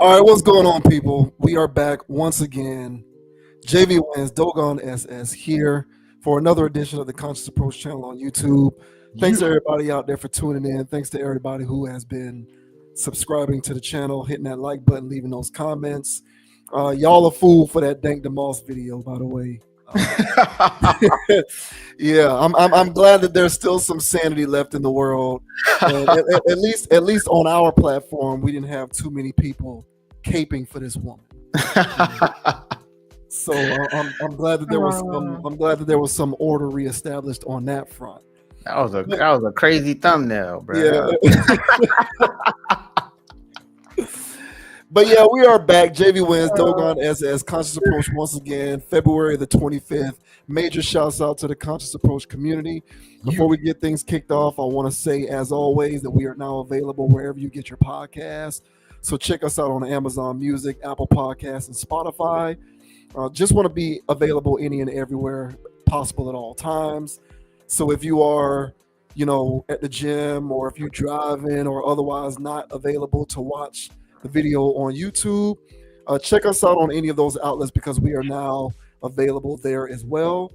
All right, what's going on, people? We are back once again. JV Wins, Dogon SS here for another edition of the Conscious Approach channel on YouTube. Thanks to You. everybody out there for tuning in. Thanks to everybody who has been subscribing to the channel, hitting that like button, leaving those comments. Y'all a fool for that Dank DeMoss video, by the way. Yeah, I'm glad that there's still some sanity left in the world, and at least on our platform, we didn't have too many people caping for this woman. So I'm glad that there was some order reestablished on that front. But, That was a crazy thumbnail, yeah, bro. but yeah, we are back. JV Wins, Dogon SS, Conscious Approach once again, February the 25th. Major shouts out to the Conscious Approach community. Before we get things kicked off, I want to say, as always, that we are now available wherever you get your podcasts. So check us out on Amazon Music, Apple Podcasts, and Spotify. Just want to be available any and everywhere possible at all times. So if you are, at the gym, or if you're driving or otherwise not available to watch the video on YouTube, check us out on any of those outlets because we are now available there as well.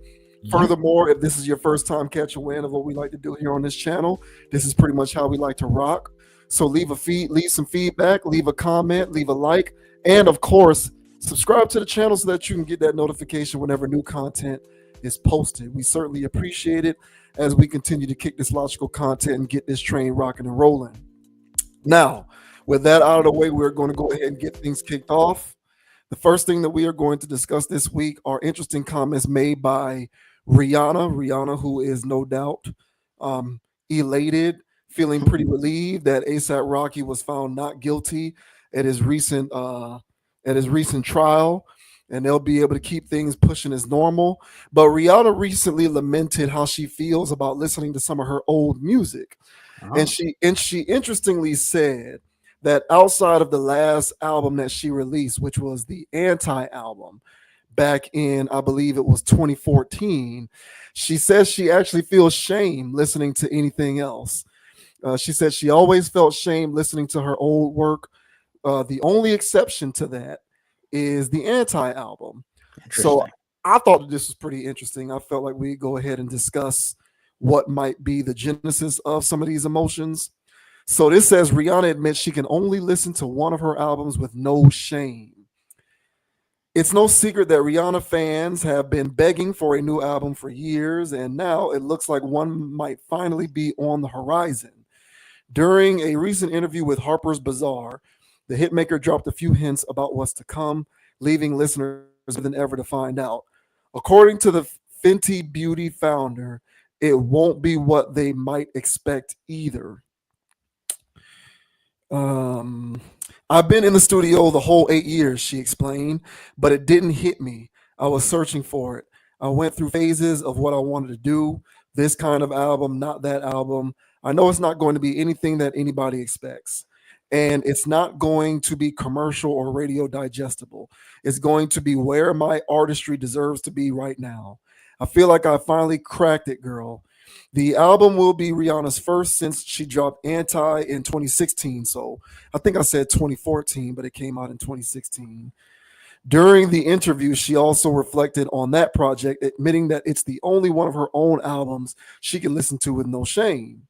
Furthermore, if this is your first time catching wind of what we like to do here on this channel, this is pretty much how we like to rock. So leave some feedback, leave a comment, leave a like, and of course, subscribe to the channel so that you can get that notification whenever new content is posted. We certainly appreciate it as we continue to kick this logical content and get this train rocking and rolling. Now, with that out of the way, we're going to go ahead and get things kicked off. The first thing that we are going to discuss this week are interesting comments made by Rihanna. Rihanna, who is no doubt elated, feeling pretty relieved that ASAP Rocky was found not guilty at his recent trial, and they'll be able to keep things pushing as normal. But Rihanna recently lamented how she feels about listening to some of her old music, and she interestingly said that outside of the last album that she released, which was the Anti album back in, I believe it was 2014, she says she actually feels shame listening to anything else. She said she always felt shame listening to her old work. The only exception to that is the Anti album. So I thought that this was pretty interesting. I felt like we'd go ahead and discuss what might be the genesis of some of these emotions. So this says Rihanna admits she can only listen to one of her albums with no shame. It's no secret that Rihanna fans have been begging for a new album for years, and now it looks like one might finally be on the horizon. During a recent interview with Harper's Bazaar, the hitmaker dropped a few hints about what's to come, leaving listeners than ever to find out. According to the Fenty Beauty founder, it won't be what they might expect either. I've been in the studio the whole 8 years, she explained, but it didn't hit me. I was searching for it. I went through phases of what I wanted to do, this kind of album, not that album. I know it's not going to be anything that anybody expects. And it's not going to be commercial or radio digestible. It's going to be where my artistry deserves to be right now. I feel like I finally cracked it, girl. The album will be Rihanna's first since she dropped Anti in 2016. So I think I said 2014, but it came out in 2016. During the interview, she also reflected on that project, admitting that it's the only one of her own albums she can listen to with no shame.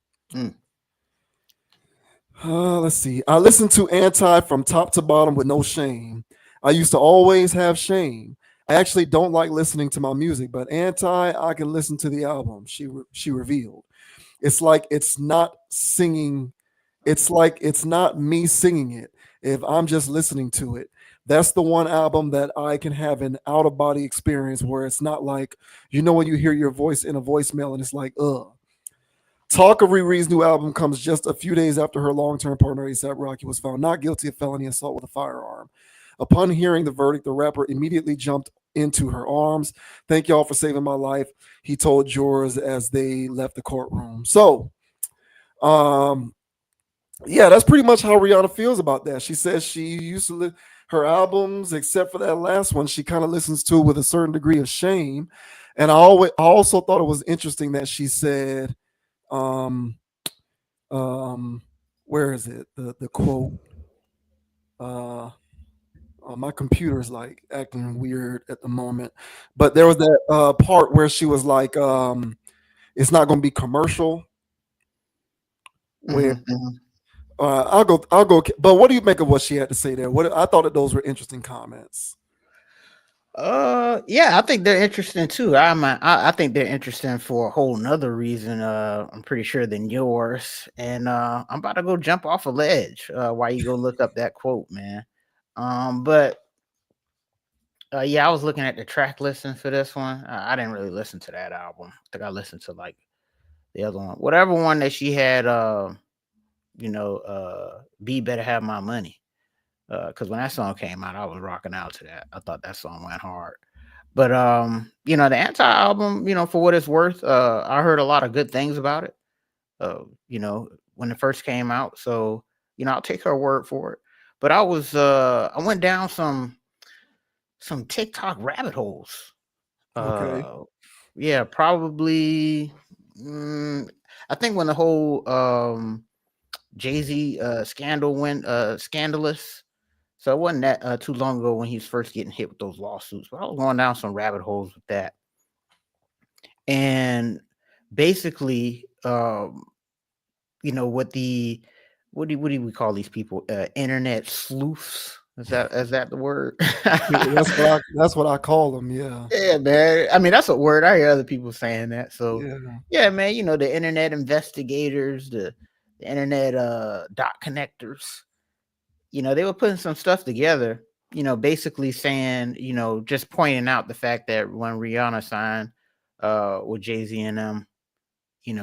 Let's see. I listened to Anti from top to bottom with no shame. I used to always have shame. I actually don't like listening to my music, but Anti, I can listen to the album. She revealed. It's like it's not singing. It's like it's not me singing it. If I'm just listening to it, that's the one album that I can have an out of body experience where it's not like when you hear your voice in a voicemail and it's like ugh. Talk of Riri's new album comes just a few days after her long-term partner ASAP Rocky was found not guilty of felony assault with a firearm. Upon hearing the verdict, the rapper immediately jumped into her arms. Thank y'all for saving my life, he told jurors as they left the courtroom. So, yeah, that's pretty much how Rihanna feels about that. She says she used to her albums, except for that last one, she kind of listens to with a certain degree of shame. And I also thought it was interesting that she said, um, where is it? The quote. My computer's like acting weird at the moment, but there was that part where she was like, "It's not going to be commercial." Where Hmm. I'll go. But what do you make of what she had to say there? What I thought that those were interesting comments. Yeah, I think they're interesting too. I think they're interesting for a whole nother reason. I'm pretty sure than yours. And I'm about to go jump off a ledge. While you go look up that quote, man. But yeah, I was looking at the track listing for this one. I didn't really listen to that album. I think I listened to like the other one, whatever one that she had. Be better have my money. Because when that song came out, I was rocking out to that. I thought that song went hard. But the anti album, for what it's worth, I heard a lot of good things about it. When it first came out. So, I'll take her word for it. But I went down some TikTok rabbit holes. Okay. Uh yeah, probably mm, I think when the whole Jay-Z scandal went scandalous. So it wasn't that too long ago when he was first getting hit with those lawsuits. But I was going down some rabbit holes with that. And basically, what do we call these people? Internet sleuths. Is that the word? That's what I call them. Yeah. Yeah, man. I mean, that's a word. I hear other people saying that. So, Yeah. yeah, man. The internet investigators, the internet dot connectors. They were putting some stuff together. Basically saying, just pointing out the fact that when Rihanna signed with Jay Z and them,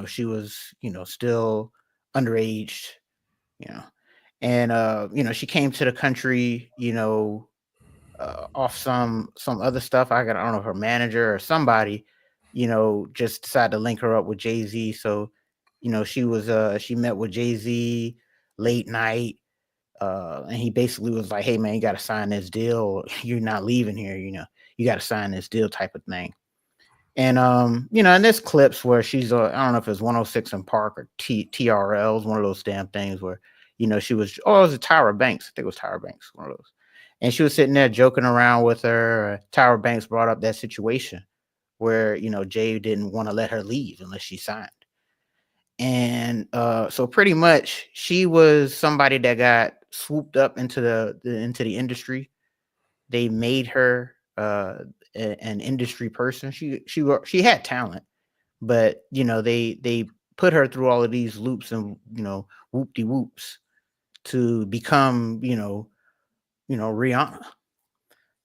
she was, still underage. You know, and she came to the country. Off some other stuff. I don't know, her manager or somebody, just decided to link her up with Jay Z. So, she met with Jay Z late night, and he basically was like, "Hey man, you got to sign this deal. You're not leaving here. You got to sign this deal," type of thing. And and there's clips where she's I don't know if it's 106 in Park or TRLs, one of those damn things where she was, it was a Tyra Banks. I think it was Tyra Banks, one of those. And she was sitting there joking around with her. Tyra Banks brought up that situation where Jay didn't want to let her leave unless she signed. And so pretty much she was somebody that got swooped up into the industry. They made her an industry person. She had talent, but they put her through all of these loops and whoop de whoops to become Rihanna,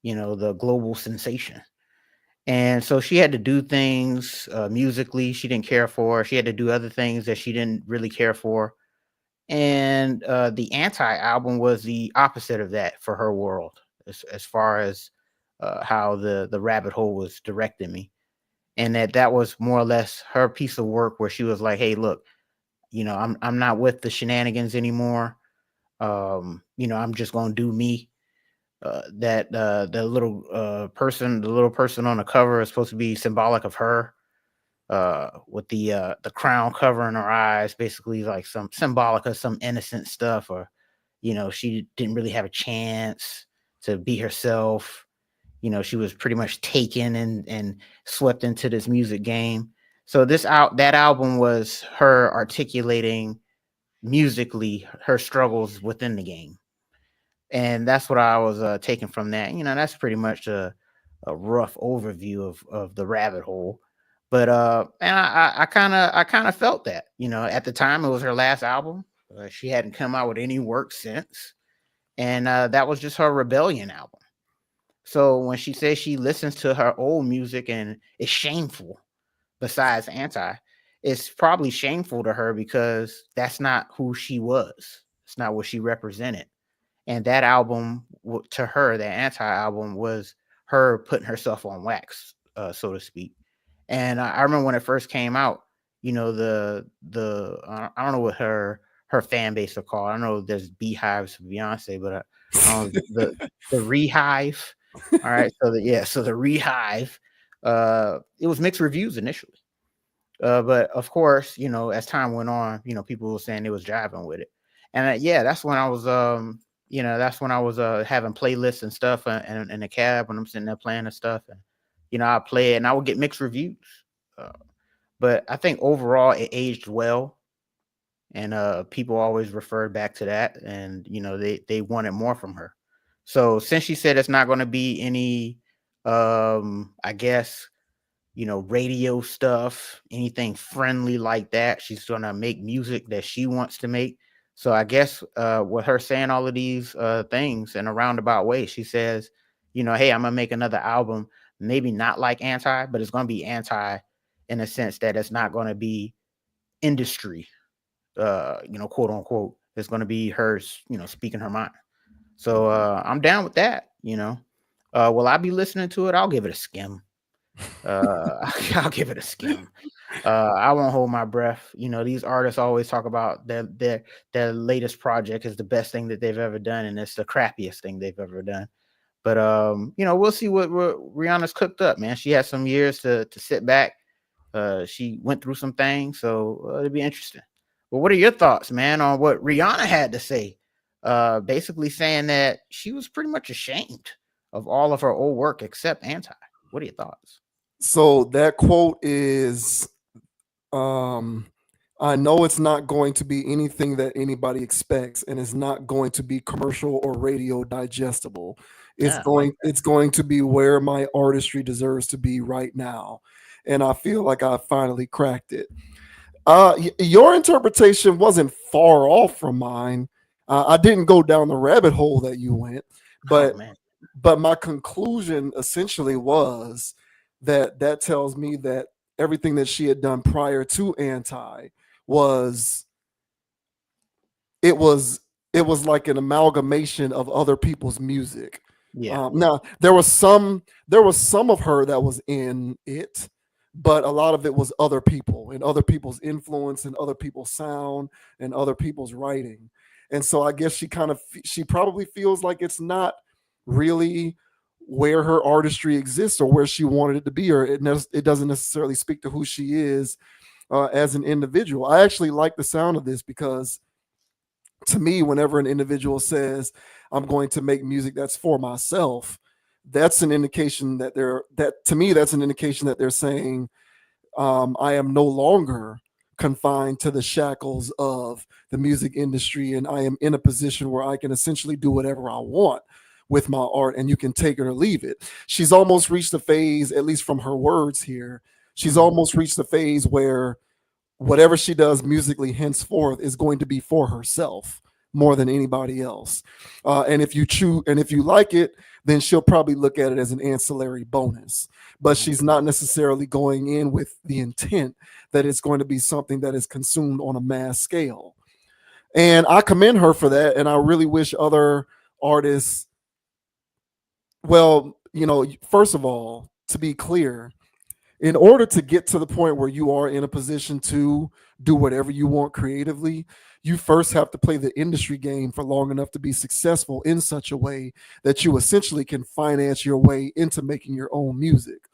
the global sensation. And so she had to do things musically she didn't care for. She had to do other things that she didn't really care for. And the anti album was the opposite of that for her world, as far as how the rabbit hole was directing me. And that was more or less her piece of work where she was like, "Hey, look, I'm not with the shenanigans anymore. I'm just gonna do me." That the little person on the cover is supposed to be symbolic of her, with the crown covering her eyes, basically like some symbolic of some innocent stuff, or she didn't really have a chance to be herself. She was pretty much taken and swept into this music game. So that album was her articulating musically her struggles within the game. And that's what I was taking from that. That's pretty much a rough overview of the rabbit hole. But and I kind of felt that. At the time it was her last album. She hadn't come out with any work since, and that was just her rebellion album. So when she says she listens to her old music and it's shameful, besides anti, it's probably shameful to her because that's not who she was. It's not what she represented. And that album, to her, that anti album was her putting herself on wax, so to speak. And I remember when it first came out, I don't know what her fan base are called. I know there's beehives for Beyonce, but I don't know the Rehive. All right, so the Rehive, it was mixed reviews initially, but of course, as time went on, people were saying they was jiving with it, and yeah, that's when I was that's when I was having playlists and stuff in the cab when I'm sitting there playing and stuff, and I play it and I would get mixed reviews. Uh, but I think overall it aged well, and people always referred back to that, and they wanted more from her. So since she said it's not going to be any, I guess, radio stuff, anything friendly like that. She's gonna make music that she wants to make. So I guess with her saying all of these things in a roundabout way, she says, hey, I'm gonna make another album, maybe not like Anti, but it's gonna be anti in a sense that it's not gonna be industry, quote unquote. It's gonna be her, speaking her mind. So I'm down with that. Will I be listening to it? I'll give it a skim. I'll give it a skim. I won't hold my breath. These artists always talk about their latest project is the best thing that they've ever done, and it's the crappiest thing they've ever done. But we'll see what Rihanna's cooked up, man. She has some years to sit back. She went through some things, so it'll be interesting. But what are your thoughts, man, on what Rihanna had to say? Basically saying that she was pretty much ashamed of all of her old work except Anti. What are your thoughts? So that quote is, um, I know it's not going to be anything that anybody expects, and it's not going to be commercial or radio digestible. It's Yeah, I like going it's going to be where my artistry deserves to be right now. And I feel like I finally cracked it. Your interpretation wasn't far off from mine. I didn't go down the rabbit hole that you went, that. Oh but man. my conclusion essentially was that that tells me that everything that she had done prior to Anti was it was it was like an amalgamation of other people's music. Yeah. Now there was some of her that was in it, but a lot of it was other people and other people's influence and other people's sound and other people's writing. And so I guess she probably feels like it's not really where her artistry exists or where she wanted it to be, or it doesn't necessarily speak to who she is as an individual. I actually like the sound of this because to me, whenever an individual says, I'm going to make music that's for myself, that's an indication that that's an indication that they're saying, I am no longer confined to the shackles of the music industry, and I am in a position where I can essentially do whatever I want with my art, and you can take it or leave it. She's almost reached the phase, at least from her words here, she's Mhm. almost reached the phase where whatever she does musically henceforth is going to be for herself more than anybody else. And if you choose, and if you like it, then she'll probably look at it as an ancillary bonus. But Mhm. she's not necessarily going in with the intent that it's going to be something that is consumed on a mass scale. And I commend her for that. And I really wish other artists, well, first of all, to be clear, in order to get to the point where you are in a position to do whatever you want creatively, you first have to play the industry game for long enough to be successful in such a way that you essentially can finance your way into making your own music.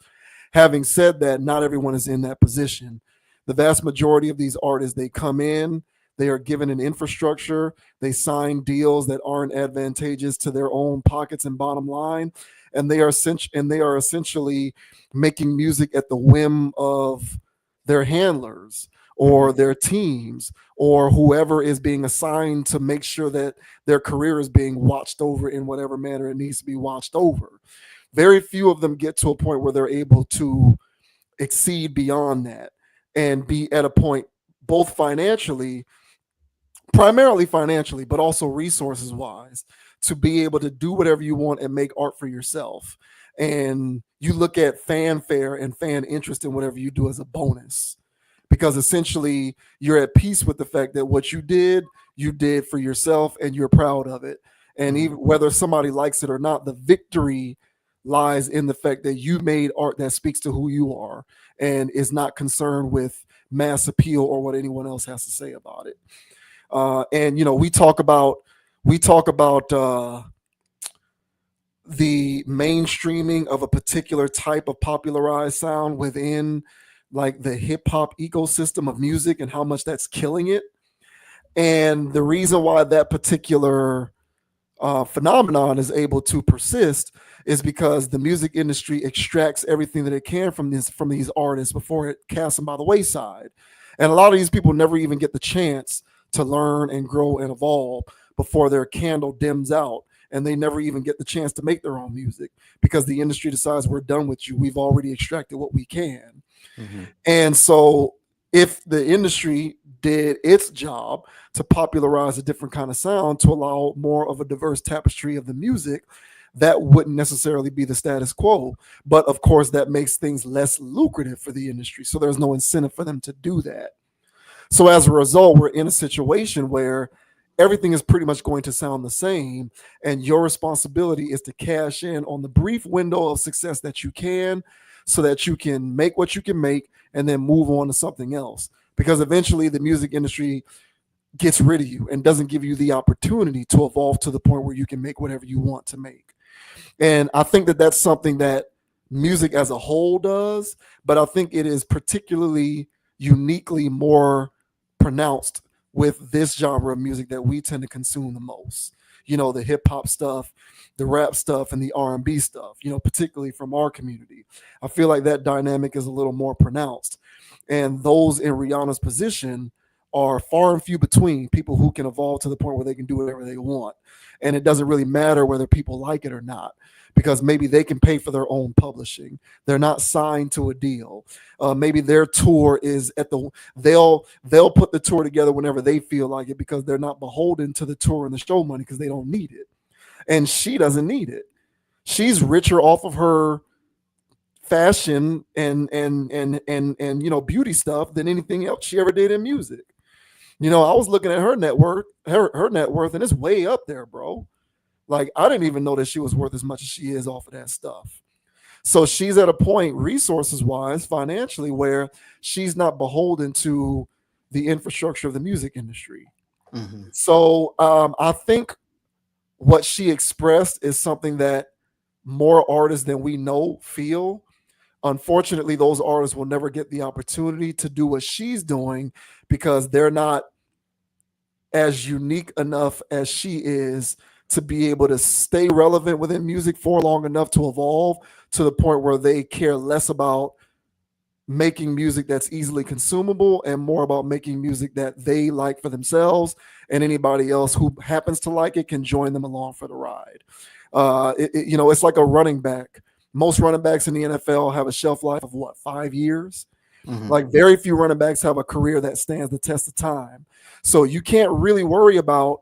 Having said that, not everyone is in that position. The vast majority of these artists, they come in, they are given an infrastructure, they sign deals that aren't advantageous to their own pockets and bottom line, and they are essentially making music at the whim of their handlers or Mhm. their teams or whoever is being assigned to make sure that their career is being watched over in whatever manner it needs to be watched over. Very few of them get to a point where they're able to exceed beyond that and be at a point both financially, primarily financially, but also resources wise, to be able to do whatever you want and make art for yourself. And you look at fanfare and fan interest in whatever you do as a bonus, because essentially you're at peace with the fact that what you did for yourself and you're proud of it. And Mhm. even whether somebody likes it or not, the victory lies in the fact that you made art that speaks to who you are and is not concerned with mass appeal or what anyone else has to say about it. And we talk about the mainstreaming of a particular type of popularized sound within like the hip hop ecosystem of music and how much that's killing it. And the reason why that particular phenomenon is able to persist is because the music industry extracts everything that it can from these artists before it casts them by the wayside. And a lot of these people never even get the chance to learn and grow and evolve before their candle dims out, and they never even get the chance to make their own music because the industry decides we're done with you. We've already extracted what we can. Mhm. And so, if the industry did its job to popularize a different kind of sound to allow more of a diverse tapestry of the music, that wouldn't necessarily be the status quo. But of course, that makes things less lucrative for the industry. So, there's no incentive for them to do that. So as a result, we're in a situation where everything is pretty much going to sound the same. And your responsibility is to cash in on the brief window of success that you can so that you can make what you can make and then move on to something else. Because eventually the music industry gets rid of you and doesn't give you the opportunity to evolve to the point where you can make whatever you want to make. And I think that that's something that music as a whole does, but I think it is particularly uniquely more pronounced with this genre of music that we tend to consume the most. You know, the hip hop stuff, the rap stuff, and the R&B stuff, you know, particularly from our community. I feel like that dynamic is a little more pronounced. And those in Rihanna's position are far and few between, people who can evolve to the point where they can do whatever they want. And it doesn't really matter whether people like it or not, because maybe they can pay for their own publishing. They're not signed to a deal. Maybe their tour is at the they'll put the tour together whenever they feel like it because they're not beholden to the tour and the show money because they don't need it. And she doesn't need it. She's richer off of her fashion and you know, beauty stuff than anything else she ever did in music. You know, I was looking at her net worth, her net worth, and it's way up there, bro. Like, I didn't even know that she was worth as much as she is off of that stuff. So she's at a point, resources wise, financially, where she's not beholden to the infrastructure of the music industry. Mhm. So I think what she expressed is something that more artists than we know feel. Unfortunately, those artists will never get the opportunity to do what she's doing because they're not as unique enough as she is to be able to stay relevant within music for long enough to evolve to the point where they care less about making music that's easily consumable and more about making music that they like for themselves, and anybody else who happens to like it can join them along for the ride. You know, it's like a running back. Most running backs in the NFL have a shelf life of what, 5 years? Mhm. Like, very few running backs have a career that stands the test of time. So you can't really worry about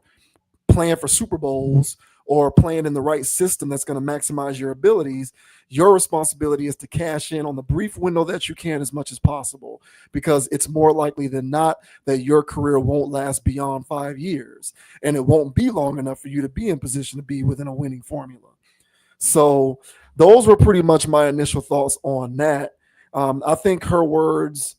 playing for Super Bowls or playing in the right system that's going to maximize your abilities. Your responsibility is to cash in on the brief window that you can as much as possible, because it's more likely than not that your career won't last beyond 5 years, and it won't be long enough for you to be in position to be within a winning formula. So those were pretty much my initial thoughts on that. I think her words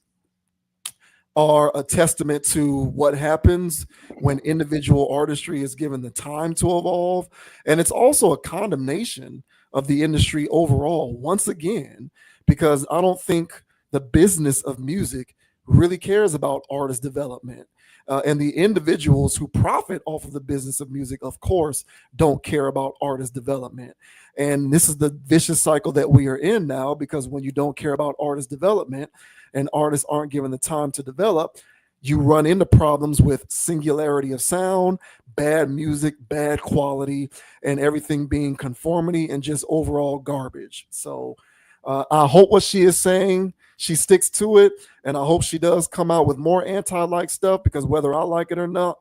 are a testament to what happens when individual artistry is given the time to evolve. And it's also a condemnation of the industry overall, once again, because I don't think the business of music really cares about artist development. And the individuals who profit off of the business of music, of course, don't care about artist development. And this is the vicious cycle that we are in now, because when you don't care about artist development, and artists aren't given the time to develop, you run into problems with singularity of sound, bad music, bad quality, and everything being conformity and just overall garbage. So I hope what she is saying, she sticks to it, and I hope she does come out with more anti-like stuff, because whether I like it or not,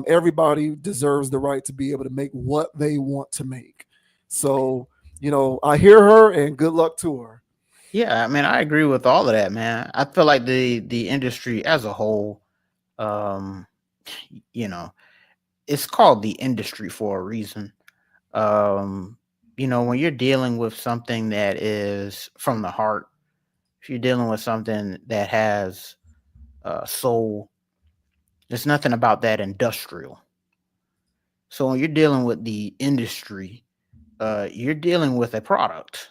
everybody deserves the right to be able to make what they want to make. So, you know, I hear her, and good luck to her. Yeah, I mean, I agree with all of that, man. I feel like the industry as a whole, um, you know, it's called the industry for a reason. Um, when you're dealing with something that is from the heart, if you're dealing with something that has soul, there's nothing about that industrial. So when you're dealing with the industry, you're dealing with a product,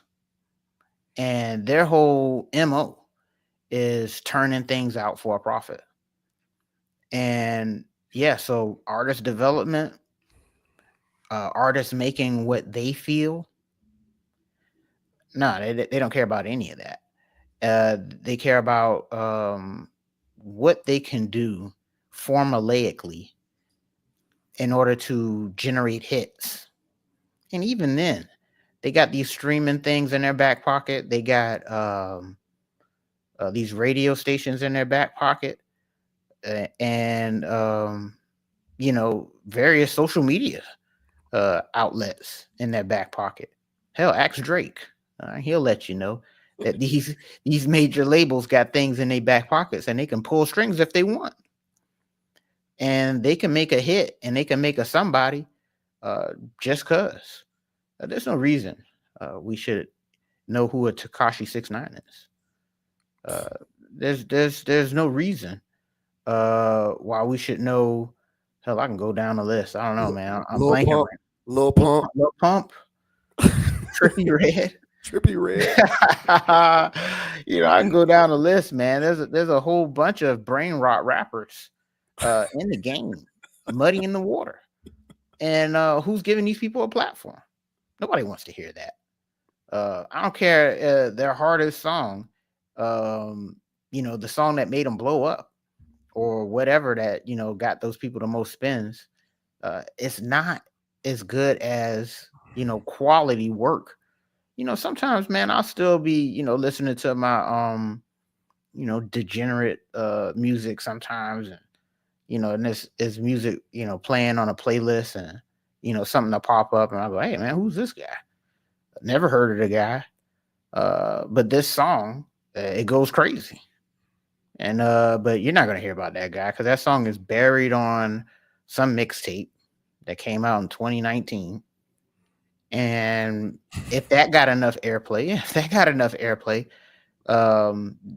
and their whole MO is turning things out for a profit. And yeah, so artist development. artists making what they feel. No, they don't care about any of that. They care about what they can do formulaically in order to generate hits. And even then, they got these streaming things in their back pocket. They got these radio stations in their back pocket, and various social media outlets in their back pocket. Hell, ask Drake. He'll let you know that these major labels got things in their back pockets, and they can pull strings if they want, and they can make a hit, and they can make a somebody just cause. There's no reason we should know who a Takashi 69 is. There's no reason why we should know. Hell, I can go down the list. I don't know, man. I'm Lil blanking Pump, right. Lil Pump, Lil Pump, Trippy Red. Trippy Red. I can go down the list, man. There's a whole bunch of brain rot rappers in the game, muddy in the water. And who's giving these people a platform? Nobody wants to hear that. I don't care their hardest song, the song that made them blow up, or whatever that got those people the most spins. It's not as good as quality work. Sometimes, man, I'll still be listening to my degenerate music sometimes, and this is music playing on a playlist, and something to pop up, and I go, hey man, who's this guy? Never heard of the guy, but this song it goes crazy. And but you're not gonna hear about that guy because that song is buried on some mixtape that came out in 2019. And if that got enough airplay,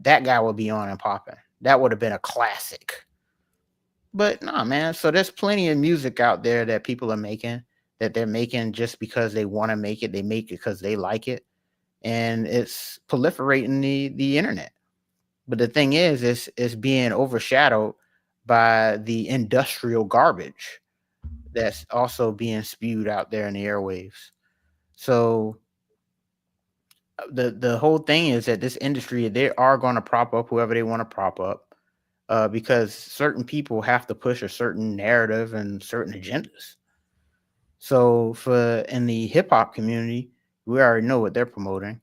that guy would be on and popping. That would have been a classic. But nah, man. So there's plenty of music out there that people are making, that they're making just because they want to make it. They make it because they like it, and it's proliferating the internet. But the thing is, it's being overshadowed by the industrial garbage that's also being spewed out there in the airwaves. So the whole thing is that this industry, they are going to prop up whoever they want to prop up, because certain people have to push a certain narrative and certain agendas. So in the hip hop community, we already know what they're promoting.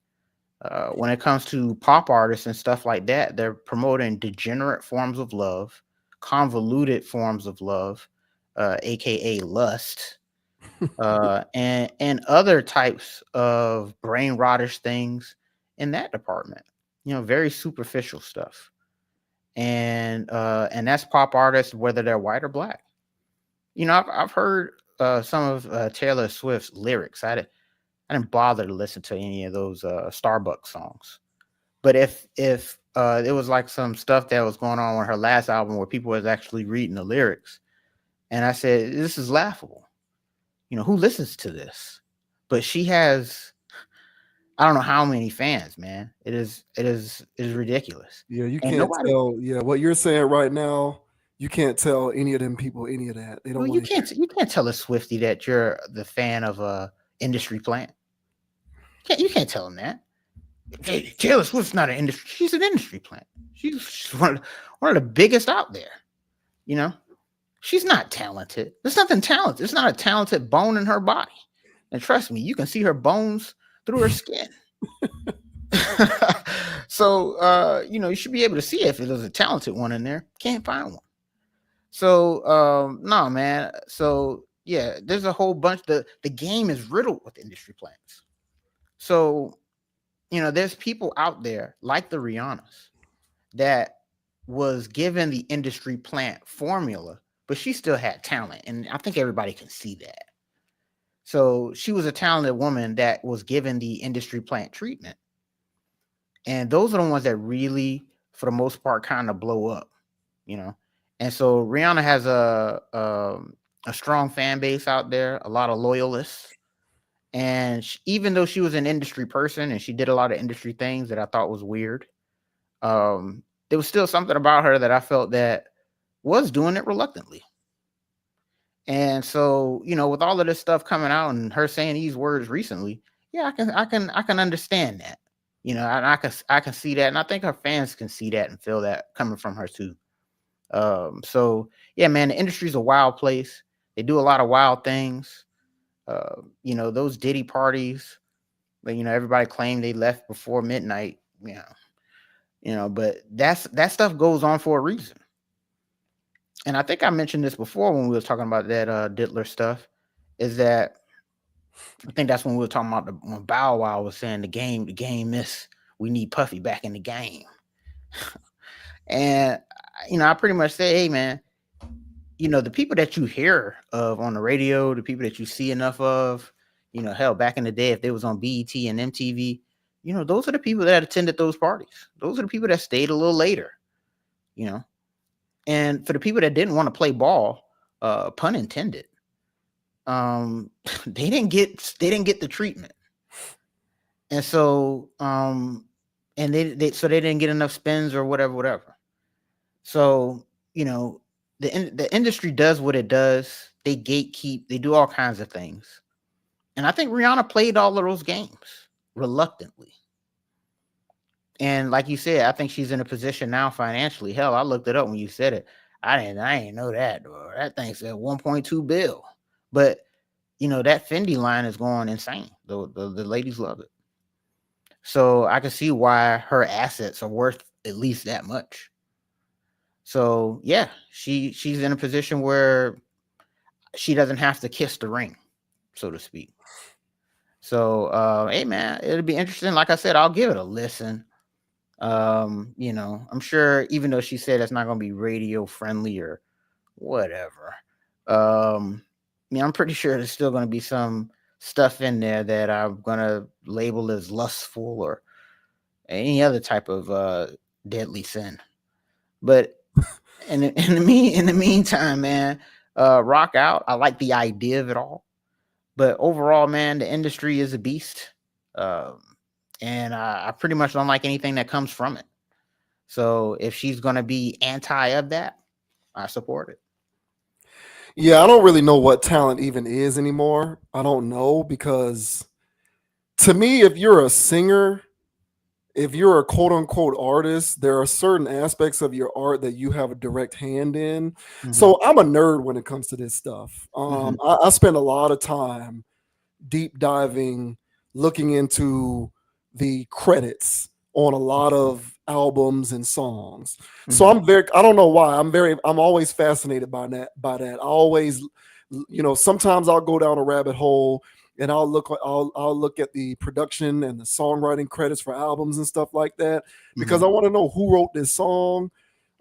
When it comes to pop artists and stuff like that, they're promoting degenerate forms of love, convoluted forms of love, aka lust, and other types of brain rottish things in that department. Very superficial stuff, and that's pop artists, whether they're white or black. I've heard some of Taylor Swift's lyrics. I didn't bother to listen to any of those Starbucks songs. But if it was like some stuff that was going on with her last album where people was actually reading the lyrics, and I said, this is laughable. Who listens to this? But she has, I don't know how many fans, man. It is ridiculous. Yeah, you And can't nobody, tell. Yeah, what you're saying right now, you can't tell any of them people any of that. They don't well, want to hear. you can't tell a Swiftie that you're the fan of a industry plant. You can't tell them that. Taylor Swift's not an industry. She's an industry plant. She's one of the biggest out there. She's not talented. There's nothing talented. There's not a talented bone in her body. And trust me, you can see her bones through her skin. So, you should be able to see if there's a talented one in there. Can't find one. So, no, man. So, yeah, there's a whole bunch. The game is riddled with industry plants. So, there's people out there like the Rihannas that was given the industry plant formula, but she still had talent. And I think everybody can see that. So she was a talented woman that was given the industry plant treatment. And those are the ones that really, for the most part, kind of blow up, And so Rihanna has a strong fan base out there, a lot of loyalists. And even though she was an industry person and she did a lot of industry things that I thought was weird, there was still something about her that I felt that was doing it reluctantly. And so, with all of this stuff coming out and her saying these words recently, yeah, I can understand that. And I can see that, and I think her fans can see that and feel that coming from her too. So yeah, man, the industry's a wild place. They do a lot of wild things. Those Diddy parties, but everybody claimed they left before midnight. But that stuff goes on for a reason. And I think I mentioned this before when we were talking about that Diddler stuff, is that I think that's when we were talking about when Bow Wow was saying the game miss. We need Puffy back in the game. And I pretty much say, hey man, the people that you hear of on the radio, the people that you see enough of, hell, back in the day, if they was on BET and MTV, those are the people that attended those parties. Those are the people that stayed a little later, you know. And for the people that didn't want to play ball, pun intended, they didn't get the treatment. And so and they didn't get enough spins or whatever. So, the industry does what it does. They gatekeep, they do all kinds of things. And I think Rihanna played all of those games reluctantly. And like you said, I think she's in a position now financially. Hell, I looked it up when you said it. I didn't know that. Bro. That thing said 1.2 bill. But that Fendi line is going insane. The ladies love it. So I can see why her assets are worth at least that much. So yeah, she's in a position where she doesn't have to kiss the ring, so to speak. So hey man, it'll be interesting. Like I said, I'll give it a listen. I'm sure even though she said it's not gonna be radio friendly or whatever. I'm pretty sure there's still gonna be some stuff in there that I'm gonna label as lustful or any other type of deadly sin. But in the meantime, man, rock out. I like the idea of it all, but overall, man, the industry is a beast, um, and I pretty much don't like anything that comes from it. So if she's gonna be anti of that, I support it. Yeah, I don't really know what talent even is anymore. I don't know because to me, if you're a singer, if you're a quote unquote artist, there are certain aspects of your art that you have a direct hand in. Mm-hmm. So I'm a nerd when it comes to this stuff. Mm-hmm. I spend a lot of time deep diving, looking into the credits on a lot of albums and songs. So Mm-hmm. I don't know why. I'm always fascinated by that. I always, sometimes I'll go down a rabbit hole and I'll look at the production and the songwriting credits for albums and stuff like that because Mm-hmm. I want to know who wrote this song,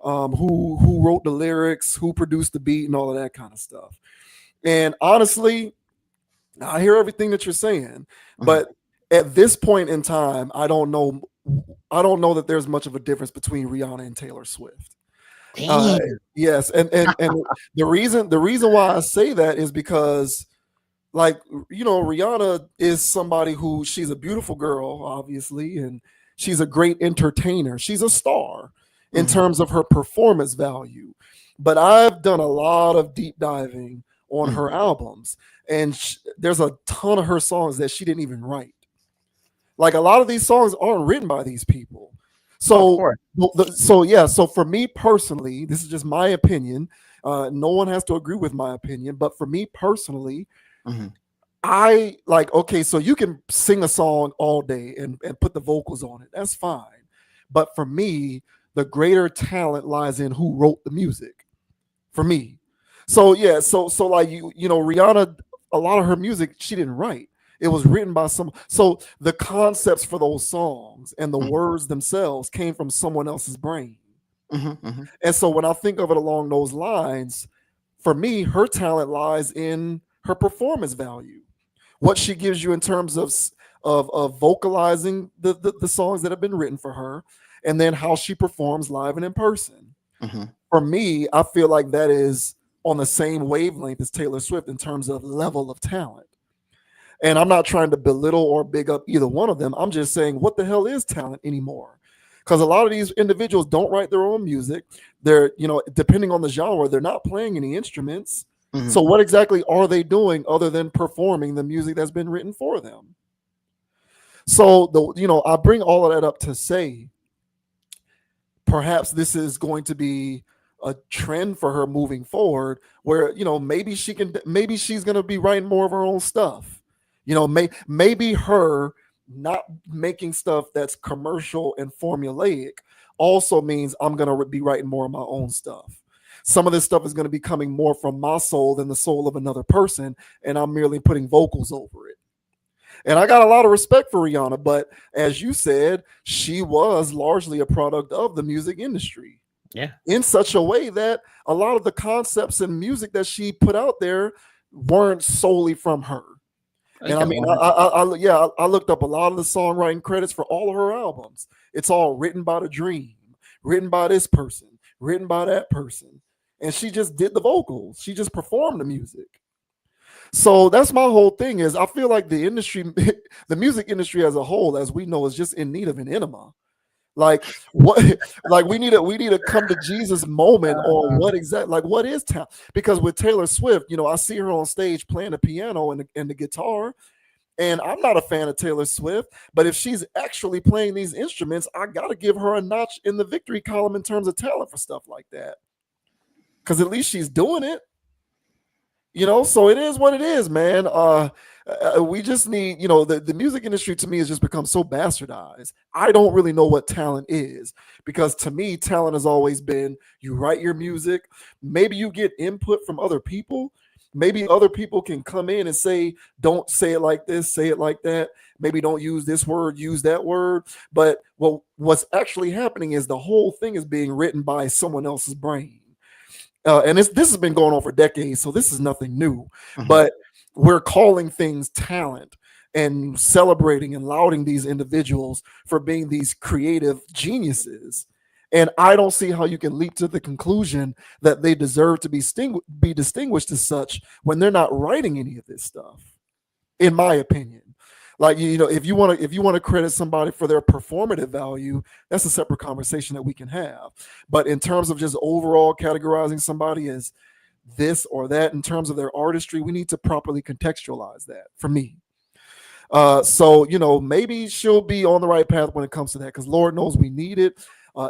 who wrote the lyrics, who produced the beat, and all of that kind of stuff. And honestly, I hear everything that you're saying, Mm-hmm. but at this point in time, I don't know. I don't know that there's much of a difference between Rihanna and Taylor Swift. Uh, Damn. yes, and the reason why I say that is because, like, Rihanna is somebody who she's a beautiful girl, obviously, and she's a great entertainer. She's a star in Mm-hmm. terms of her performance value. But I've done a lot of deep diving on Mm-hmm. her albums, and there's a ton of her songs that she didn't even write. Like a lot of these songs aren't written by these people. Oh, of So, course. so yeah. So for me personally, this is just my opinion. No one has to agree with my opinion, but for me personally, Mm-hmm. I like, okay, so you can sing a song all day and put the vocals on it. That's fine. But for me, the greater talent lies in who wrote the music. For me. So yeah, so like Rihanna, a lot of her music she didn't write. It was written by some. So the concepts for those songs and the words themselves came from someone else's brain. Mm-hmm. Mm-hmm. And so when I think of it along those lines, for me, her talent lies in her performance value, what she gives you in terms of vocalizing the songs that have been written for her, and then how she performs live and in person. Mm-hmm. For me, I feel like that is on the same wavelength as Taylor Swift in terms of level of talent. And I'm not trying to belittle or big up either one of them. I'm just saying, what the hell is talent anymore? Because a lot of these individuals don't write their own music. They're, depending on the genre, they're not playing any instruments. Mhm. So what exactly are they doing other than performing the music that's been written for them? So I bring all of that up to say perhaps this is going to be a trend for her moving forward where maybe she's going to be writing more of her own stuff. Maybe her not making stuff that's commercial and formulaic also means I'm going to be writing more of my own stuff. Some of this stuff is going to be coming more from my soul than the soul of another person, and I'm merely putting vocals over it. And I got a lot of respect for Rihanna, but as you said, she was largely a product of the music industry Yeah. in such a way that a lot of the concepts and music that she put out there weren't solely from her. I And think I that's mean, 100. I looked up a lot of the songwriting credits for all of her albums. It's all written by The Dream, written by this person, written by that person. And she just did the vocals. She just performed the music. So that's my whole thing is I feel like the industry, the music industry as a whole, as we know, is just in need of an enema. Like what like we need a come to Jesus moment on what is talent. Because with Taylor Swift, I see her on stage playing the piano and the guitar. And I'm not a fan of Taylor Swift, but if she's actually playing these instruments, I gotta give her a notch in the victory column in terms of talent for stuff like that. Because at least she's doing it. So it is what it is, man. We just need, the music industry to me has just become so bastardized. I don't really know what talent is because to me, talent has always been you write your music, maybe you get input from other people. Maybe other people can come in and say, don't say it like this, say it like that. Maybe don't use this word, use that word. But what's actually happening is the whole thing is being written by someone else's brain. And this has been going on for decades, so this is nothing new. Mhm. But we're calling things talent and celebrating and lauding these individuals for being these creative geniuses. And I don't see how you can leap to the conclusion that they deserve to be distinguished as such when they're not writing any of this stuff, in my opinion. Like if you want to credit somebody for their performative value, that's a separate conversation that we can have. But in terms of just overall categorizing somebody as this or that in terms of their artistry, we need to properly contextualize that for me. So maybe she'll be on the right path when it comes to that, because Lord knows we need it,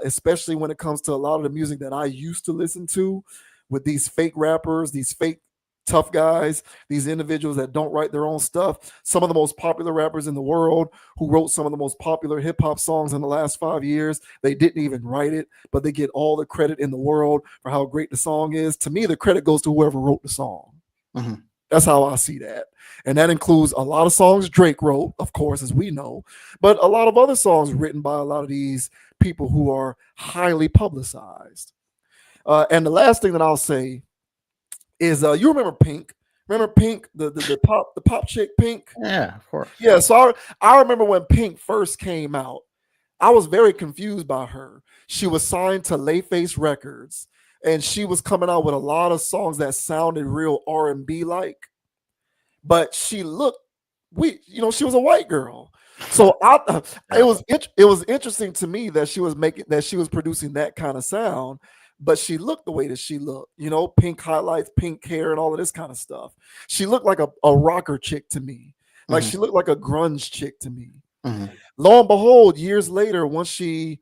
especially when it comes to a lot of the music that I used to listen to, with these fake rappers, these fake tough guys, these individuals that don't write their own stuff. Some of the most popular rappers in the world who wrote some of the most popular hip hop songs in the last 5 years, they didn't even write it, but they get all the credit in the world for how great the song is. To me, the credit goes to whoever wrote the song. Mhm. That's how I see that. And that includes a lot of songs Drake wrote, of course, as we know, but a lot of other songs written by a lot of these people who are highly publicized. And the last thing that I'll say is you remember Pink? Remember Pink, the pop chick Pink? Yeah, of course. Yeah, so I remember when Pink first came out, I was very confused by her. She was signed to Layface Records, and she was coming out with a lot of songs that sounded real R&B like, but she looked she was a white girl. So it Yeah. was interesting to me that she was producing that kind of sound, but she looked the way that she looked, pink highlights, pink hair, and all of this kind of stuff. She looked like a rocker chick to me. Like Mhm. she looked like a grunge chick to me. Mhm. Lo and behold, years later, once she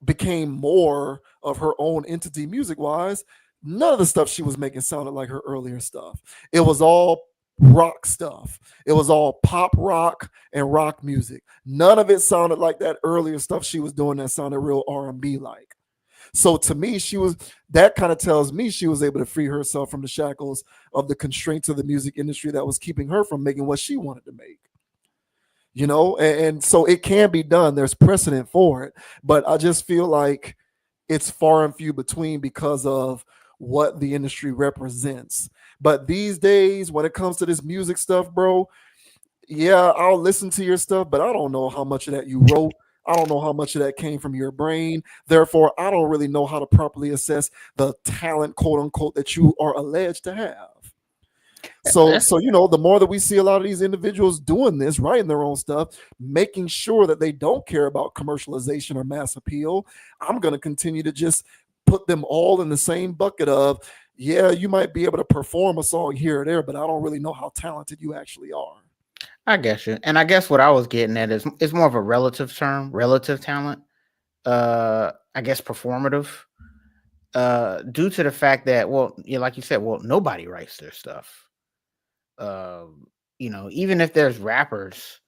became more of her own entity music wise, none of the stuff she was making sounded like her earlier stuff. It was all rock stuff. It was all pop rock and rock music. None of it sounded like that earlier stuff she was doing that sounded real R&B like. So to me, that kind of tells me she was able to free herself from the shackles of the constraints of the music industry that was keeping her from making what she wanted to make. And so it can be done. There's precedent for it, but I just feel like it's far and few between because of what the industry represents. But these days, when it comes to this music stuff, bro, yeah, I'll listen to your stuff, but I don't know how much of that you wrote. I don't know how much of that came from your brain. Therefore, I don't really know how to properly assess the talent, quote unquote, that you are alleged to have. So the more that we see a lot of these individuals doing this, writing their own stuff, making sure that they don't care about commercialization or mass appeal, I'm going to continue to just put them all in the same bucket of yeah, you might be able to perform a song here or there, but I don't really know how talented you actually are. I guess you. And I guess what I was getting at is it's more of a relative term, relative talent. I guess performative. Due to the fact that, well, yeah, like you said, well, nobody writes their stuff. Even if there's rappers,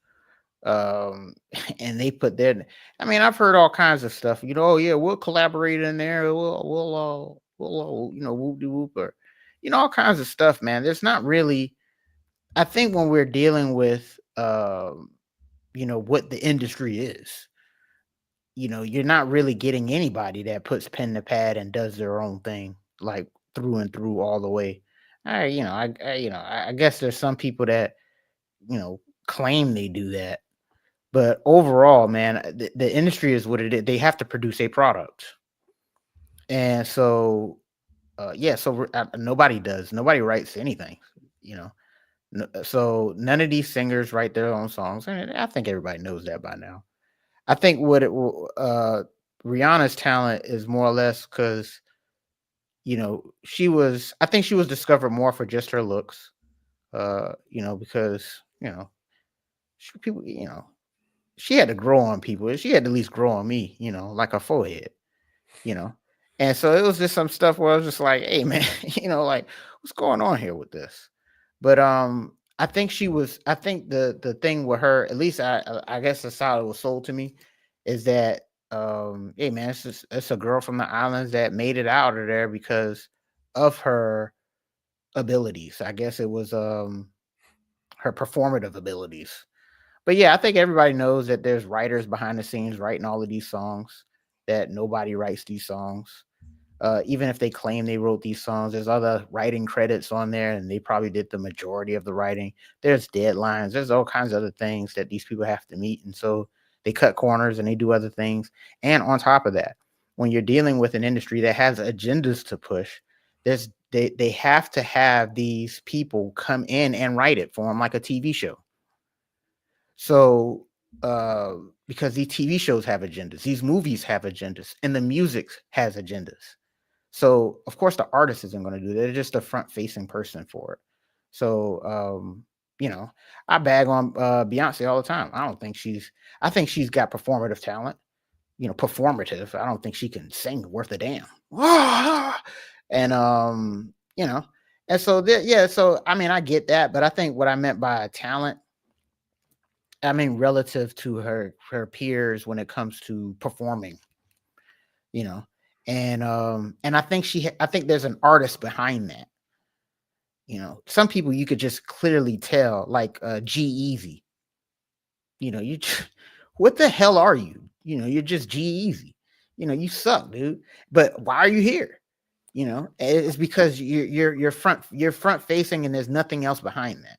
um, and they put their, I mean, I've heard all kinds of stuff. Oh yeah, we'll collaborate in there. We'll whoop de whoop, or all kinds of stuff, man. There's not really. I think when we're dealing with, what the industry is, you're not really getting anybody that puts pen to pad and does their own thing, like through and through all the way. I guess there's some people that you know claim they do that, but overall, man, the industry is what it is. They have to produce a product, and so yeah, so nobody does. Nobody writes anything, you know. So none of these singers write their own songs, and I think everybody knows that by now. I think Rihanna's talent is more or less because I think she was discovered more for just her looks. Because people, she had to grow on people. She had to at least grow on me, like a forehead, you know. And so it was just some stuff where I was just like, hey man, like what's going on here with this? But I think the thing with her, at least I guess that's how it was sold to me, is that hey man, it's a girl from the islands that made it out of there because of her abilities. I guess it was her performative abilities. But yeah, I think everybody knows that there's writers behind the scenes writing all of these songs, that nobody writes these songs. Even if they claim they wrote these songs, there's other writing credits on there, and they probably did the majority of the writing. There's deadlines, there's all kinds of other things that these people have to meet, and so they cut corners and they do other things. And on top of that, when you're dealing with an industry that has agendas to push, they have to have these people come in and write it for them like a TV show. So uh because these TV shows have agendas, these movies have agendas, and the music has agendas. So of course the artist isn't going to do that. They're just a front facing person for it. So you know, I bag on Beyonce all the time. I think she's got performative talent, performative. I don't think she can sing worth a damn. And and so yeah, so I mean I get that, but I think what I meant by talent, I mean relative to her peers when it comes to performing, you know. And I think there's an artist behind that. Some people you could just clearly tell, like G Easy. You what the hell are you? You're just G Easy. You suck, dude. But why are you here? It's because you're front facing and there's nothing else behind that.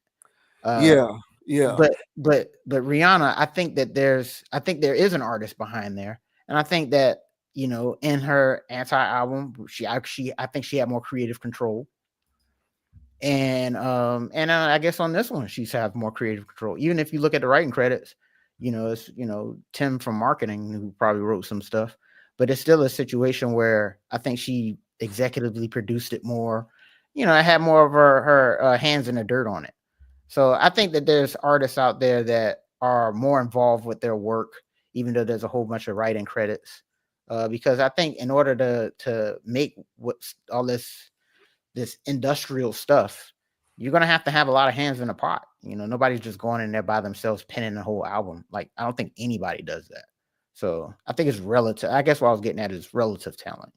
Yeah, yeah, But Rihanna, I think there is an artist behind there, and I think that in her anti album, I think she had more creative control, and I guess on this one she's have more creative control. Even if you look at the writing credits, it's Tim from marketing who probably wrote some stuff, but it's still a situation where I think she executively produced it more. I had more of her hands in the dirt on it. So I think that there's artists out there that are more involved with their work, even though there's a whole bunch of writing credits. Because I think in order to make what's all this industrial stuff, you're gonna have to have a lot of hands in the pot. Nobody's just going in there by themselves penning the whole album. Like I don't think anybody does that. So I think it's relative. I guess what I was getting at is relative talent.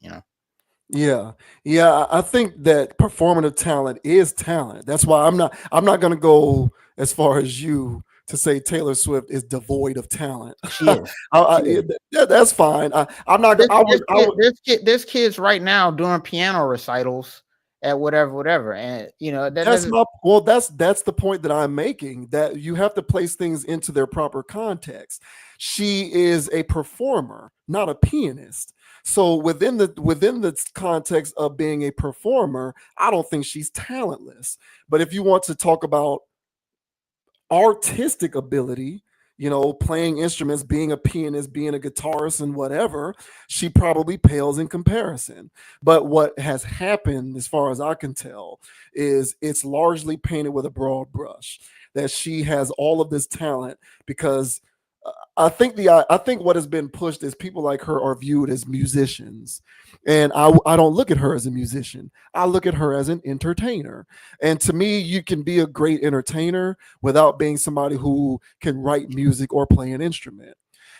yeah, yeah. I think that performative talent is talent. That's why I'm not going to go as far as you to say Taylor Swift is devoid of talent. She is. She is. Yeah, that's fine. I'm not. There's, I there's, was. I kid, was. there's kids right now doing piano recitals at whatever, and that That's doesn't. my well. That's the point that I'm making. That you have to place things into their proper context. She is a performer, not a pianist. So within the context of being a performer, I don't think she's talentless. But if you want to talk about artistic ability, playing instruments, being a pianist, being a guitarist, and whatever, she probably pales in comparison. But what has happened, as far as I can tell, is it's largely painted with a broad brush that she has all of this talent because I think what has been pushed is people like her are viewed as musicians, and I don't look at her as a musician. I look at her as an entertainer, and to me, you can be a great entertainer without being somebody who can write music or play an instrument.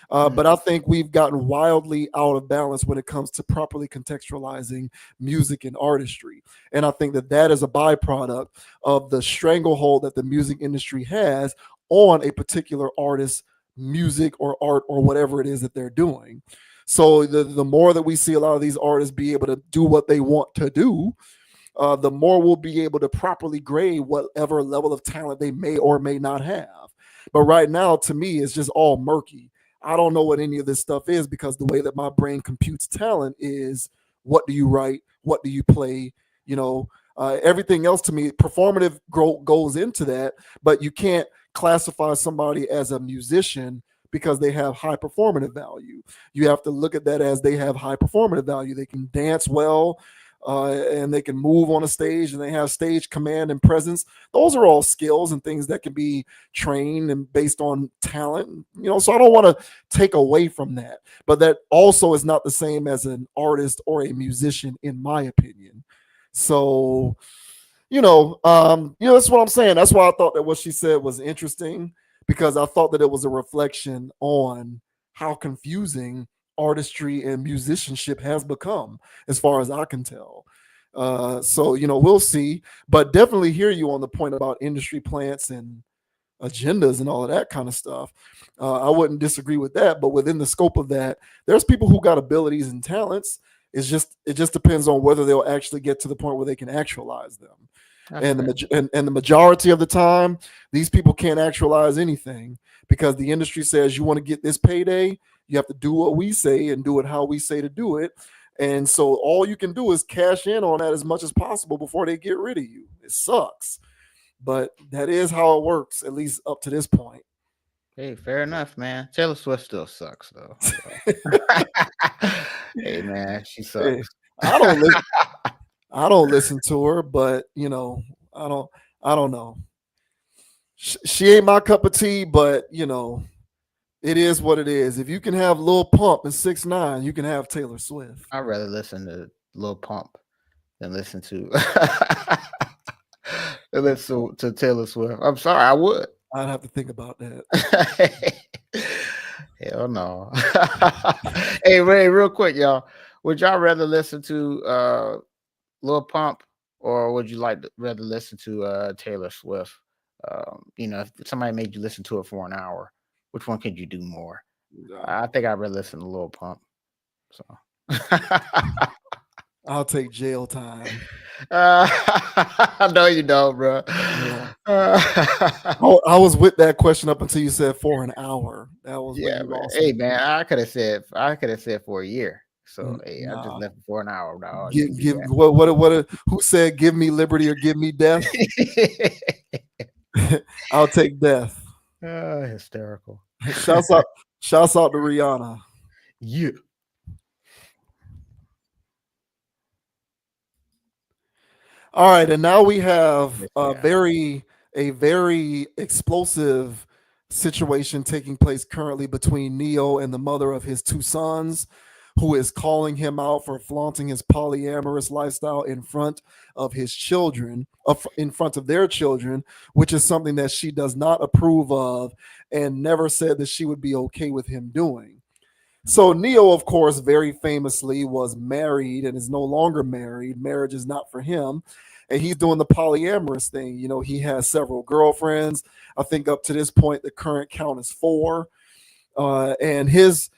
But I think we've gotten wildly out of balance when it comes to properly contextualizing music and artistry. And I think that that is a byproduct of the stranglehold that the music industry has on a particular artist's music or art or whatever it is that they're doing. So the more that we see a lot of these artists be able to do what they want to do, the more we'll be able to properly grade whatever level of talent they may or may not have. But right now, to me, it's just all murky. I don't know what any of this stuff is because the way that my brain computes talent is what do you write? What do you play? Everything else to me, performative goes into that, but you can't classify somebody as a musician because they have high performative value. You have to look at that as they have high performative value. They can dance well, and they can move on a stage and they have stage command and presence. Those are all skills and things that can be trained and based on talent. So I don't want to take away from that, but that also is not the same as an artist or a musician, in my opinion. So that's what I'm saying. That's why I thought that what she said was interesting because I thought that it was a reflection on how confusing artistry and musicianship has become, as far as I can tell. So we'll see, but definitely hear you on the point about industry plants and agendas and all of that kind of stuff. I wouldn't disagree with that, but within the scope of that, there's people who got abilities and talents. It just depends on whether they'll actually get to the point where they can actualize them. And the majority of the time, these people can't actualize anything because the industry says you want to get this payday, you have to do what we say and do it how we say to do it. And so all you can do is cash in on that as much as possible before they get rid of you. It sucks, but that is how it works, at least up to this point. Hey, fair enough, man. Taylor Swift still sucks though. So. Hey, man, she Hey, sucks. I don't li- I don't listen to her, but I don't I don't know. She ain't my cup of tea, but it is what it is. If you can have Lil Pump and 6ix9ine, you can have Taylor Swift. I'd rather listen to Lil Pump than listen to to Taylor Swift. I'm sorry, I would. I'd have to think about that. Hell no. Hey, Ray, real quick, y'all. Would y'all rather listen to Lil Pump or would you rather listen to Taylor Swift? If somebody made you listen to it for an hour, which one could you do more? I think I'd rather listen to Lil Pump. So I'll take jail time. no, you don't, bro. Yeah. I was with that question up until you said for an hour. That was when Yeah, you man. lost Hey, me. man, I could have said for a year. So hey, I just Nah. left it for an hour. No, you Give, can do give what who said give me liberty or give me death? that. I'll take death. Hysterical. Shouts out shouts out to Rihanna. Yeah. All right, and now we have Yes, a yeah. very explosive situation taking place currently between Neo and the mother of his two sons, who is calling him out for flaunting his polyamorous lifestyle in front of his children, in front of their children, which is something that she does not approve of and never said that she would be okay with him doing. So Neo, of course, very famously was married and is no longer married. Marriage is not for him. And he's doing the polyamorous thing. He has several girlfriends. I think up to this point, the current count is 4. And his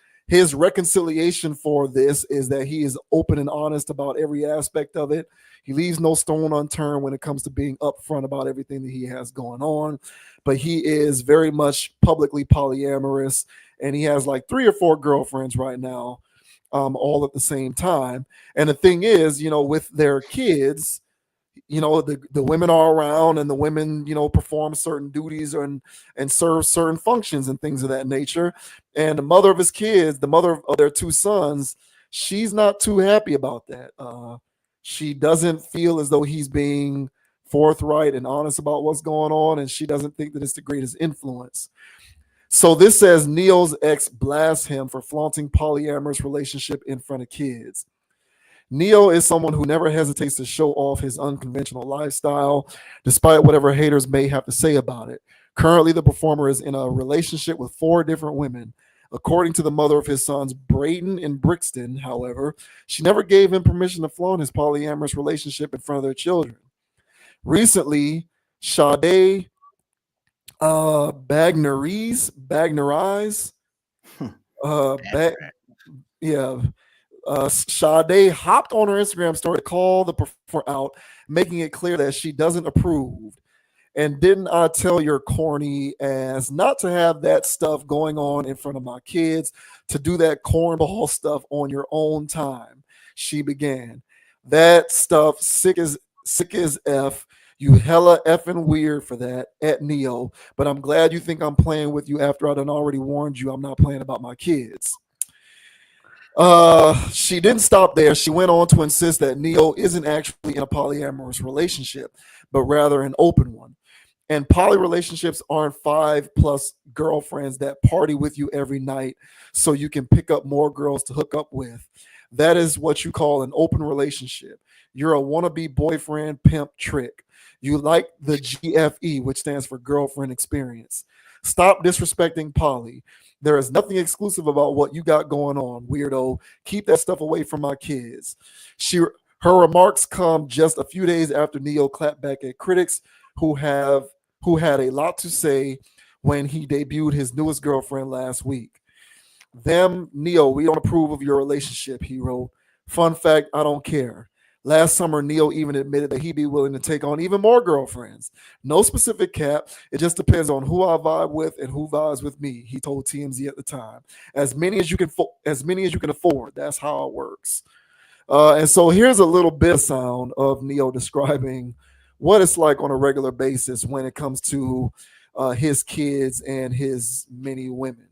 reconciliation for this is that he is open and honest about every aspect of it. He leaves no stone unturned when it comes to being upfront about everything that he has going on. But he is very much publicly polyamorous, and he has like 3 or 4 girlfriends right now, all at the same time. And the thing is, with their kids, the women are around, and the women perform certain duties and serve certain functions and things of that nature. And the mother of his kids, the mother of their two sons, she's not too happy about that. She doesn't feel as though he's being forthright and honest about what's going on, and she doesn't think that it's the greatest influence. So this says Neo's ex blasts him for flaunting polyamorous relationship in front of kids. Neo is someone who never hesitates to show off his unconventional lifestyle, despite whatever haters may have to say about it. Currently, the performer is in a relationship with 4 different women. According to the mother of his sons, Brayden and Brixton, however, she never gave him permission to flaunt his polyamorous relationship in front of their children. Recently, Sade Bagnerize, yeah, Sade hopped on her Instagram story to call the performer out, making it clear that she doesn't approve. And didn't I tell your corny ass not to have that stuff going on in front of my kids, to do that cornball stuff on your own time? She began. That stuff sick as F. You hella effing weird for that at Neo. But I'm glad you think I'm playing with you after I done already warned you I'm not playing about my kids. She didn't stop there. She went on to insist that Neo isn't actually in a polyamorous relationship, but rather an open one. And poly relationships aren't 5+ girlfriends that party with you every night so you can pick up more girls to hook up with. That is what you call an open relationship. You're a wannabe boyfriend pimp trick. You like the GFE, which stands for girlfriend experience. Stop disrespecting poly. There is nothing exclusive about what you got going on, weirdo. Keep that stuff away from my kids. Her remarks come just a few days after Neo clapped back at critics who have who had a lot to say when he debuted his newest girlfriend last week. Them, Neo, we don't approve of your relationship, he wrote. Fun fact, I don't care. Last summer, Neo even admitted that he'd be willing to take on even more girlfriends. No specific cap. It just depends on who I vibe with and who vibes with me, he told TMZ at the time. As many as you can afford. That's how it works. And so here's a little bit of sound of Neo describing what it's like on a regular basis when it comes to his kids and his many women.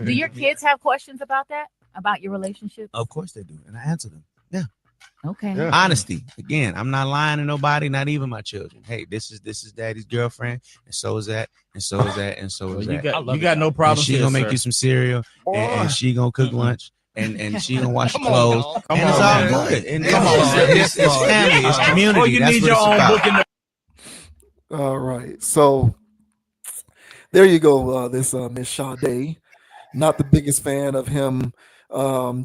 Do your kids have questions about that? About your relationship? Of course they do, and I answer them. Yeah. Okay. Yeah. Honesty. Again, I'm not lying to nobody, not even my children. Hey, this is daddy's girlfriend, and so is that, and so is that, and so is You that. got no And problem. she gonna make you some cereal, and she gonna cook lunch, and she gonna wash your clothes, Come and it's on, all man. good. And Come on, man. it's family, it's community. Oh, you That's need what your it's own about. book in the. All right. So there you go. This Miss Sade. Not the biggest fan of him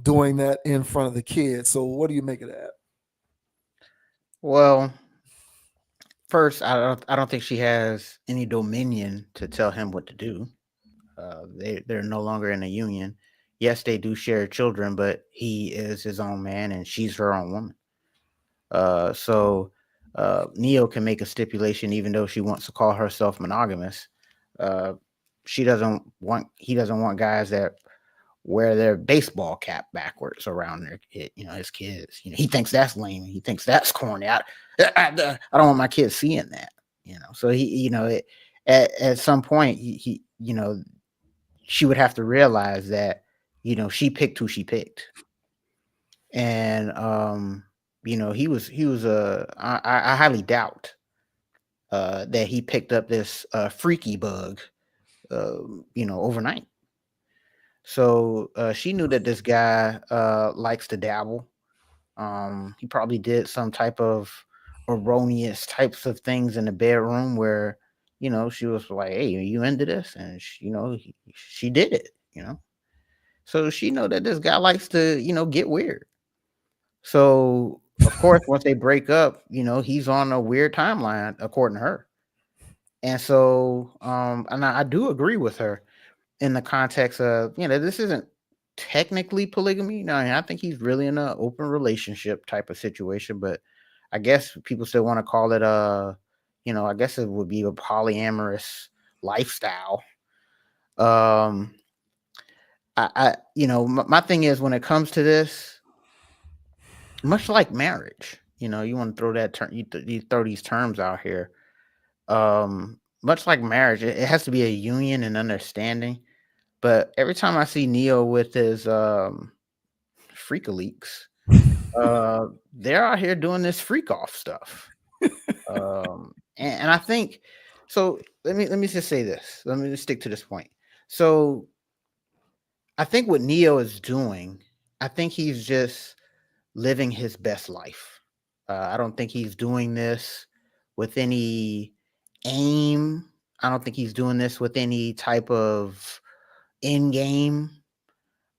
doing that in front of the kids. So what do you make of that? Well, first, I don't think she has any dominion to tell him what to do. They're no longer in a union. Yes, they do share children, but he is his own man and she's her own woman. So Neo can make a stipulation, even though she wants to call herself monogamous. Uh, he doesn't want guys that wear their baseball cap backwards around his kids. He thinks that's lame. He thinks that's corny. I don't want my kids seeing that. So at some point he she would have to realize that she picked who she picked, and I highly doubt that he picked up this freaky bug overnight. So she knew that this guy likes to dabble. He probably did some type of erroneous types of things in the bedroom where she was like, "Hey, are you into this?" And she did it. So she know that this guy likes to get weird. So of course, once they break up, he's on a weird timeline according to her. And so, and I do agree with her in the context of, this isn't technically polygamy. No, I think he's really in an open relationship type of situation, but I guess people still want to call it I guess it would be a polyamorous lifestyle. My thing is, when it comes to this, much like marriage, You want to throw that term, you throw these terms out here. Much like marriage, it has to be a union and understanding. But every time I see Neo with his freak-a-leaks, they're out here doing this freak off stuff. And I think so. Let me just say this. Let me just stick to this point. So I think what Neo is doing, I think he's just living his best life. I don't think he's doing this with any aim. I don't think he's doing this with any type of end game.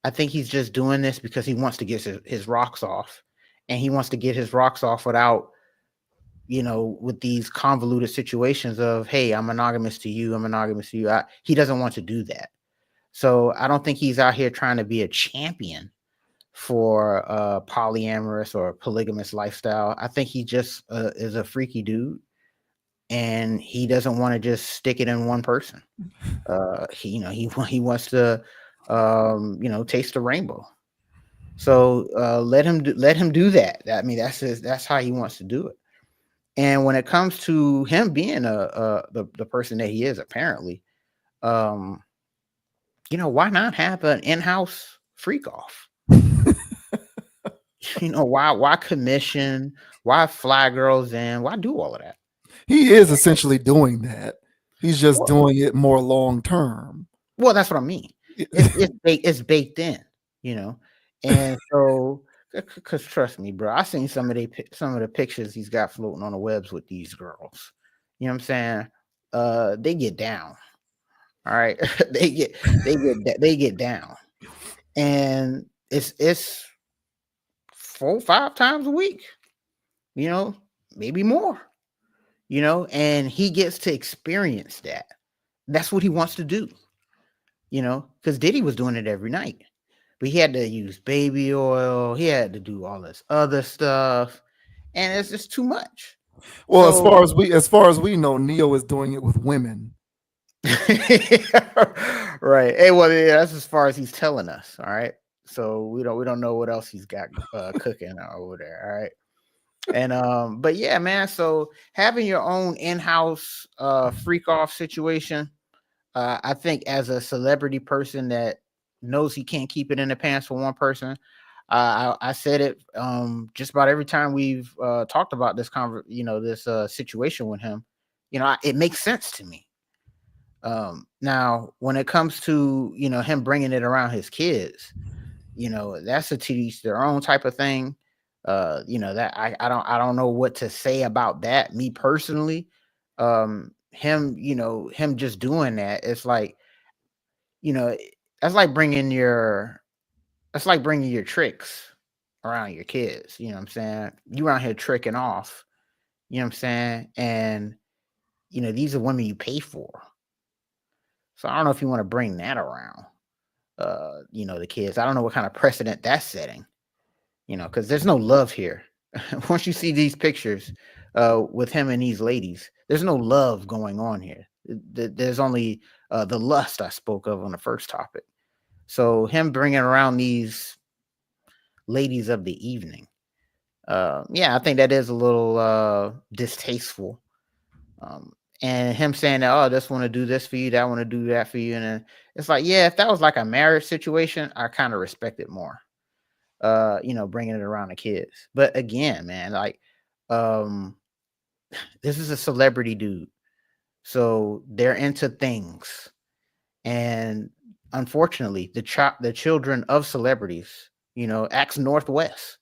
I think he's just doing this because he wants to get his rocks off, and he wants to get his rocks off without, with these convoluted situations of, hey, I'm monogamous to you, I'm monogamous to you. He doesn't want to do that. So I don't think he's out here trying to be a champion for a polyamorous or polygamous lifestyle. I think he just is a freaky dude, and he doesn't want to just stick it in one person. He wants to taste the rainbow. So let him do that. I mean, that's how he wants to do it. And when it comes to him being the person that he is, apparently, why not have an in-house freak off? Why commission? Why fly girls in? Why do all of that? He is essentially doing that. He's just doing it more long term. Well, that's what I mean. It's baked in, and so, because trust me, bro, I seen some of the pictures he's got floating on the webs with these girls. You know what I'm saying? They get down. All right, they get down, and it's 4-5 times a week. Maybe more. And he gets to experience that. That's what he wants to do. Because Diddy was doing it every night, but he had to use baby oil. He had to do all this other stuff, and it's just too much. Well, as far as we know, Neo is doing it with women. Right. Hey, well, yeah, that's as far as he's telling us. All right. So we don't know what else he's got cooking over there. All right. And but yeah, man. So having your own in-house freak off situation. I think as a celebrity person that knows he can't keep it in the pants for one person, I said it just about every time we've talked about this this situation with him. It makes sense to me. Now, when it comes to him bringing it around his kids, that's a to each their own type of thing. That I don't know what to say about that. Me personally, him just doing that, it's like, that's like bringing your tricks around your kids. You know what I'm saying? You around here tricking off, you know what I'm saying? And these are women you pay for. So I don't know if you want to bring that around the kids. I don't know what kind of precedent that's setting, because there's no love here. Once you see these pictures with him and these ladies, there's no love going on here. There's only the lust I spoke of on the first topic. So him bringing around these ladies of the evening, I think that is a little distasteful. And him saying that, oh, I just want to do this for you, that want to do that for you, and then it's like, yeah, if that was like a marriage situation, I kind of respect it more. Bringing it around the kids. But again, man, like, this is a celebrity dude, so they're into things, and unfortunately, the children of celebrities, acts Northwest.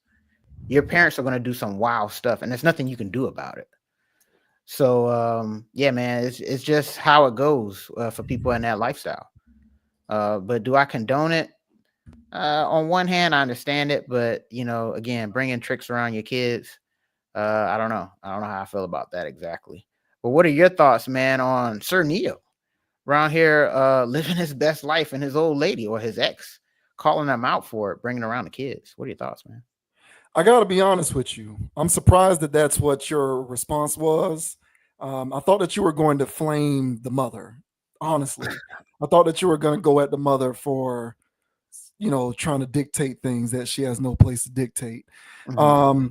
Your parents are going to do some wild stuff, and there's nothing you can do about it. So, yeah, man, it's just how it goes for people in that lifestyle. But do I condone it? On one hand, I understand it, but again, bringing tricks around your kids, I don't know. I don't know how I feel about that exactly. But what are your thoughts, man, on Sir Neo around here living his best life and his old lady or his ex calling them out for it, bringing around the kids? What are your thoughts, man? I got to be honest with you. I'm surprised that that's what your response was. I thought that you were going to flame the mother. Honestly, I thought that you were going to go at the mother for, trying to dictate things that she has no place to dictate. Mm-hmm.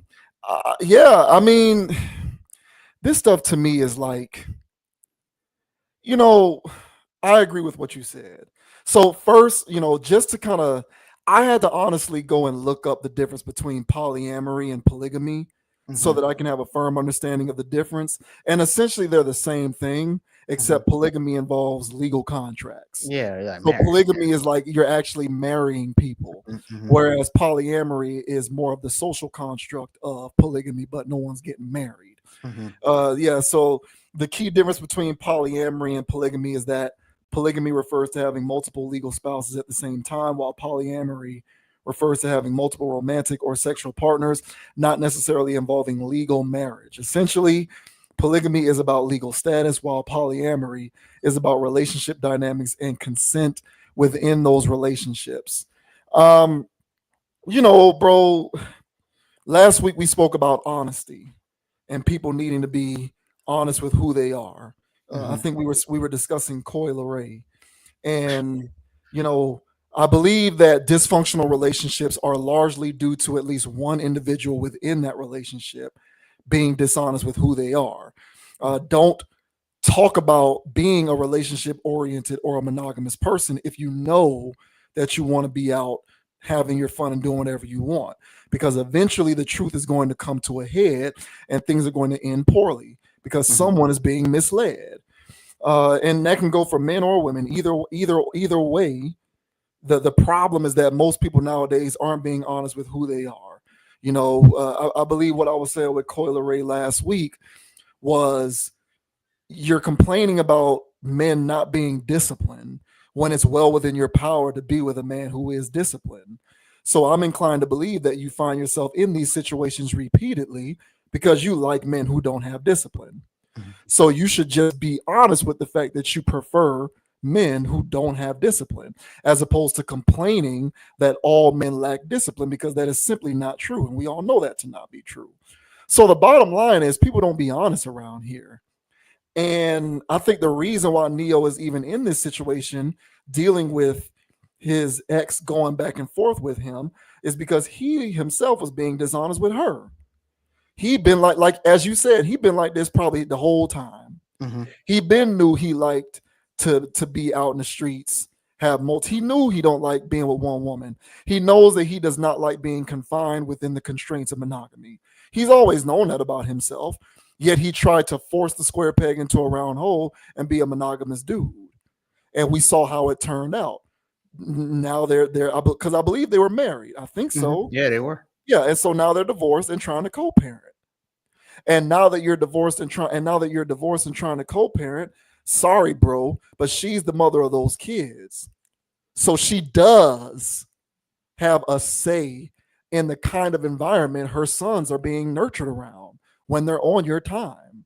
Yeah, I mean, this stuff to me is like, you know, I agree with what you said. So first, just to kind of, I had to honestly go and look up the difference between polyamory and polygamy so Mhm, that I can have a firm understanding of the difference. And essentially, they're the same thing, mhm. except polygamy involves legal contracts. Yeah, like So marriage. polygamy is like you're actually marrying people, Mhm, whereas polyamory is more of the social construct of polygamy, but no one's getting married. mhm, Yeah, so the key difference between polyamory and polygamy is that polygamy refers to having multiple legal spouses at the same time, while polyamory refers to having multiple romantic or sexual partners, not necessarily involving legal marriage. Essentially, polygamy is about legal status, while polyamory is about relationship dynamics and consent within those relationships. Um, bro, last week we spoke about honesty and people needing to be honest with who they are. I mhm, think we were discussing Coy Leray, and you know, I believe that dysfunctional relationships are largely due to at least one individual within that relationship being dishonest with who they are. Don't talk about being a relationship oriented or a monogamous person if you know that you want to be out having your fun and doing whatever you want, because eventually the truth is going to come to a head and things are going to end poorly because mhm. someone is being misled. And that can go for men or women, either way. The problem is that most people nowadays aren't being honest with who they are. I believe what I was saying with Coyle Ray last week was, you're complaining about men not being disciplined when it's well within your power to be with a man who is disciplined. So I'm inclined to believe that you find yourself in these situations repeatedly because you like men who don't have discipline. Mhm. So you should just be honest with the fact that you prefer men who don't have discipline, as opposed to complaining that all men lack discipline, because that is simply not true. And we all know that to not be true. So the bottom line is, people don't be honest around here. And I think the reason why Neo is even in this situation, dealing with his ex going back and forth with him, is because he himself was being dishonest with her. He'd been like as you said, he'd been like this probably the whole time. Mhm. He been knew he liked to be out in the streets, have multi. He knew he don't like being with one woman. He knows that he does not like being confined within the constraints of monogamy. He's always known that about himself. Yet he tried to force the square peg into a round hole and be a monogamous dude. And we saw how it turned out. Now they're because I believe they were married. I think Mhm. so. Yeah, they were. Yeah, and so now they're divorced and trying to co-parent. And now that you're divorced and trying to co-parent, sorry, bro, but she's the mother of those kids. So she does have a say in the kind of environment her sons are being nurtured around when they're on your time.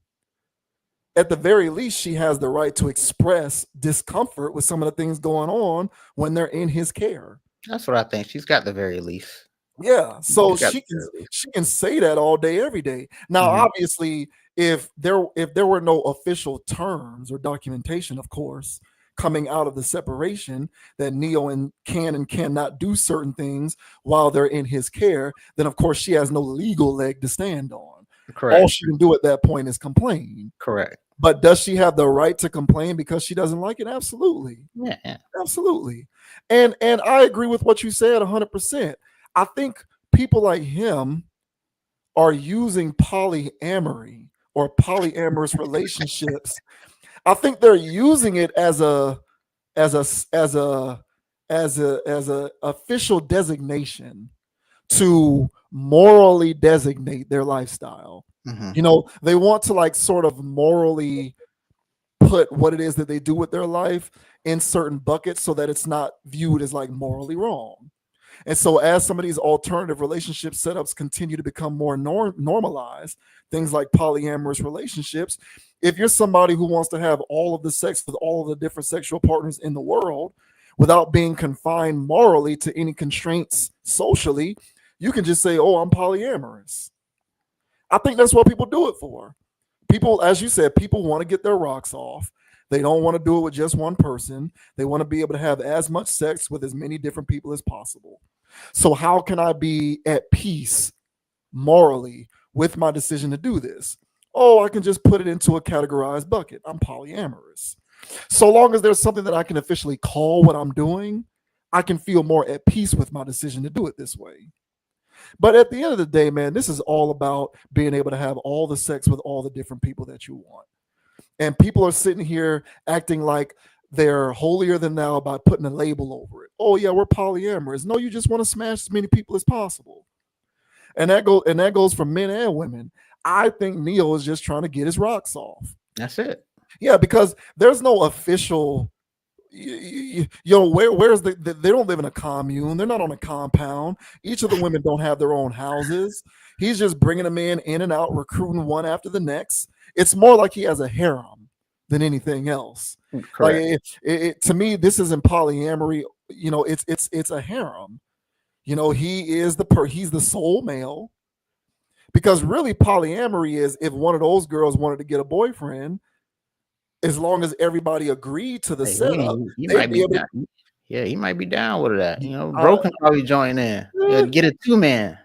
At the very least, she has the right to express discomfort with some of the things going on when they're in his care. That's what I think. She's got the very least. Yeah, so She's got she the can very least. she can say that all day, every day. Now, Mhm. obviously, if there were no official terms or documentation, of course, coming out of the separation, that Neo and cannot do certain things while they're in his care, then of course she has no legal leg to stand on. All Correct. she can do at that point is complain. Correct. But does she have the right to complain because she doesn't like it? Absolutely. Yeah, yeah. Absolutely. And I agree with what you said 100%. I think people like him are using polyamory or polyamorous relationships. I think they're using it as a as a as a official designation to morally designate their lifestyle. Mhm. They want to like sort of morally put what it is that they do with their life in certain buckets so that it's not viewed as like morally wrong. And so, as some of these alternative relationship setups continue to become more normalized, things like polyamorous relationships, if you're somebody who wants to have all of the sex with all of the different sexual partners in the world without being confined morally to any constraints socially, you can just say, "Oh, I'm polyamorous." I think that's what people do it for. People, as you said, people want to get their rocks off. They don't want to do it with just one person. They want to be able to have as much sex with as many different people as possible. So, how can I be at peace morally with my decision to do this? Oh, I can just put it into a categorized bucket. I'm polyamorous. So long as there's something that I can officially call what I'm doing, I can feel more at peace with my decision to do it this way. But at the end of the day, man, this is all about being able to have all the sex with all the different people that you want. And people are sitting here acting like they're holier than thou by putting a label over it. Oh yeah, we're polyamorous. No, you just want to smash as many people as possible. And that goes for men and women. I think Neo is just trying to get his rocks off. That's it. Yeah, because there's no official. Where's they don't live in a commune. They're not on a compound. Each of the women don't have their own houses. He's just bringing them in and out, recruiting one after the next. It's more like he has a harem than anything else. Correct. Like to me, this isn't polyamory. It's a harem. He's the sole male. Because really, polyamory is if one of those girls wanted to get a boyfriend, as long as everybody agreed to the setup, He they'd might be be able to. down. Yeah, he might be down with that. Bro can probably join in. Yeah, get a 2-man.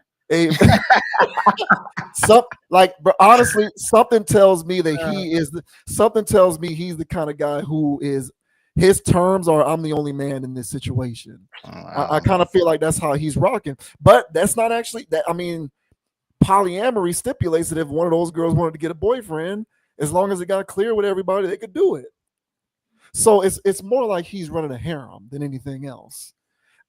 But honestly, something tells me that something tells me he's the kind of guy who is. His terms are, I'm the only man in this situation. I kind of feel like that's how he's rocking, but that's not actually that. I mean, polyamory stipulates that if one of those girls wanted to get a boyfriend, as long as it got clear with everybody, they could do it. So it's more like he's running a harem than anything else.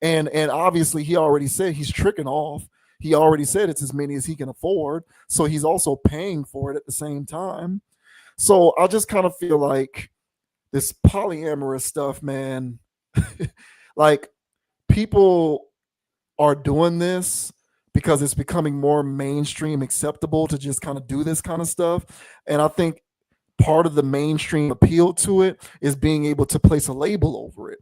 And obviously he already said he's tricking off. He already said it's as many as he can afford. So he's also paying for it at the same time. So I just kind of feel like this polyamorous stuff, man, like people are doing this because it's becoming more mainstream acceptable to just kind of do this kind of stuff. And I think part of the mainstream appeal to it is being able to place a label over it.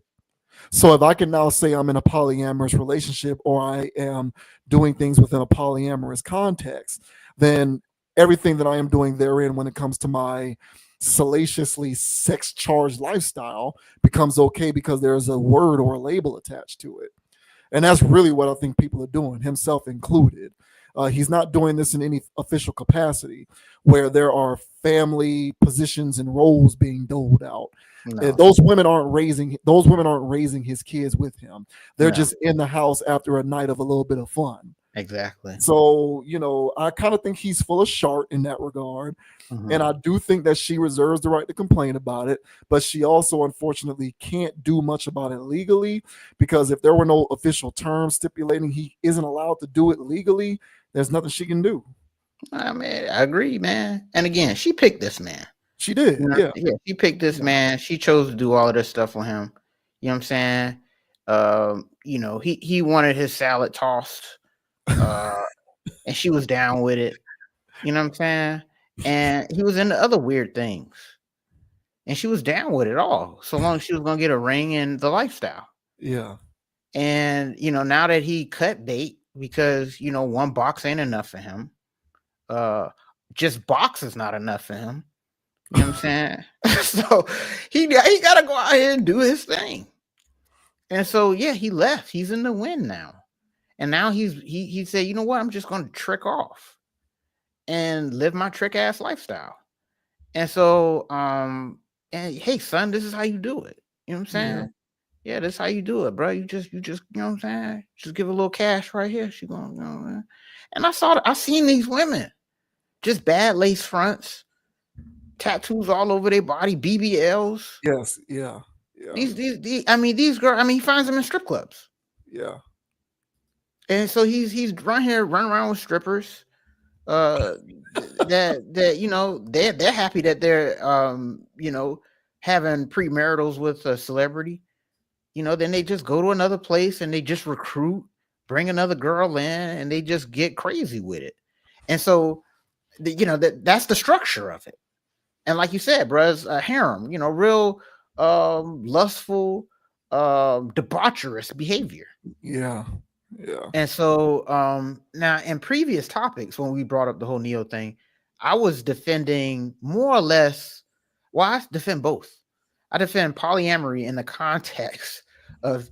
So if I can now say I'm in a polyamorous relationship or I am doing things within a polyamorous context, then everything that I am doing therein when it comes to my salaciously sex charged lifestyle becomes okay because there's a word or a label attached to it. And that's really what I think people are doing, himself included. He's not doing this in any official capacity where there are family positions and roles being doled out. No. Those women aren't raising his kids with him. They're just in the house after a night of a little bit of fun. Exactly. So, I kind of think he's full of shart in that regard. Mm-hmm. And I do think that she reserves the right to complain about it, but she also unfortunately can't do much about it legally, because if there were no official terms stipulating he isn't allowed to do it legally, there's nothing she can do. I mean, I agree, man. And again, she picked this man. She did. Yeah, she picked this man. She chose to do all of this stuff for him. You know what I'm saying? He wanted his salad tossed. And she was down with it. You know what I'm saying? And he was into other weird things. And she was down with it all, so long as she was going to get a ring and the lifestyle. Yeah. And, now that he cut bait because, one box ain't enough for him. Just box is not enough for him. You know what I'm saying? So he got to go out here and do his thing. And so, yeah, he left. He's in the win now. And now he said, you know what? I'm just going to trick off and live my trick ass lifestyle. And so, and hey, son, this is how you do it. You know what I'm saying? Yeah, this is how you do it, bro. You just, you know what I'm saying? Just give a little cash right here. She going, and I seen these women, just bad lace fronts, tattoos all over their body, BBLs. Yes, yeah. These girls. He finds them in strip clubs. Yeah. And so he's running around with strippers. They're happy that they're having premaritals with a celebrity. Then they just go to another place and they just recruit, bring another girl in, and they just get crazy with it. And so that's the structure of it. And like you said, bro, it's a harem, real lustful, debaucherous behavior. Yeah. Yeah. And so now in previous topics, when we brought up the whole Neo thing, I was defending more or less. Well, I defend both. I defend polyamory in the context of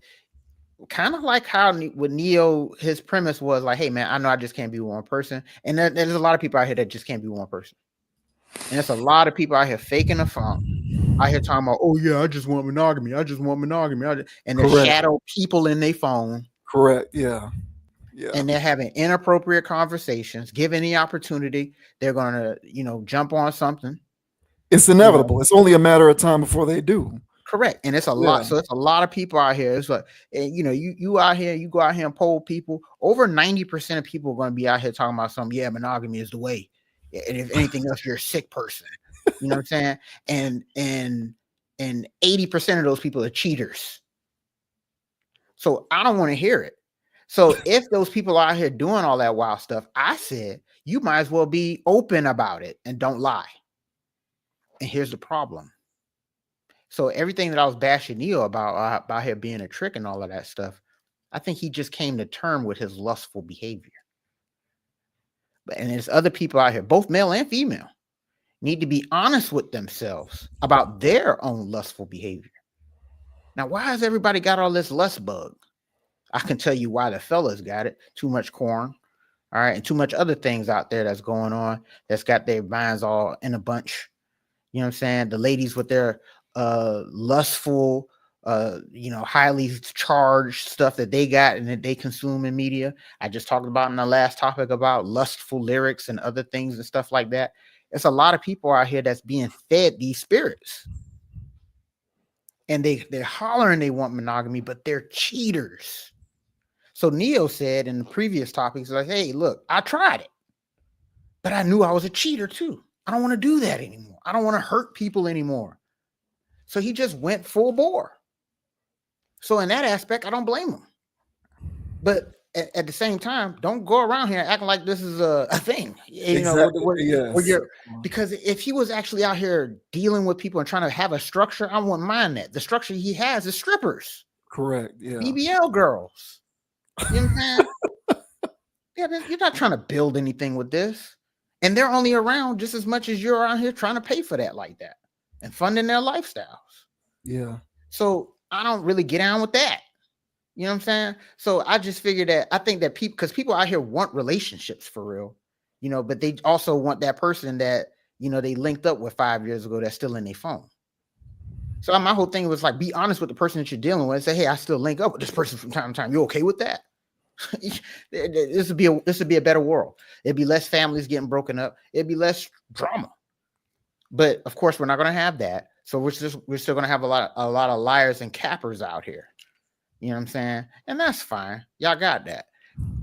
kind of like how with Neo, his premise was like, hey man, I know I just can't be one person. And there's a lot of people out here that just can't be one person. And there's a lot of people out here faking the funk. I hear talking about, oh yeah, I just want monogamy. I just want monogamy. And there's shadow people in their phone. Correct. Yeah. Yeah. And they're having inappropriate conversations. Given the opportunity, they're gonna, jump on something. It's inevitable. It's only a matter of time before they do. Correct. And it's a lot. So it's a lot of people out here. It's like, you out here, you go out here and poll people. Over 90% of people are going to be out here talking about something. Yeah, monogamy is the way. And if anything else, you're a sick person. You know what I'm saying? And 80% of those people are cheaters. So I don't want to hear it. So if those people are out here doing all that wild stuff, I said, you might as well be open about it and don't lie. And here's the problem. So everything that I was bashing Neo about him being a trick and all of that stuff, I think he just came to term with his lustful behavior. And there's other people out here, both male and female, need to be honest with themselves about their own lustful behavior. Now, why has everybody got all this lust bug? I can tell you why the fellas got it. Too much corn, all right, and too much other things out there that's going on that's got their minds all in a bunch. You know what I'm saying? The ladies with their lustful, highly charged stuff that they got and that they consume in media. I just talked about in the last topic about lustful lyrics and other things and stuff like that. It's a lot of people out here that's being fed these spirits. And they're hollering they want monogamy, but they're cheaters. So Neo said in the previous topics, like, hey, look, I tried it, but I knew I was a cheater too. I don't want to do that anymore. I don't want to hurt people anymore. So he just went full bore. So in that aspect, I don't blame him. But at the same time, don't go around here acting like this is a thing. Because if he was actually out here dealing with people and trying to have a structure, I wouldn't mind that. The structure he has is strippers. Correct. Yeah. BBL girls. You know what I'm saying? You're not trying to build anything with this. And they're only around just as much as you're around here trying to pay for that like that and funding their lifestyles. Yeah. So I don't really get on with that. You know what I'm saying? So I just figured that I think that people out here want relationships for real, but they also want that person that, they linked up with 5 years ago that's still in their phone. So my whole thing was like, be honest with the person that you're dealing with and say, hey, I still link up with this person from time to time. You okay with that? This would be a better world. It'd be less families getting broken up. It'd be less drama. But of course, we're not going to have that. So we're still going to have a lot of liars and cappers out here. You know what I'm saying? And that's fine. Y'all got that.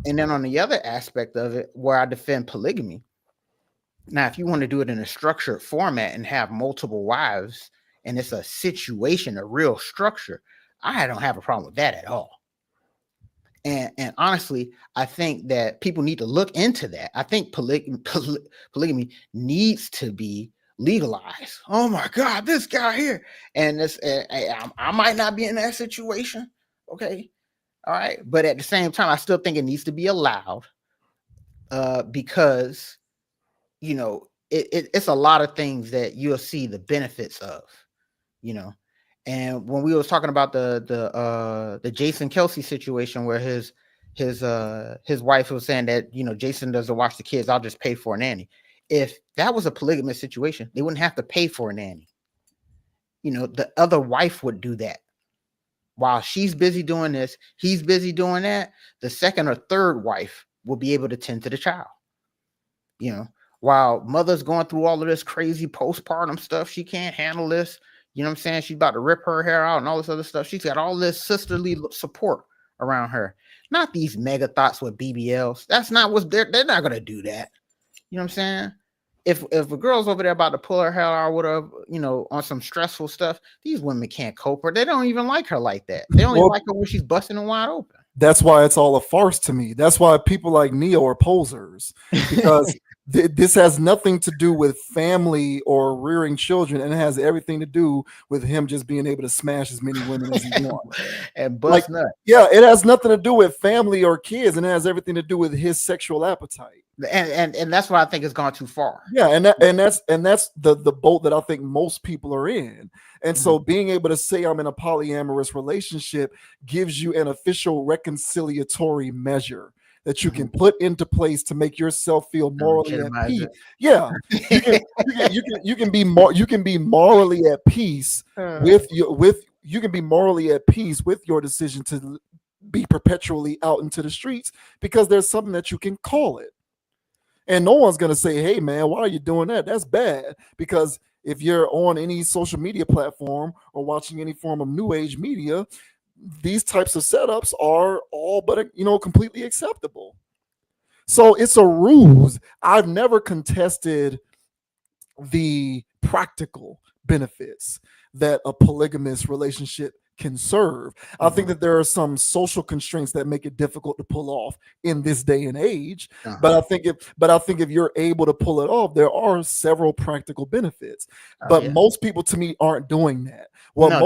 And then on the other aspect of it, where I defend polygamy. Now, if you want to do it in a structured format and have multiple wives, and it's a situation, a real structure, I don't have a problem with that at all. And honestly, I think that people need to look into that. I think polygamy needs to be legalized. Oh my God, this guy here. And this, I might not be in that situation. Okay. All right. But at the same time, I still think it needs to be allowed because, it's a lot of things that you'll see the benefits of, And when we was talking about the Jason Kelsey situation where his wife was saying that, Jason doesn't watch the kids, I'll just pay for a nanny. If that was a polygamous situation, they wouldn't have to pay for a nanny. The other wife would do that. While she's busy doing this, he's busy doing that. The second or third wife will be able to tend to the child. While mother's going through all of this crazy postpartum stuff, she can't handle this. You know what I'm saying? She's about to rip her hair out and all this other stuff. She's got all this sisterly support around her. Not these mega thoughts with BBLs. That's not what they're not going to do that. You know what I'm saying? If a girl's over there about to pull her hair out or whatever, on some stressful stuff, these women can't cope her. They don't even like her like that. They only like her when she's busting them wide open. That's why it's all a farce to me. That's why people like Neo are posers, because this has nothing to do with family or rearing children, and it has everything to do with him just being able to smash as many women as he wants. And bust nuts. Yeah, it has nothing to do with family or kids, and it has everything to do with his sexual appetite. And that's why I think it's gone too far. Yeah, and that's the boat that I think most people are in. And so being able to say I'm in a polyamorous relationship gives you an official reconciliatory measure that you can put into place to make yourself feel morally at Legitimize peace. it. Yeah. You can be morally at peace with you can be morally at peace with your decision to be perpetually out into the streets because there's something that you can call it. And no one's going to say, hey, man, why are you doing that? That's bad. Because if you're on any social media platform or watching any form of new age media, these types of setups are all but, completely acceptable. So it's a ruse. I've never contested the practical benefits that a polygamous relationship can serve. I think that there are some social constraints that make it difficult to pull off in this day and age. But I think if you're able to pull it off, there are several practical benefits. But most people, to me, aren't doing that. What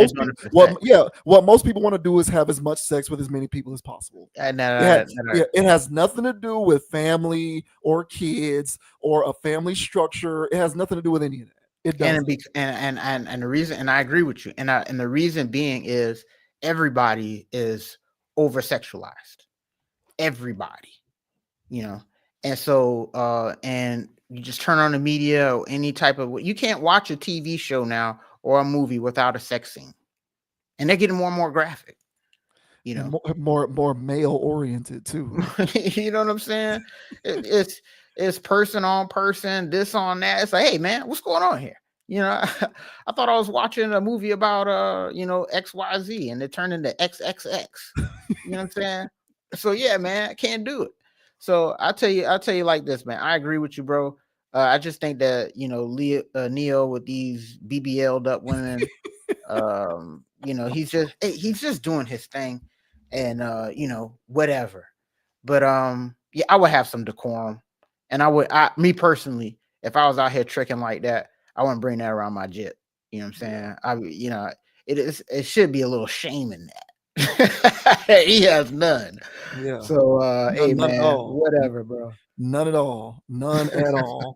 most people want to do is have as much sex with as many people as possible. It has nothing to do with family or kids or a family structure. It has nothing to do with any of that. It doesn't. And the reason, and I agree with you, and the reason being is everybody is over sexualized. Everybody, and so and you just turn on the media or any type of, you can't watch a TV show now or a movie without a sex scene, and they're getting more and more graphic. More male oriented too. You know what I'm saying? It's person on person, this on that. It's like, hey man, what's going on here? I thought I was watching a movie about XYZ and it turned into XXX. You know what I'm saying? So yeah, man, I can't do it. So I'll tell you like this, man. I agree with you, bro. I just think that Neo with these BBL'd up women, he's just doing his thing, and whatever. But yeah, I would have some decorum, and me personally, if I was out here tricking like that, I wouldn't bring that around my jet. You know what I'm saying? It should be a little shame in that. He has none. Yeah. So hey none man, at all. whatever, bro. None at all. None at all.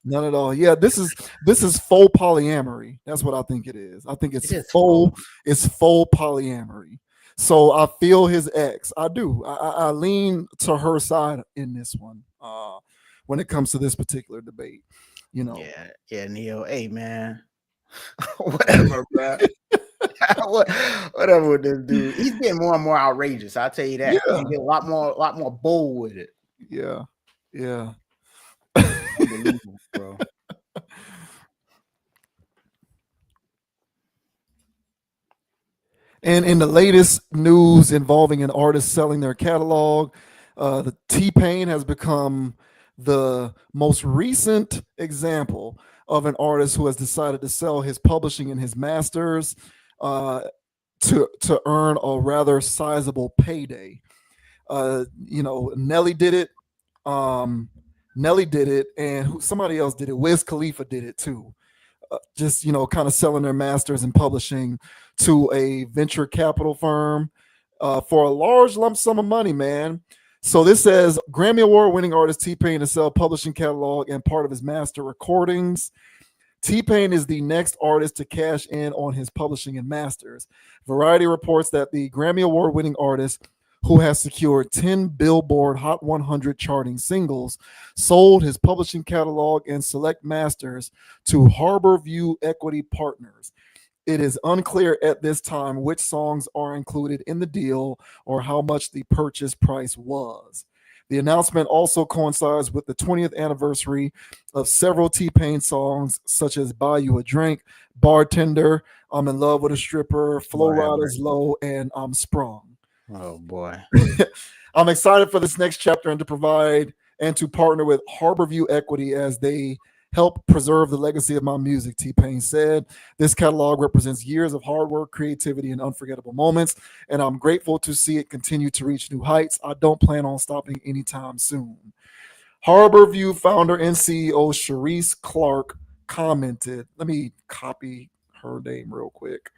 None at all. Yeah, this is faux polyamory. That's what I think it is. I think it's faux polyamory. So I feel his ex. I do. I lean to her side in this one. When it comes to this particular debate, Yeah, Neo. Hey man, whatever, bro. Whatever with this dude. He's getting more and more outrageous. I'll tell you that. Yeah. He get a lot more bold with it. Yeah. Unbelievable, bro. And in the latest news involving an artist selling their catalog, the T-Pain has become the most recent example of an artist who has decided to sell his publishing and his masters to earn a rather sizable payday. Nelly did it. Nelly did it, and somebody else did it. Wiz Khalifa did it too. Just kind of selling their masters and publishing to a venture capital firm for a large lump sum of money, man. So this says Grammy Award winning artist T-Pain to sell publishing catalog and part of his master recordings. T-Pain is the next artist to cash in on his publishing and masters. Variety reports that the Grammy Award winning artist, who has secured 10 Billboard Hot 100 charting singles, sold his publishing catalog and select masters to Harborview Equity Partners. It is unclear at this time which songs are included in the deal or how much the purchase price was. The announcement also coincides with the 20th anniversary of several T-Pain songs, such as Buy You a Drink, Bartender, I'm in Love with a Stripper, Flow Riders Low, and I'm Sprung. Oh boy. I'm excited for this next chapter and to partner with Harborview Equity as they help preserve the legacy of my music, T-Pain said. This catalog represents years of hard work, creativity, and unforgettable moments, and I'm grateful to see it continue to reach new heights. I don't plan on stopping anytime soon. Harborview founder and CEO Sharice Clark commented, let me copy her name real quick.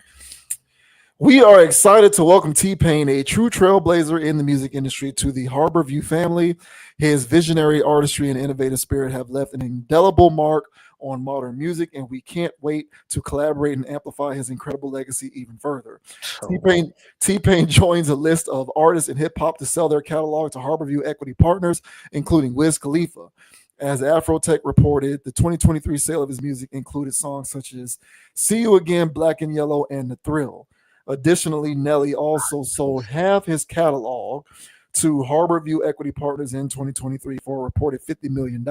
We are excited to welcome T-Pain, a true trailblazer in the music industry, to the Harborview family. His visionary artistry and innovative spirit have left an indelible mark on modern music, and we can't wait to collaborate and amplify his incredible legacy even further. So, T-Pain joins a list of artists in hip-hop to sell their catalog to Harborview equity partners, including Wiz Khalifa. As Afrotech reported, the 2023 sale of his music included songs such as See You Again, Black and Yellow, and The Thrill. Additionally, Nelly also sold half his catalog to Harborview Equity Partners in 2023 for a reported $50 million.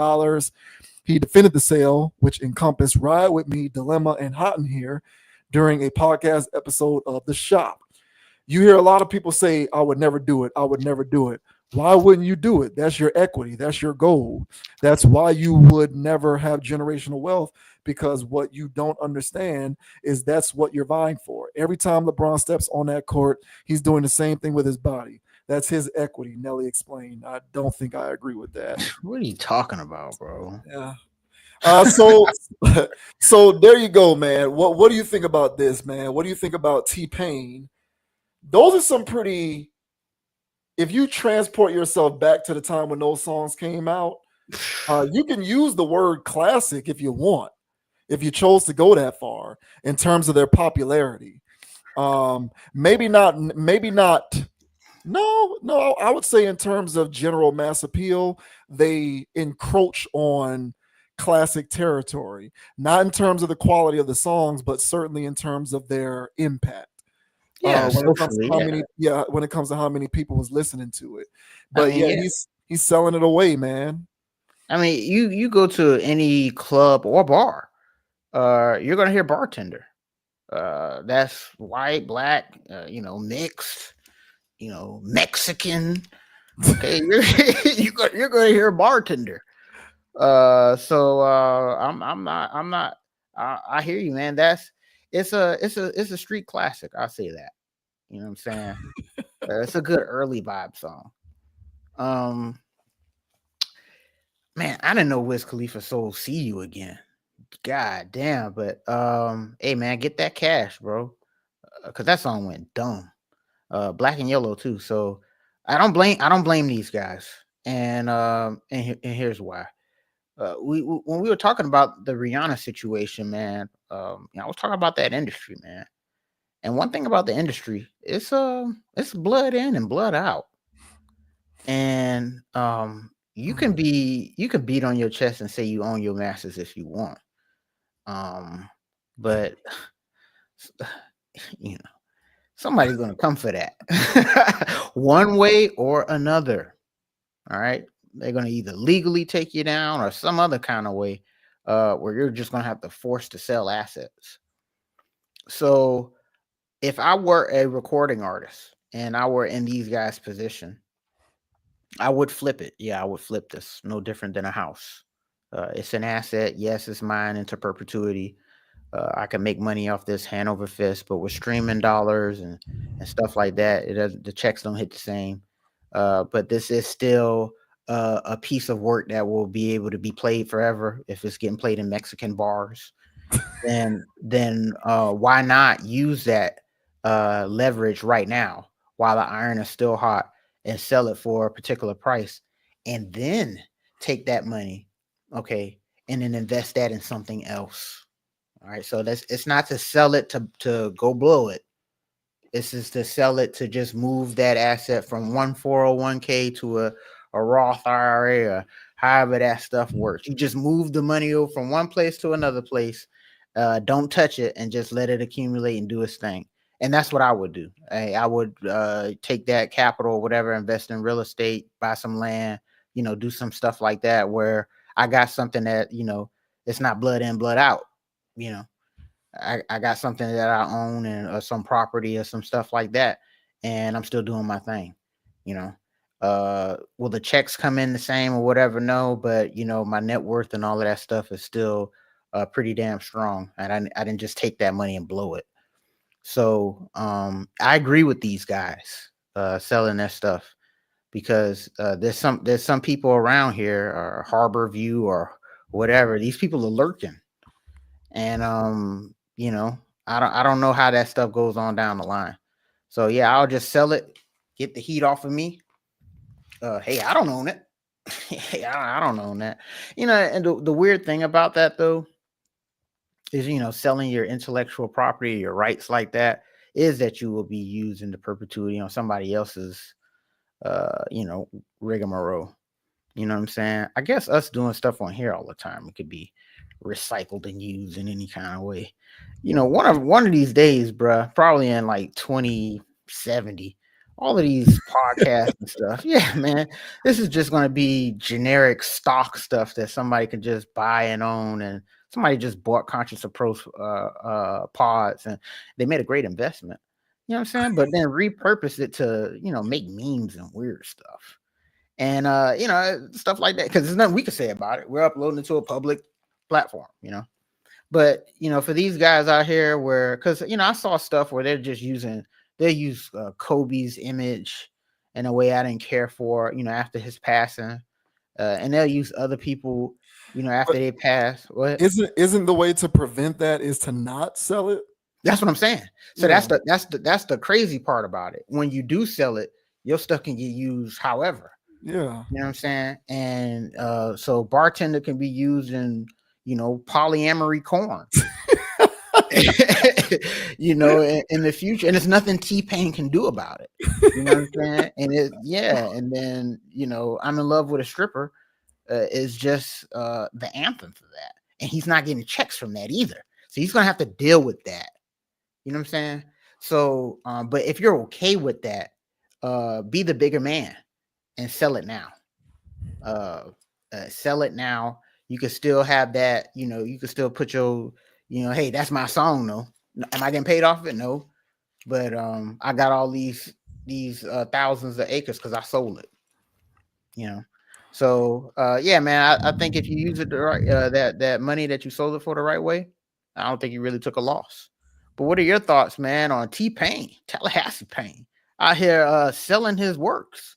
He defended the sale, which encompassed Ride With Me, Dilemma, and Hot in Here, during a podcast episode of The Shop. You hear a lot of people say, I would never do it. I would never do it. Why wouldn't you do it? That's your equity. That's your goal. That's why you would never have generational wealth, because what you don't understand is that's what you're vying for. Every time LeBron steps on that court, he's doing the same thing with his body. That's his equity, Nelly explained. I don't think I agree with that. what are you talking about, bro? Yeah. So so there you go, man. What do you think about this, man? What do you think about T-Pain? Those are some pretty, if you transport yourself back to the time when those songs came out, you can use the word classic if you want, if you chose to go that far in terms of their popularity. Maybe not. No, I would say in terms of general mass appeal, they encroach on classic territory, not in terms of the quality of the songs, but certainly in terms of their impact. Yeah, When it comes to socially, how yeah. many, when it comes to how many people was listening to it, I but mean, yeah, yeah. he's selling it away, man. I mean, you go to any club or bar, you're gonna hear bartender. That's white, black, mixed, Mexican. Okay, you're gonna hear bartender. I'm not. I hear you, man. It's a street classic. I'll say that. You know what I'm saying? It's a good early vibe song. Um, man, I didn't know Wiz Khalifa sold "See You Again." God damn, but hey man, get that cash, bro, because that song went dumb. Black and Yellow too. So I don't blame these guys, and here's why. When we were talking about the Rihanna situation, man, I was talking about that industry, man. And one thing about the industry, it's blood in and blood out. And you can beat on your chest and say you own your masters if you want. But you know, somebody's gonna come for that. One way or another. All right. They're gonna either legally take you down or some other kind of way, where you're just gonna have to force to sell assets. So if I were a recording artist and I were in these guys' position, I would flip it. Yeah, I would flip this. No different than a house. It's an asset. Yes, it's mine into perpetuity. I can make money off this hand over fist, but with streaming dollars and stuff like that, it doesn't. The checks don't hit the same. But this is still a piece of work that will be able to be played forever if it's getting played in Mexican bars. Then why not use that leverage right now while the iron is still hot and sell it for a particular price, and then take that money, okay, and then invest that in something else. All right, so it's not to sell it to go blow it. It's just to sell it to just move that asset from one 401k to a Roth IRA or however that stuff works. You just move the money over from one place to another place. Don't touch it and just let it accumulate and do its thing. And that's what I would do. I would take that capital or whatever, invest in real estate, buy some land, do some stuff like that where I got something that, it's not blood in, blood out. I got something that I own and some property or some stuff like that, and I'm still doing my thing. Will the checks come in the same or whatever? No, but my net worth and all of that stuff is still pretty damn strong, and I didn't just take that money and blow it. So I agree with these guys selling their stuff, because there's some people around here, or Harborview or whatever. These people are lurking. And I don't know how that stuff goes on down the line. So yeah, I'll just sell it, get the heat off of me. Hey, I don't own it. Hey, I don't own that. And the weird thing about that though is selling your intellectual property, your rights like that, is that you will be used into perpetuity on somebody else's rigmarole. You know what I'm saying? I guess us doing stuff on here all the time, it could be recycled and used in any kind of way. One of these days, bruh, probably in like 2070, all of these podcasts and stuff. Yeah, man, this is just going to be generic stock stuff that somebody can just buy and own. And somebody just bought Conscious Approach pods, and they made a great investment. You know what I'm saying? But then repurposed it to, make memes and weird stuff. And stuff like that, because there's nothing we can say about it. We're uploading it to a public platform, But for these guys out here, because I saw stuff where they use Kobe's image in a way I didn't care for, after his passing, and they'll use other people, after they pass. What isn't the way to prevent that is to not sell it? That's what I'm saying. So that's the crazy part about it. When you do sell it, your stuff can get used however. Yeah. You know what I'm saying? And so bartender can be used in, polyamory corn. In the future. And there's nothing T-Pain can do about it. You know what I'm saying? And then, I'm in love with a stripper is just the anthem for that. And he's not getting checks from that either. So he's gonna have to deal with that. You know what I'm saying? So but if you're okay with that, be the bigger man and sell it now. Sell it now. You can still have that, you can still put your, hey, that's my song though. Am I getting paid off of it? No. But I got all these thousands of acres because I sold it. So yeah, man, I think if you use it the right that money that you sold it for the right way, I don't think you really took a loss. But what are your thoughts, man, on T-Pain, Tallahassee Pain, out here selling his works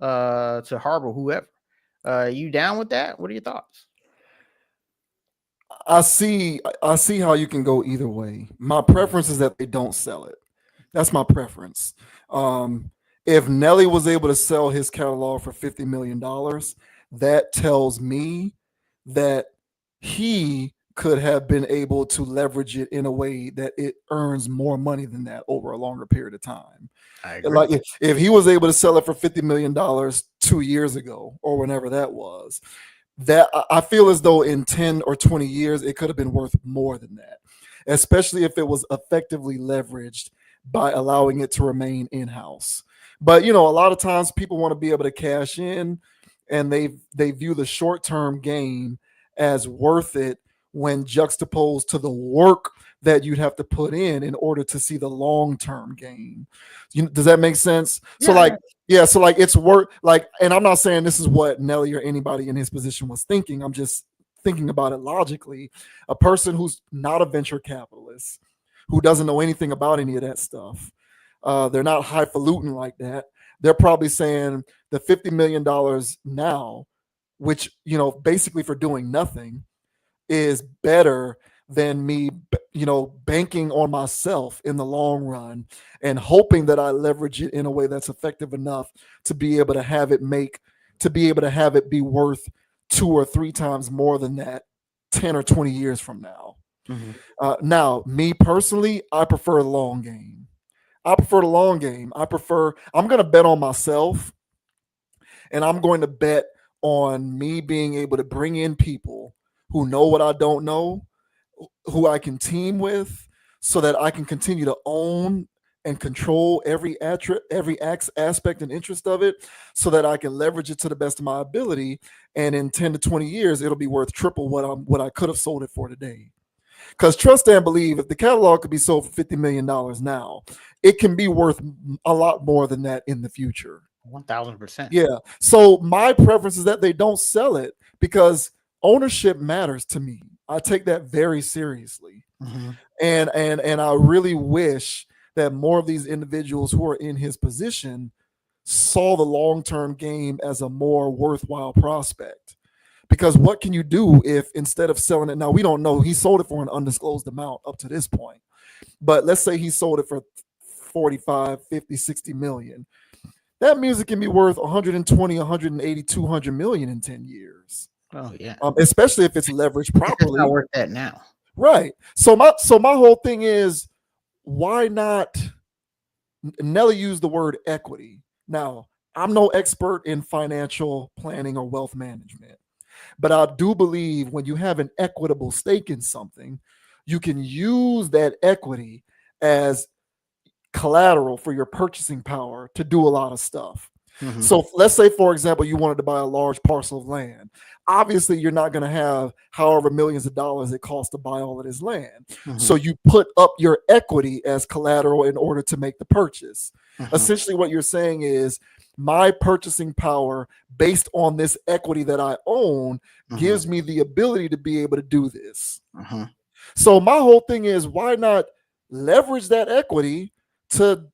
to harbor whoever? You down with that? What are your thoughts? I see how you can go either way. My preference is that they don't sell it. That's my preference. If Nelly was able to sell his catalog for $50 million, that tells me that he could have been able to leverage it in a way that it earns more money than that over a longer period of time. I agree. Like if he was able to sell it for $50 million 2 years ago or whenever that was, that I feel as though in 10 or 20 years, it could have been worth more than that, especially if it was effectively leveraged by allowing it to remain in-house. But, a lot of times people want to be able to cash in, and they view the short-term gain as worth it when juxtaposed to the work that you'd have to put in order to see the long-term gain. Does that make sense? Yeah. So it's worth and I'm not saying this is what Nelly or anybody in his position was thinking. I'm just thinking about it logically. A person who's not a venture capitalist, who doesn't know anything about any of that stuff, they're not highfalutin like that. They're probably saying the $50 million now, which, basically for doing nothing, is better than me, banking on myself in the long run and hoping that I leverage it in a way that's effective enough to be able to have it be worth 2 or 3 times more than that 10 or 20 years from now. Mm-hmm. Now, me personally, I prefer the long game. I'm going to bet on myself, and I'm going to bet on me being able to bring in people who know what I don't know, who I can team with, so that I can continue to own and control every aspect and interest of it, so that I can leverage it to the best of my ability. And in 10 to 20 years, it'll be worth triple what I could have sold it for today. Because trust and believe, if the catalog could be sold for $50 million now, it can be worth a lot more than that in the future. 1,000%. Yeah. So my preference is that they don't sell it, because ownership matters to me. I take that very seriously. Mm-hmm. And I really wish that more of these individuals who are in his position saw the long-term game as a more worthwhile prospect. Because what can you do if instead of selling it, now we don't know, he sold it for an undisclosed amount up to this point, But let's say he sold it for 45, 50, 60 million. That music can be worth 120, 180, 200 million in 10 years. Oh yeah. Especially if it's leveraged It's not properly. worth that now. Right. So my whole thing is, why not? Nelly used the word equity. Now, I'm no expert in financial planning or wealth management, but I do believe when you have an equitable stake in something, you can use that equity as collateral for your purchasing power to do a lot of stuff. Mhm. So let's say, for example, you wanted to buy a large parcel of land. Obviously, you're not going to have however millions of dollars it costs to buy all of this land. Mhm. So you put up your equity as collateral in order to make the purchase. Mhm. Essentially, what you're saying is my purchasing power based on this equity that I own Mhm. gives me the ability to be able to do this. Mhm. So my whole thing is, why not leverage that equity to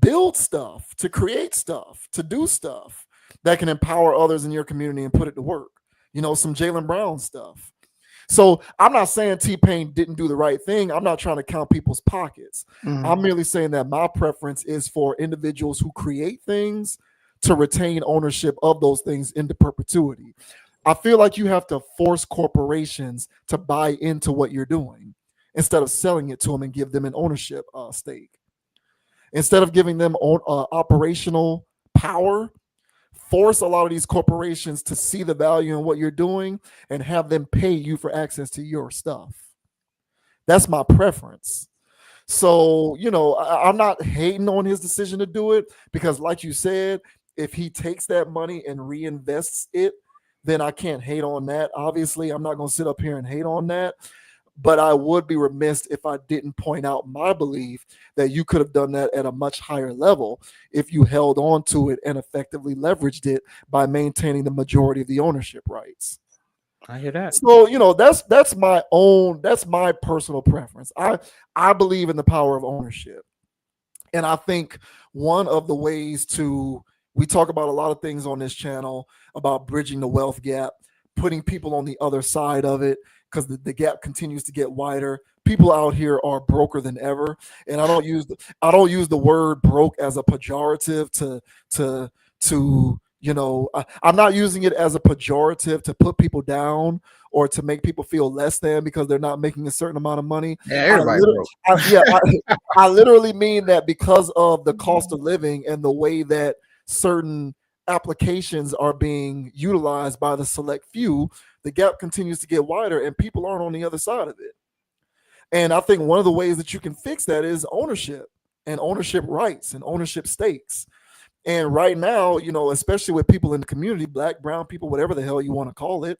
build stuff, to create stuff, to do stuff that can empower others in your community and put it to work? You know, some Jaylen Brown stuff. So I'm not saying T-Pain didn't do the right thing. I'm not trying to count people's pockets. Mhm. I'm merely saying that my preference is for individuals who create things to retain ownership of those things into perpetuity. I feel like you have to force corporations to buy into what you're doing instead of selling it to them and give them an ownership stake. Instead of giving them operational power, force a lot of these corporations to see the value in what you're doing and have them pay you for access to your stuff. That's my preference. So, you know, I'm not hating on his decision to do it because, like you said, if he takes that money and reinvests it, then I can't hate on that. Obviously, I'm not going to sit up here and hate on that. But I would be remiss if I didn't point out my belief that you could have done that at a much higher level if you held on to it and effectively leveraged it by maintaining the majority of the ownership rights. I hear that. So, you know, that's my personal preference. I believe in the power of ownership. And I think one of the ways we talk about a lot of things on this channel about bridging the wealth gap, putting people on the other side of it, because the gap continues to get wider. People out here are broker than ever, and I don't use the word broke as a pejorative to you know, I'm not using it as a pejorative to put people down or to make people feel less than because they're not making a certain amount of money. Yeah, everybody broke. I literally mean that because of the cost of living and the way that certain applications are being utilized by the select few, the gap continues to get wider and people aren't on the other side of it. And I think one of the ways that you can fix that is ownership and ownership rights and ownership stakes. And right now, you know, especially with people in the community, black, brown people, whatever the hell you want to call it,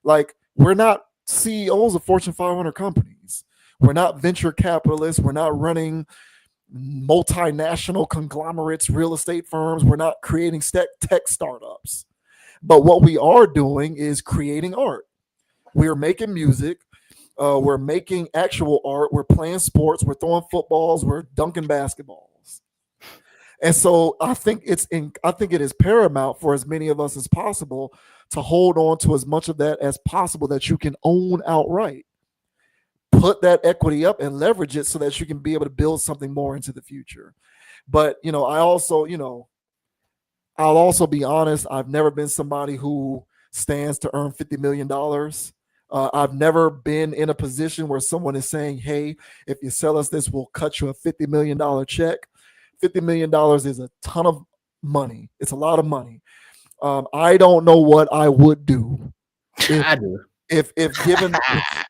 like we're not CEOs of Fortune 500 companies. We're not venture capitalists. We're not running multinational conglomerates, real estate firms. We're not creating tech startups. But what we are doing is creating art. We're making music. We're making actual art. We're playing sports. We're throwing footballs. We're dunking basketballs. And so I think it is paramount for as many of us as possible to hold on to as much of that as possible that you can own outright. Put that equity up and leverage it so that you can be able to build something more into the future. But, you know, I'll also be honest, I've never been somebody who stands to earn $50 million. I've never been in a position where someone is saying, hey, if you sell us this, we'll cut you a $50 million check. $50 million is a ton of money. It's a lot of money. I don't know what I would do I do. if given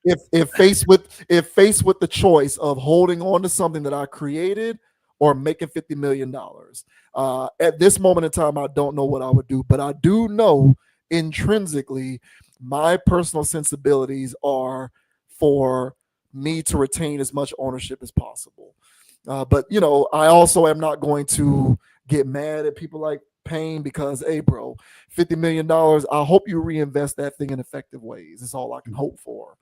if faced with the choice of holding on to something that I created or making $50 million. At this moment in time, I don't know what I would do, but I do know intrinsically my personal sensibilities are for me to retain as much ownership as possible. But you know, I also am not going to get mad at people like Payne because, hey, bro, $50 million. I hope you reinvest that thing in effective ways. It's all I can hope for,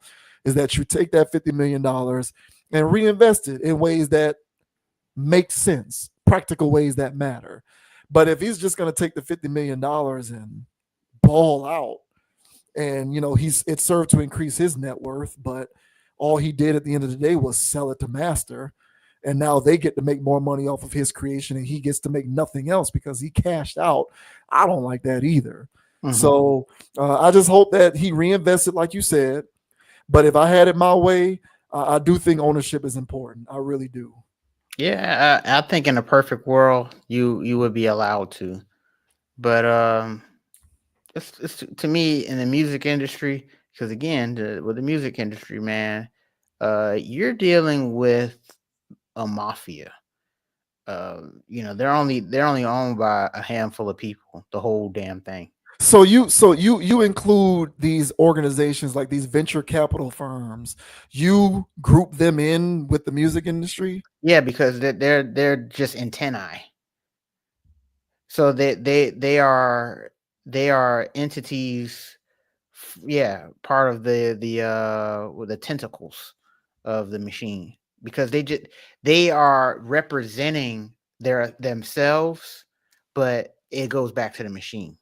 is that you take that $50 million and reinvest it in ways that make sense, practical ways that matter. But if he's just going to take the $50 million and ball out, and you know, it served to increase his net worth, but all he did at the end of the day was sell it to Master. and now they get to make more money off of his creation, and he gets to make nothing else because he cashed out. I don't like that either. So I just hope that he reinvested, like you said. But if I had it my way, I do think ownership is important. I really do. Yeah, I think in a perfect world, you would be allowed to, but it's to me in the music industry, because again, with the music industry, man, you're dealing with a mafia. They're only owned by a handful of people, the whole damn thing. So you include these organizations like these venture capital firms. You group them in with the music industry. Yeah, because they're just antennae. So they are entities. Yeah, part of the tentacles of the machine, because they are representing themselves, but it goes back to the machine.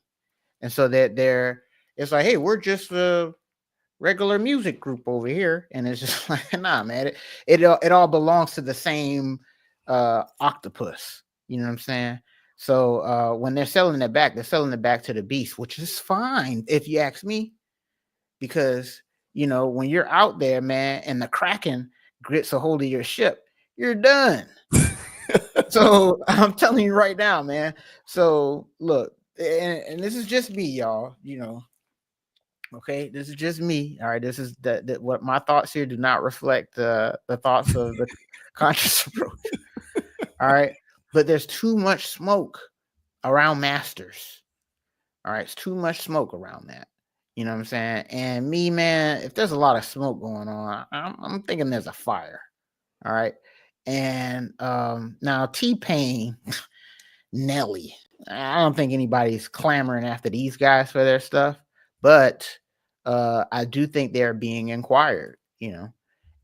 And so they're it's like, hey, we're just a regular music group over here, and it's just like, nah, man, it all belongs to the same octopus. You know what I'm saying? So when they're selling it back, they're selling it back to the beast, which is fine if you ask me, because when you're out there, man, and the Kraken grits a hold of your ship, you're done. So I'm telling you right now, man. So look, and this is just me, y'all. Okay, this is just me. All right, this is that what my thoughts here do not reflect the thoughts of the conscious approach. All right, but there's too much smoke around masters. All right, it's too much smoke around that. You know what I'm saying? And me, man, if there's a lot of smoke going on, I'm thinking there's a fire. All right. And now T-Pain, Nelly, I don't think anybody's clamoring after these guys for their stuff, but I do think they're being inquired,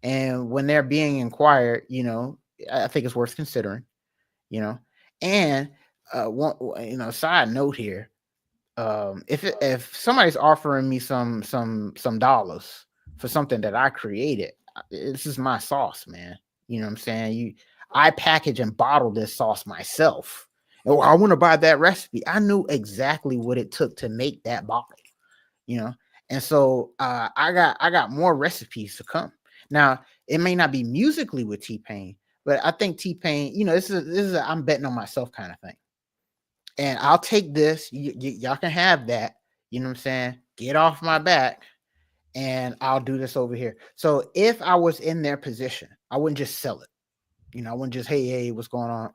and when they're being inquired, I think it's worth considering, and side note here, if somebody's offering me some dollars for something that I created, this is my sauce, man. You know what I'm saying? I package and bottle this sauce myself. Oh, I want to buy that recipe. I knew exactly what it took to make that bottle, and so I got more recipes to come. Now it may not be musically with T-Pain, but I think T-Pain, this is a I'm betting on myself kind of thing. And I'll take this. Y'all can have that. You know what I'm saying? Get off my back, and I'll do this over here. So if I was in their position, I wouldn't just sell it. I wouldn't just, hey, what's going on?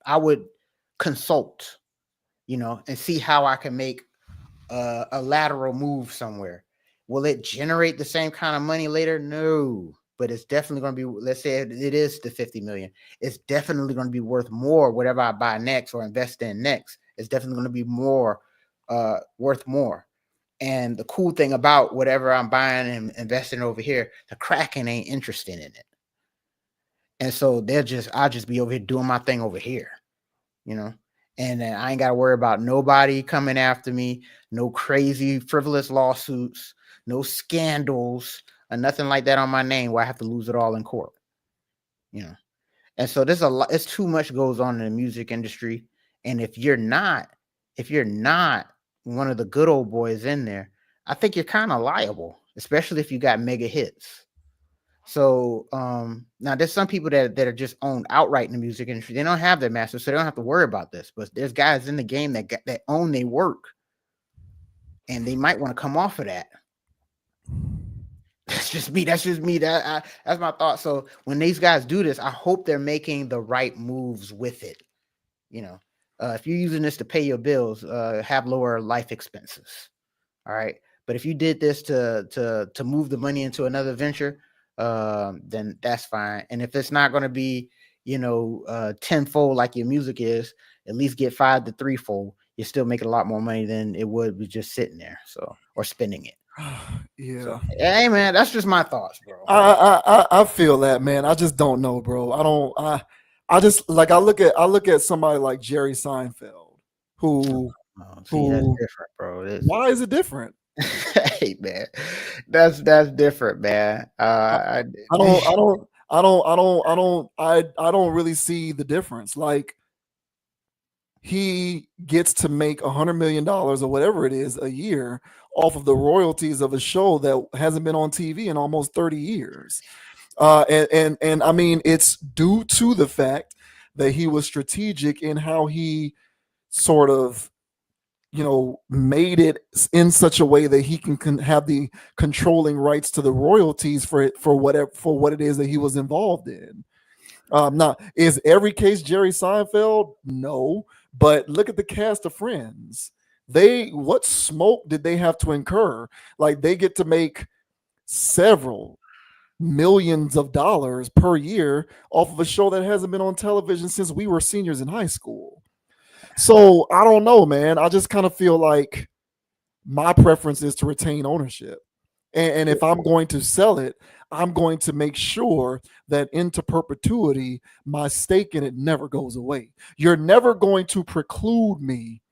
I would consult, and see how I can make a lateral move somewhere. Will it generate the same kind of money later? No. But it's definitely going to be, let's say it is the 50 million. It's definitely going to be worth more. Whatever I buy next or invest in next, it's definitely going to be more, worth more. And the cool thing about whatever I'm buying and investing over here, the Kraken ain't interested in it. And so I'll just be over here doing my thing over here, and then I ain't got to worry about nobody coming after me, no crazy frivolous lawsuits, no scandals, or nothing like that on my name where I have to lose it all in court, And so there's a lot. It's too much goes on in the music industry, and if you're not one of the good old boys in there, I think you're kind of liable, especially if you got mega hits. So now there's some people that are just owned outright in the music industry. They don't have their masters, so they don't have to worry about this. But there's guys in the game that own their work, and they might want to come off of that. That's just me. That's my thought. So when these guys do this, I hope they're making the right moves with it. If you're using this to pay your bills, have lower life expenses. All right. But if you did this to move the money into another venture, then that's fine. And if it's not going to be, tenfold like your music is, at least get 5 to 3-fold. You're still making a lot more money than it would be just sitting there. So, or spending it. Yeah. So, hey man, that's just my thoughts, bro. I feel that, man. I just don't know, bro. I just like I look at somebody like Jerry Seinfeld, who that's different, bro. Why is it different? Hey man, that's different, man. I I don't really see the difference. Like, he gets to make $100 million or whatever it is a year off of the royalties of a show that hasn't been on TV in almost 30 years. And I mean, it's due to the fact that he was strategic in how he sort of, made it in such a way that he can have the controlling rights to the royalties for it, for what it is that he was involved in. Now, is every case Jerry Seinfeld? No, but look at the cast of Friends. What smoke did they have to incur? Like, they get to make several millions of dollars per year off of a show that hasn't been on television since we were seniors in high school. So I don't know, man. I just kind of feel like my preference is to retain ownership. And if I'm going to sell it, I'm going to make sure that into perpetuity, my stake in it never goes away. You're never going to preclude me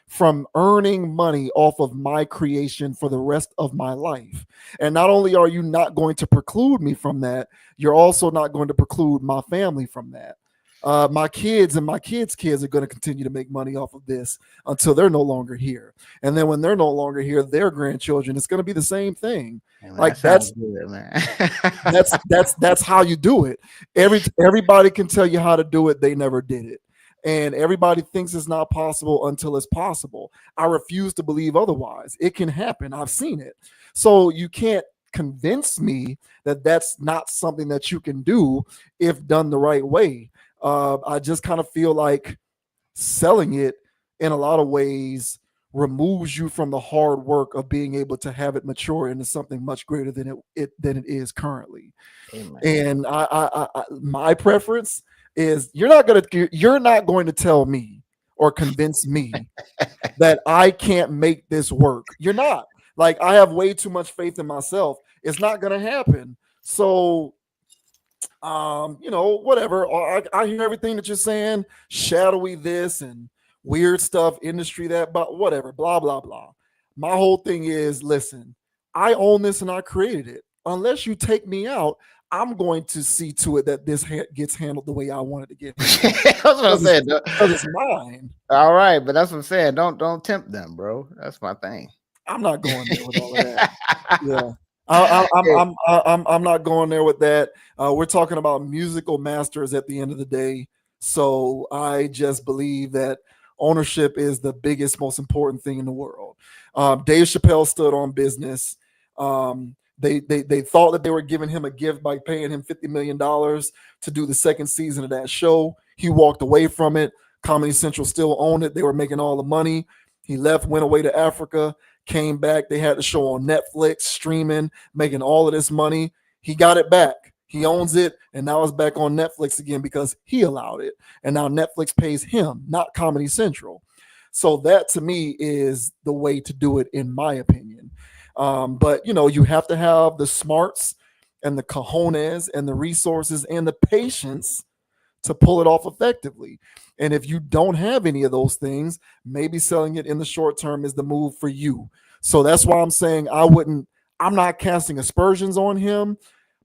from earning money off of my creation for the rest of my life. And not only are you not going to preclude me from that, you're also not going to preclude my family from that. My kids and my kids' kids are going to continue to make money off of this until they're no longer here. And then when they're no longer here, their grandchildren, it's going to be the same thing. Man, like that's good, man. that's how you do it. Everybody can tell you how to do it. They never did it. And everybody thinks it's not possible until it's possible. I refuse to believe otherwise. It can happen. I've seen it. So you can't convince me that that's not something that you can do if done the right way. I just kind of feel like selling it in a lot of ways removes you from the hard work of being able to have it mature into something much greater than it is currently. Amen. And my preference is you're not going to tell me or convince me that I can't make this work. You're not. Like, I have way too much faith in myself. It's not going to happen. So whatever. I hear everything that you're saying, shadowy this and weird stuff, industry that, but whatever, blah, blah, blah. My whole thing is, listen, I own this and I created it. Unless you take me out, I'm going to see to it that this gets handled the way I want it to get handled. That's what I'm saying. Because it's mine. All right, but that's what I'm saying. Don't tempt them, bro. That's my thing. I'm not going there with all of that. Yeah. I'm not going there with that. We're talking about musical masters at the end of the day. So I just believe that ownership is the biggest, most important thing in the world. Dave Chappelle stood on business. They thought that they were giving him a gift by paying him $50 million to do the second season of that show. He walked away from it. Comedy Central still owned it. They were making all the money. He left, went away to Africa, came back. They had the show on Netflix, streaming, making all of this money. He got it back. He owns it, and now it's back on Netflix again because he allowed it. And now Netflix pays him, not Comedy Central. So that, to me, is the way to do it, in my opinion. But, you have to have the smarts and the cojones and the resources and the patience to pull it off effectively. And if you don't have any of those things, maybe selling it in the short term is the move for you. So that's why I'm saying I'm not casting aspersions on him.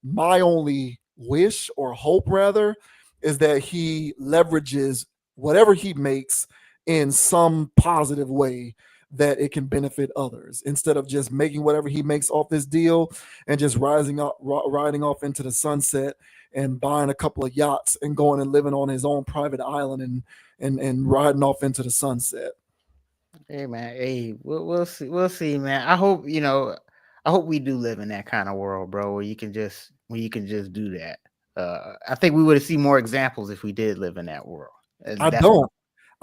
My only wish, or hope rather, is that he leverages whatever he makes in some positive way that it can benefit others, instead of just making whatever he makes off this deal and just riding off into the sunset and buying a couple of yachts and going and living on his own private island and riding off into the sunset. Hey man, hey, we'll see, man. I hope we do live in that kind of world, bro, where you can just do that. I think we would see more examples if we did live in that world.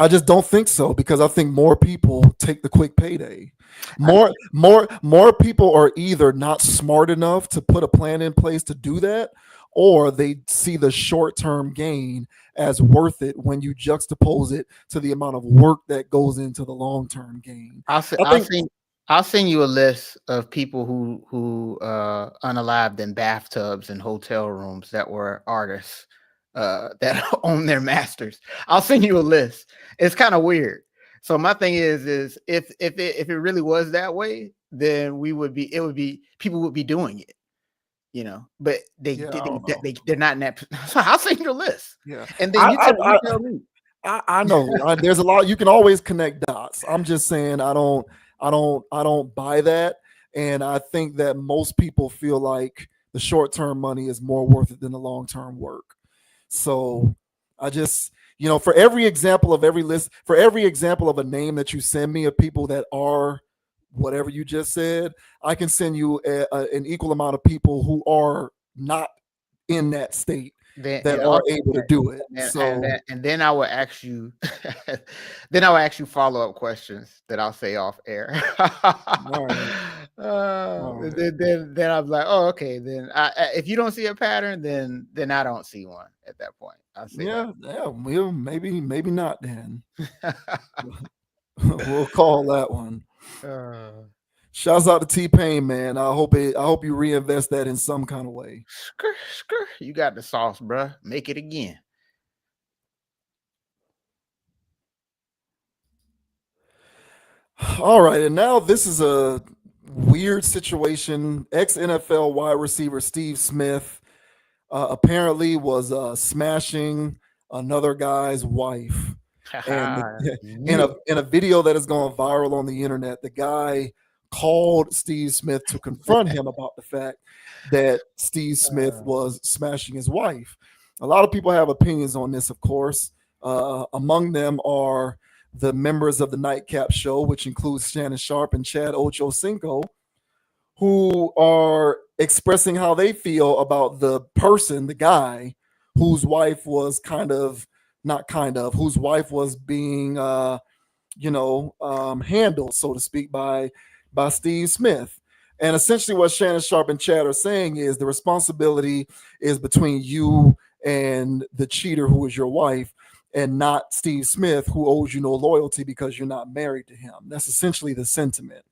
I just don't think so, because I think more people take the quick payday. More people are either not smart enough to put a plan in place to do that, or they see the short-term gain as worth it when you juxtapose it to the amount of work that goes into the long-term gain. I'll send you a list of people who unalived in bathtubs and hotel rooms that were artists that own their masters. I'll send you a list. It's kind of weird. So my thing is if it really was that way, then people would be doing it. you know, but Yeah, I don't know. they're not in that. I'll send you the list. Yeah, And then you tell me. I know. There's a lot. You can always connect dots. I'm just saying I don't buy that, and I think that most people feel like the short term money is more worth it than the long term work. So I just, for every example of every list, for every example of a name that you send me of people that are whatever you just said, I can send you an equal amount of people who are not in that state that are able to do it. And then I will ask you, then I will ask you follow-up questions that I'll say off air. All right. Then I'm like, oh, okay. Then if you don't see a pattern, then I don't see one at that point. I'll say well, maybe not then. We'll call that one. Shouts out to T-Pain, man. I hope you reinvest that in some kind of way. You got the sauce, bruh. Make it again. All right, and now this is a weird situation. Ex-NFL wide receiver Steve Smith apparently was smashing another guy's wife. And in a video that has gone viral on the internet, the guy called Steve Smith to confront him about the fact that Steve Smith was smashing his wife. A lot of people have opinions on this, of course. Among them are the members of the Nightcap Show, which includes Shannon Sharp and Chad Ochocinco, who are expressing how they feel about the person, the guy, whose wife was whose wife was being, handled, so to speak, by Steve Smith. And essentially what Shannon Sharp and Chad are saying is the responsibility is between you and the cheater who is your wife, and not Steve Smith, who owes you no loyalty because you're not married to him. That's essentially the sentiment.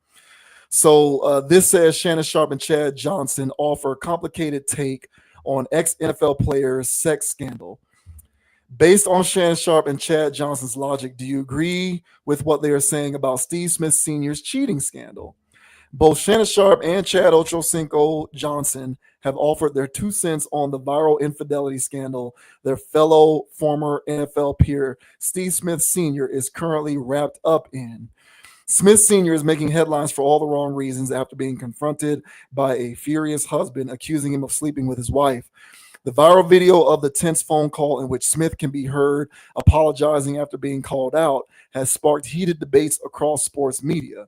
So this says Shannon Sharp and Chad Johnson offer a complicated take on ex-NFL players' sex scandal. Based on Shannon Sharp and Chad Johnson's logic, do you agree with what they are saying about Steve Smith Sr.'s cheating scandal? Both Shannon Sharp and Chad Ochocinco Johnson have offered their 2 cents on the viral infidelity scandal their fellow former NFL peer Steve Smith Sr. is currently wrapped up in. Smith Sr. is making headlines for all the wrong reasons after being confronted by a furious husband accusing him of sleeping with his wife. The viral video of the tense phone call in which Smith can be heard apologizing after being called out has sparked heated debates across sports media.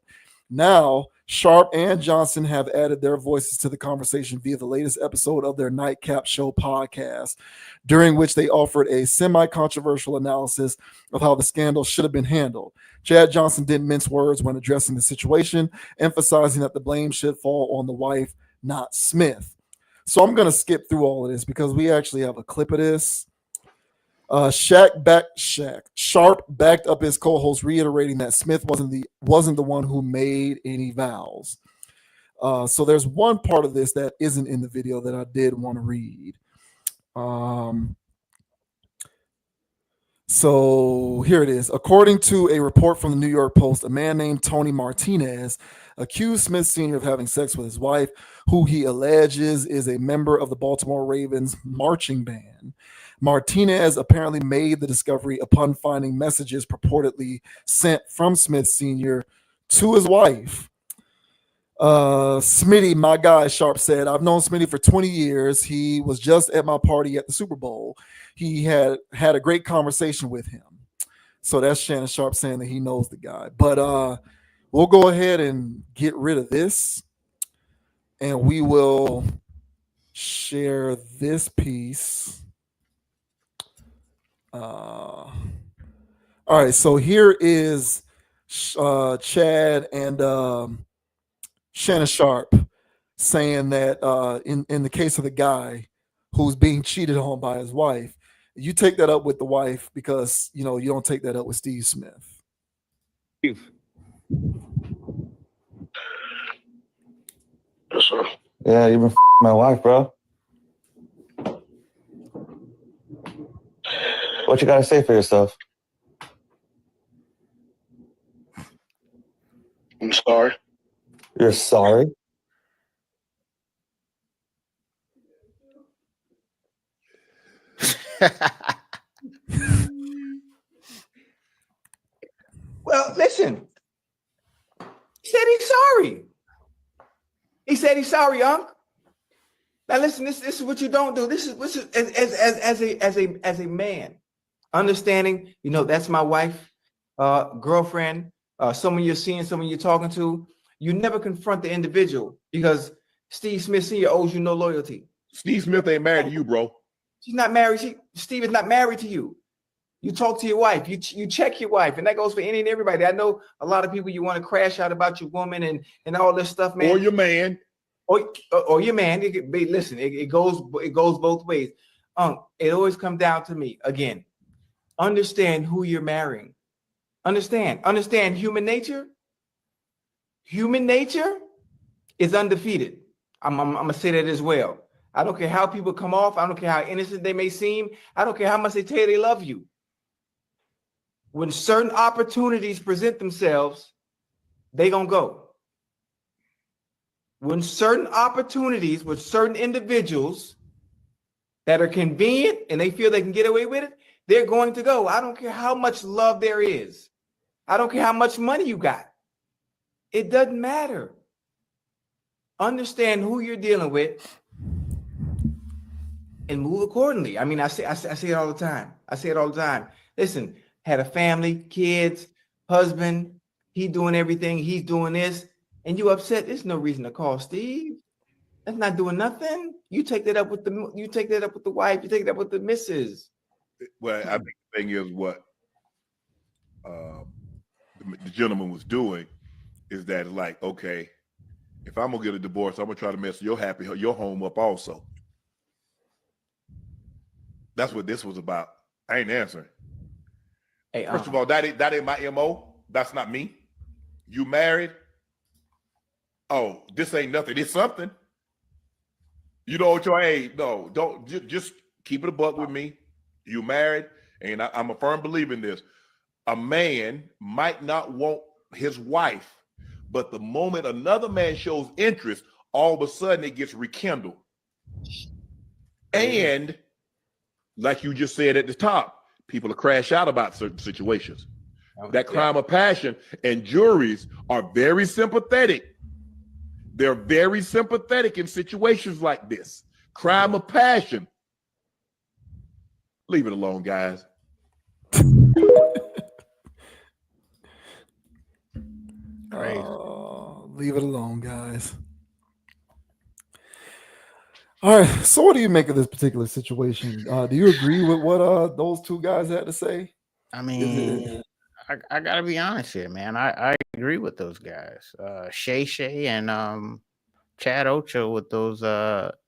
Now, Sharp and Johnson have added their voices to the conversation via the latest episode of their Nightcap Show podcast, during which they offered a semi-controversial analysis of how the scandal should have been handled. Chad Johnson didn't mince words when addressing the situation, emphasizing that the blame should fall on the wife, not Smith. So I'm going to skip through all of this because we actually have a clip of this. Sharp backed up his co-host, reiterating that Smith wasn't the one who made any vows. So there's one part of this that isn't in the video that I did want to read. So here it is. According to a report from the New York Post, a man named Tony Martinez accused Smith Sr. of having sex with his wife, who he alleges is a member of the Baltimore Ravens marching band. Martinez apparently made the discovery upon finding messages purportedly sent from Smith Sr. to his wife. Smitty, my guy, Sharp said, I've known Smitty for 20 years. He was just at my party at the Super Bowl. He had a great conversation with him. So that's Shannon Sharp saying that he knows the guy. But we'll go ahead and get rid of this. And we will share this piece. All right, so here is Chad and Shannon Sharp saying that in the case of the guy who's being cheated on by his wife, you take that up with the wife because you don't take that up with Steve Smith. Steve. Yes, sir. Yeah, you've been my wife, bro. What you gotta say for yourself? I'm sorry. You're sorry? Well, listen. He said he's sorry. He said he's sorry, Unc. Now listen, this is what you don't do. This is as a man, understanding, that's my wife, girlfriend, someone you're seeing, someone you're talking to. You never confront the individual because Steve Smith Sr. owes you no loyalty. Steve Smith ain't married to you, bro. She's not married. Steve is not married to you. You talk to your wife. You check your wife, and that goes for any and everybody. I know a lot of people, you want to crash out about your woman and all this stuff, man. Or your man. Or your man. Listen, it goes both ways. It always comes down to me again. Understand who you're marrying. Understand human nature. Human nature is undefeated. I'm gonna say that as well. I don't care how people come off. I don't care how innocent they may seem. I don't care how much they tell you they love you. When certain opportunities present themselves, they gonna go. When certain opportunities with certain individuals that are convenient and they feel they can get away with it, they're going to go. I don't care how much love there is. I don't care how much money you got. It doesn't matter. Understand who you're dealing with and move accordingly. I mean, I say it all the time. Listen, had a family, kids, husband, he doing everything, he's doing this, and you upset. There's no reason to call Steve. That's not doing nothing. You take that up with the wife, you take it up with the missus. Well, I think the thing is what the gentleman was doing is that, like, okay, if I'm gonna get a divorce, I'm gonna try to mess your home up also. That's what this was about. I ain't answering. Hey, First of all, that ain't my MO. That's not me. You married? Oh, this ain't nothing. It's something. You know what your hey, no, don't just keep it a buck with me. You married, and I'm a firm believer in this. A man might not want his wife, but the moment another man shows interest, all of a sudden it gets rekindled. And like you just said at the top, people will crash out about certain situations. That crime of passion, and juries are very sympathetic. They're very sympathetic in situations like this. Crime of passion. Leave it alone, guys. Leave it alone, guys. All right. So, what do you make of this particular situation? Do you agree with what those two guys had to say? I mean, I gotta be honest here, man. I agree with those guys. Shay and Chad Ocho with those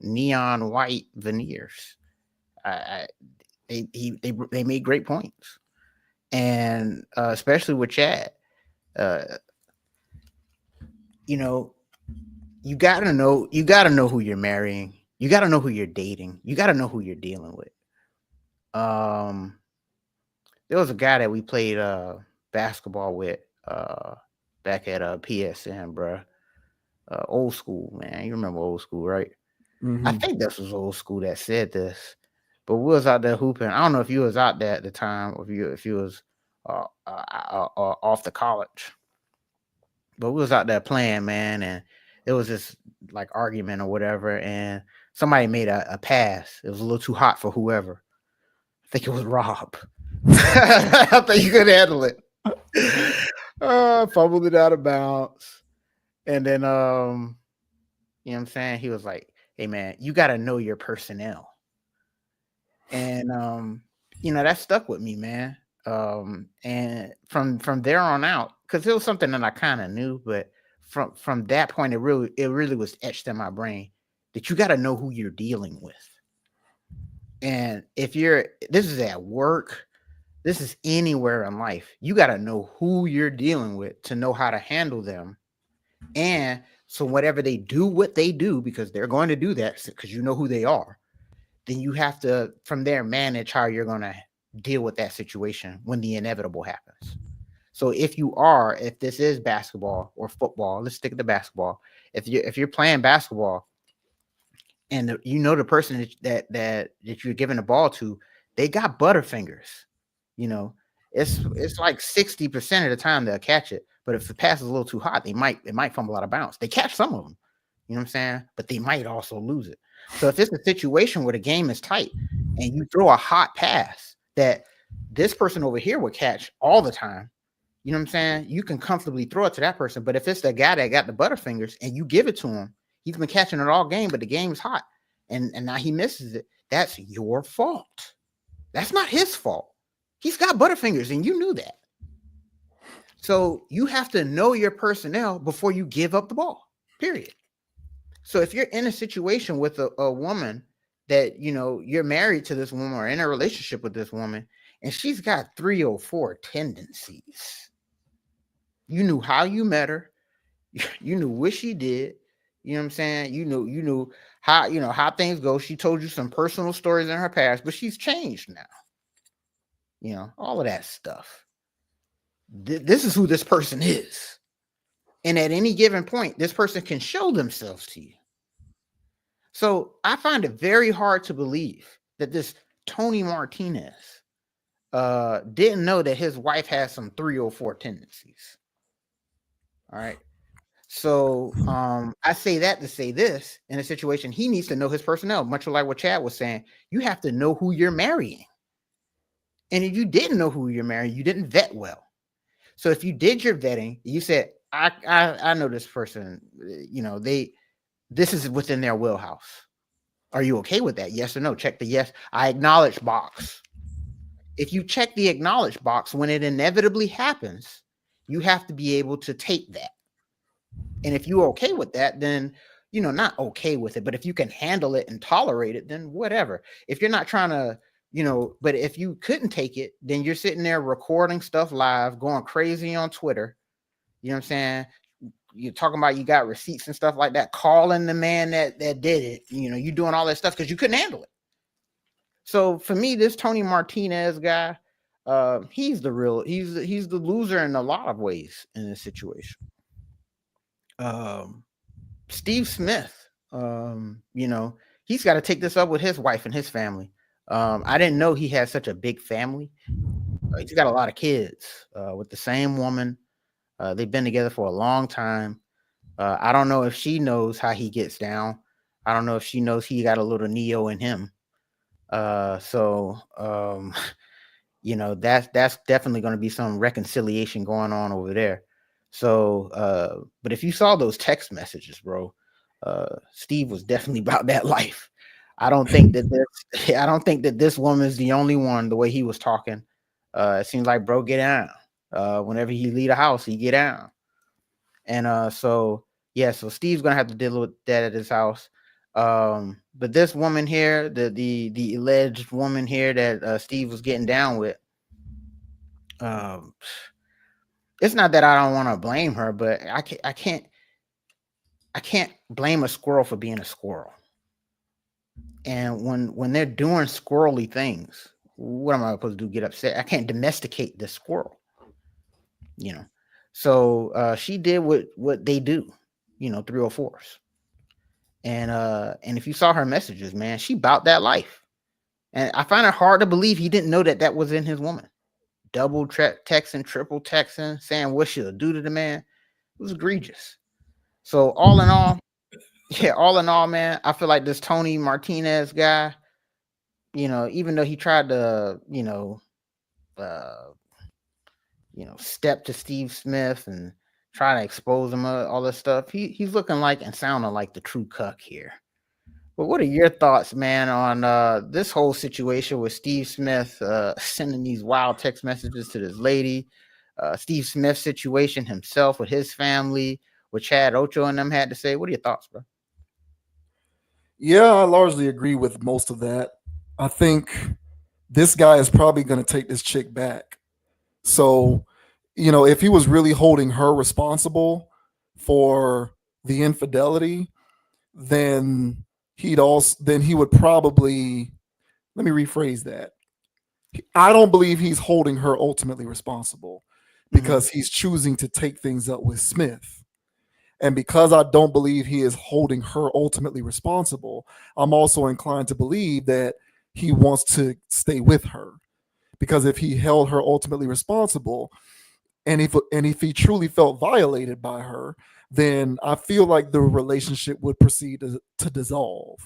neon white veneers. They made great points, and especially with Chad. You gotta know who you're marrying. You gotta know who you're dating. You gotta know who you're dealing with. There was a guy that we played basketball with back at PSN, bro. Old school, man. You remember old school, right? Mm-hmm. I think this was old school that said this. But we was out there hooping. I don't know if you was out there at the time, or if you was off the college. But we was out there playing, man, and it was this like argument or whatever, and somebody made a pass. It was a little too hot for whoever. I think it was Rob. I think you could handle it. Fumbled it out of bounds. And then, you know what I'm saying? He was like, hey, man, you got to know your personnel. And, that stuck with me, man. And from there on out, because it was something that I kind of knew, but from that point, it really was etched in my brain that you got to know who you're dealing with. And this is at work, this is anywhere in life, you got to know who you're dealing with to know how to handle them. And so whatever they do, what they do, because they're going to do that because you know who they are, then you have to, from there, manage how you're going to deal with that situation when the inevitable happens. So if this is basketball or football, let's stick to basketball. If you're playing basketball and the person that you're giving the ball to they got butterfingers. You know, it's like 60% of the time they'll catch it, but if the pass is a little too hot, it might fumble out of bounds. They catch some of them, you know what I'm saying, but they might also lose it. So if it's a situation where the game is tight and you throw a hot pass that this person over here would catch all the time, you know what I'm saying, you can comfortably throw it to that person. But if it's the guy that got the butterfingers and you give it to him, he's been catching it all game, but the game's hot, and now he misses it. That's your fault. That's not his fault. He's got butterfingers, and you knew that. So you have to know your personnel before you give up the ball, period. So if you're in a situation with a woman that, you know, you're married to this woman or in a relationship with this woman, and she's got 304 tendencies, you knew how you met her, you knew what she did, you know what I'm saying? You knew how things go. She told you some personal stories in her past, but she's changed now. You know, all of that stuff. This is who this person is. And at any given point, this person can show themselves to you. So I find it very hard to believe that this Tony Martinez didn't know that his wife has some 304 tendencies. All right. So I say that to say this: in a situation, he needs to know his personnel, much like what Chad was saying. You have to know who you're marrying. And if you didn't know who you're marrying, you didn't vet well. So if you did your vetting, you said, I know this person, you know, this is within their wheelhouse. Are you okay with that? Yes or no? Check the yes, I acknowledge box. If you check the acknowledge box, when it inevitably happens, you have to be able to take that. And if you're okay with that, then, you know, not okay with it, but if you can handle it and tolerate it, then whatever. If you're not trying to, you know, but if you couldn't take it, then you're sitting there recording stuff live, going crazy on Twitter. You know what I'm saying? You're talking about you got receipts and stuff like that, calling the man that did it. You know, you doing all that stuff because you couldn't handle it. So for me, this Tony Martinez guy, he's the loser in a lot of ways in this situation. Steve Smith, you know, he's got to take this up with his wife and his family. I didn't know he had such a big family. He's got a lot of kids with the same woman. They've been together for a long time. I don't know if she knows how he gets down. I don't know if she knows he got a little Neo in him. You know, that's definitely going to be some reconciliation going on over there. So, but if you saw those text messages, bro, Steve was definitely about that life. I don't think that this woman is the only one. The way he was talking, it seems like bro get down. Whenever he leave the house, he get down. And so Steve's gonna have to deal with that at his house. But this woman here, the alleged woman here that Steve was getting down with, it's not that I don't want to blame her, but I can't blame a squirrel for being a squirrel. And when they're doing squirrely things, what am I supposed to do? Get upset? I can't domesticate the squirrel, you know. So she did what they do, you know, 304s. And if you saw her messages, man, she bout that life. And I find it hard to believe he didn't know that was in his woman. Double texting, triple texting, saying what she'll do to the man. It was egregious. So all in all, man, I feel like this Tony Martinez guy, you know, even though he tried to, step to Steve Smith and try to expose him, all this stuff, he's looking like and sounding like the true cuck here. But what are your thoughts, man, on this whole situation with Steve Smith sending these wild text messages to this lady, Steve Smith's situation himself with his family, what Chad Ocho and them had to say? What are your thoughts, bro? Yeah, I largely agree with most of that. I think this guy is probably going to take this chick back. So, you know, if he was really holding her responsible for the infidelity, then he would probably, let me rephrase that. I don't believe he's holding her ultimately responsible because he's choosing to take things up with Smith. And because I don't believe he is holding her ultimately responsible, I'm also inclined to believe that he wants to stay with her. Because if he held her ultimately responsible, and if he truly felt violated by her, then I feel like the relationship would proceed to dissolve.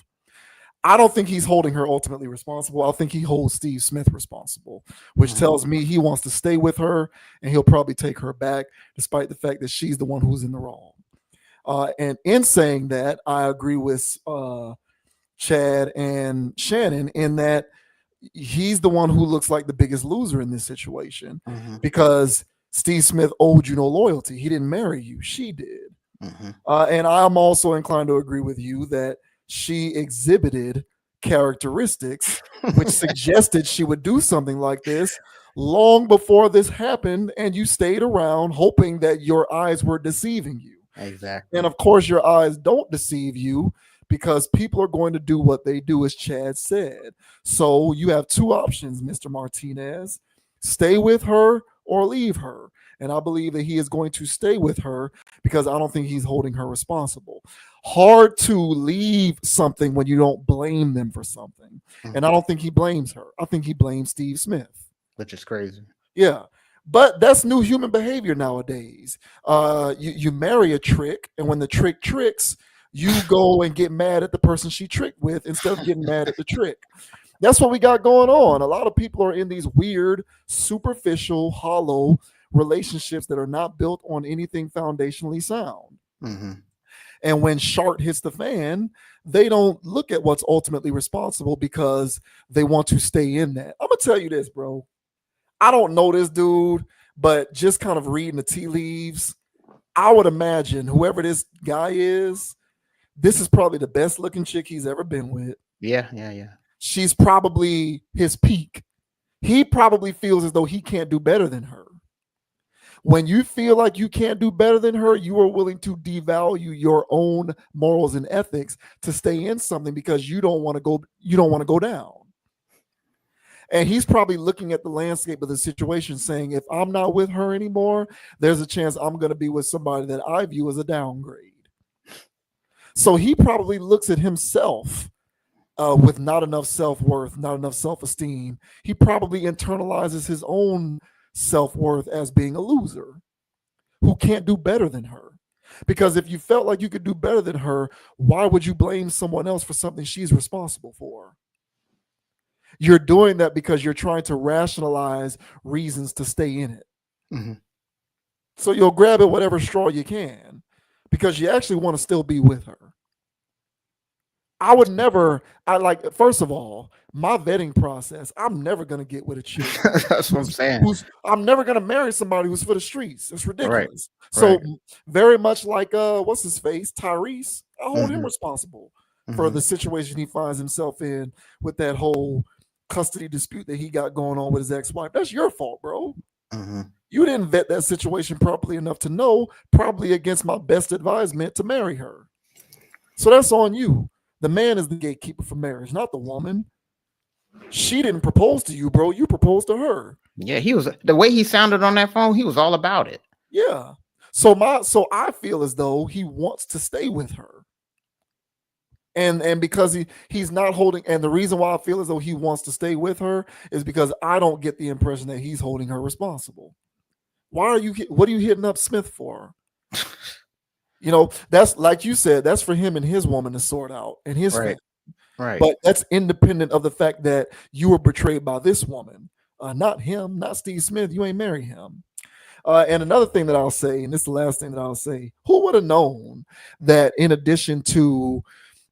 I don't think he's holding her ultimately responsible. I think he holds Steve Smith responsible, which tells me he wants to stay with her and he'll probably take her back, despite the fact that she's the one who's in the wrong. And in saying that, I agree with Chad and Shannon in that he's the one who looks like the biggest loser in this situation because Steve Smith owed you no loyalty. He didn't marry you. She did. And I'm also inclined to agree with you that she exhibited characteristics which suggested she would do something like this long before this happened, and you stayed around hoping that your eyes were deceiving you. Exactly. And of course, your eyes don't deceive you because people are going to do what they do, as Chad said. So you have two options, Mr. Martinez: stay with her or leave her. And I believe that he is going to stay with her because I don't think he's holding her responsible. Hard to leave something when you don't blame them for something. And I don't think he blames her. I think he blames Steve Smith. Which is crazy. Yeah. But that's new human behavior nowadays. You marry a trick, and when the trick tricks, you go and get mad at the person she tricked with instead of getting mad at the trick. That's what we got going on. A lot of people are in these weird, superficial, hollow relationships that are not built on anything foundationally sound. And when Shart hits the fan, they don't look at what's ultimately responsible because they want to stay in that. I'm going to tell you this, bro. I don't know this dude, but just kind of reading the tea leaves, I would imagine whoever this guy is, this is probably the best looking chick he's ever been with. Yeah. She's probably his peak. He probably feels as though he can't do better than her. When you feel like you can't do better than her, you are willing to devalue your own morals and ethics to stay in something because you don't want to go down. And he's probably looking at the landscape of the situation saying, if I'm not with her anymore, there's a chance I'm going to be with somebody that I view as a downgrade. So he probably looks at himself with not enough self-worth, not enough self-esteem. He probably internalizes his own self-worth as being a loser who can't do better than her. Because if you felt like you could do better than her, why would you blame someone else for something she's responsible for? You're doing that because you're trying to rationalize reasons to stay in it. So you'll grab at whatever straw you can because you actually want to still be with her. First of all, my vetting process, I'm never going to get with a chick. That's what I'm saying. I'm never going to marry somebody who's for the streets. It's ridiculous. Right. So very much like, what's his face? Tyrese, I hold him responsible for the situation he finds himself in with that whole custody dispute that he got going on with his ex-wife. That's your fault, bro. You didn't vet that situation properly enough to know, probably against my best advisement, to marry her. So that's on you. The man is the gatekeeper for marriage, not the woman. She didn't propose to you, bro. You proposed to her. Yeah, he was, the way he sounded on that phone, he was all about it. Yeah. So I feel as though he wants to stay with her. And because he's not holding, and the reason why I feel as though he wants to stay with her is because I don't get the impression that he's holding her responsible. What are you hitting up Smith for? You know, that's like you said, that's for him and his woman to sort out and his family. Right. But that's independent of the fact that you were betrayed by this woman, not him, not Steve Smith. You ain't marry him. And another thing that I'll say, and this is the last thing that I'll say, who would have known that in addition to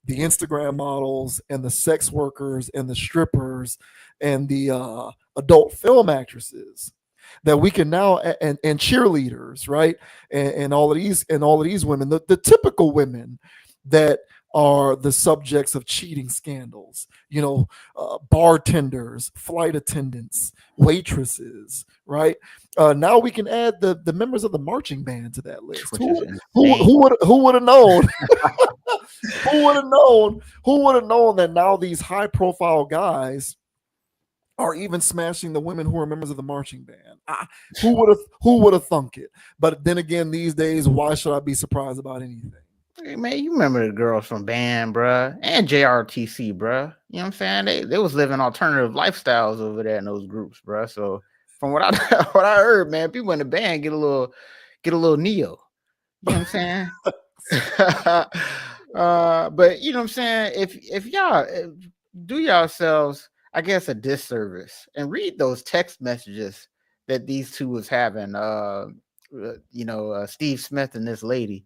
the Instagram models and the sex workers and the strippers and the adult film actresses, that we can now and cheerleaders, right, and all of these women, the typical women that are the subjects of cheating scandals, bartenders, flight attendants, waitresses, right? Now we can add the members of the marching band to that list. Who would have known? Who would have known that now these high profile guys are even smashing the women who are members of the marching band? Who would have thunk it? But then again, these days, why should I be surprised about anything? Hey, man, you remember the girls from Band, bruh, and JRTC, bruh. You know what I'm saying? They was living alternative lifestyles over there in those groups, bruh. So from what I what I heard, man, people in the band get a little neo. You know what I'm saying? But you know what I'm saying? If y'all do yourselves, I guess, a disservice and read those text messages that these two was having, Steve Smith and this lady.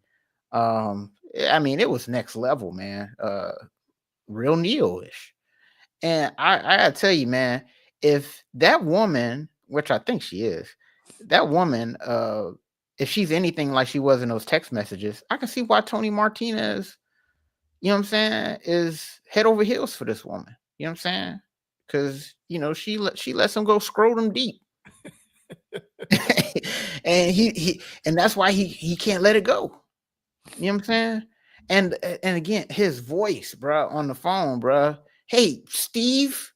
I mean, it was next level, man. Real neo-ish. And I gotta tell you, man, if that woman, which I think she is, that woman, if she's anything like she was in those text messages, I can see why Tony Martinez, you know what I'm saying, is head over heels for this woman. You know what I'm saying? Because she lets him go scrotum deep. And and that's why he can't let it go. You know what I'm saying? And again, his voice, bro, on the phone, bro. Hey, Steve,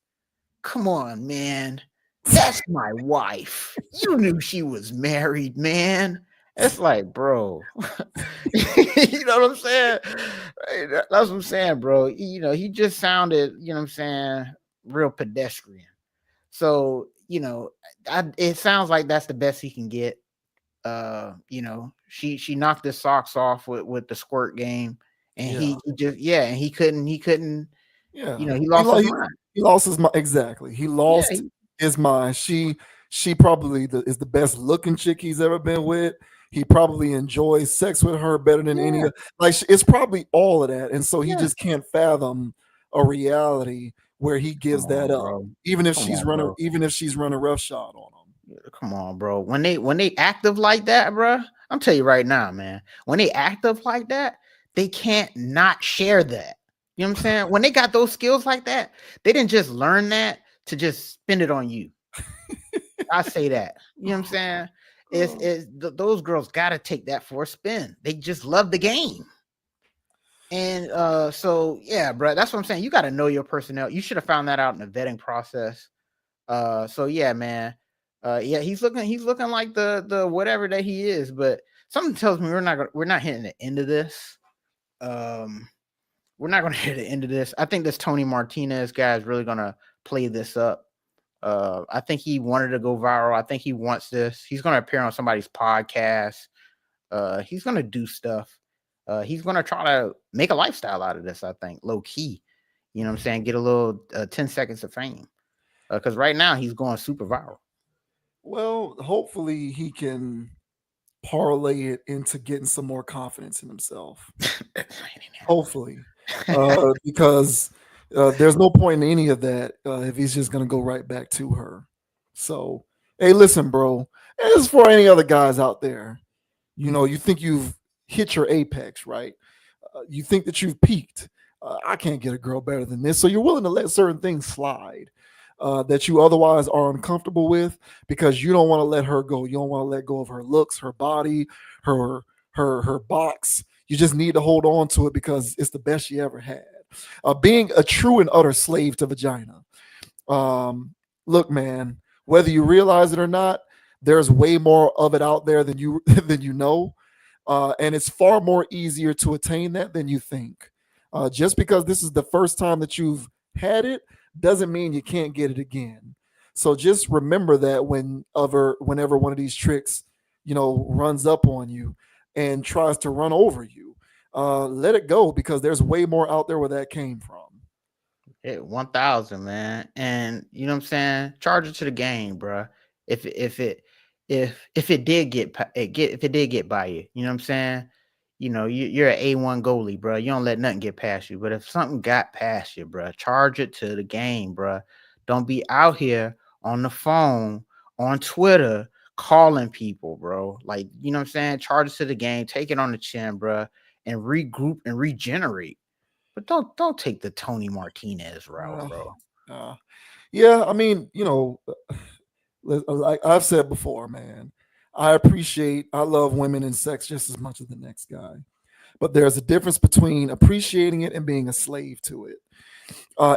come on, man. That's my wife. You knew she was married, man. It's like, bro. You know what I'm saying? That's what I'm saying, bro. He just sounded, you know what I'm saying, real pedestrian. So, it sounds like that's the best he can get. She knocked his socks off with the squirt game, and he couldn't he lost his mind. He lost his mind. Exactly. He lost his mind. She probably is the best looking chick he's ever been with. He probably enjoys sex with her better than any of, it's probably all of that. And so he just can't fathom a reality where he gives that up, bro. Even if she's running roughshod on him. Come on, bro. When they active like that, bro, I'm telling you right now, man. When they active like that, they can't not share that. You know what I'm saying? When they got those skills like that, they didn't just learn that to just spend it on you. I say that. You know what I'm saying? Those girls got to take that for a spin. They just love the game. And so yeah, bro, that's what I'm saying. You got to know your personnel. You should have found that out in the vetting process. So yeah, man. He's looking like the whatever that he is, but something tells me we're not hitting the end of this. We're not going to hit the end of this. I think this Tony Martinez guy is really going to play this up. I think he wanted to go viral. I think he wants this. He's going to appear on somebody's podcast. He's going to do stuff. He's going to try to make a lifestyle out of this, I think, low key. You know what I'm saying? Get a little 10 seconds of fame. Because right now he's going super viral. Well, hopefully he can parlay it into getting some more confidence in himself. Hopefully. Because there's no point in any of that if he's just going to go right back to her. So, hey, listen, bro. As for any other guys out there, you think you've hit your apex, right? You think that you've peaked. I can't get a girl better than this. So you're willing to let certain things slide that you otherwise are uncomfortable with because you don't want to let her go. You don't want to let go of her looks, her body, her box. You just need to hold on to it because it's the best she ever had. Being a true and utter slave to vagina. Look, man, whether you realize it or not, there's way more of it out there than you know. And it's far more easier to attain that than you think. Just because this is the first time that you've had it doesn't mean you can't get it again. So just remember that whenever one of these tricks, runs up on you and tries to run over you, let it go because there's way more out there where that came from. 1,000, man. And you know what I'm saying? Charge it to the game, bro. If it did get by you, you know what I'm saying? You're an A1 goalie, bro. You don't let nothing get past you. But if something got past you, bro, charge it to the game, bro. Don't be out here on the phone, on Twitter, calling people, bro. Like, you know what I'm saying? Charge it to the game, take it on the chin, bro, and regroup and regenerate. But don't take the Tony Martinez route, bro. Yeah, I mean, like I've said before, man, I love women and sex just as much as the next guy. But there's a difference between appreciating it and being a slave to it.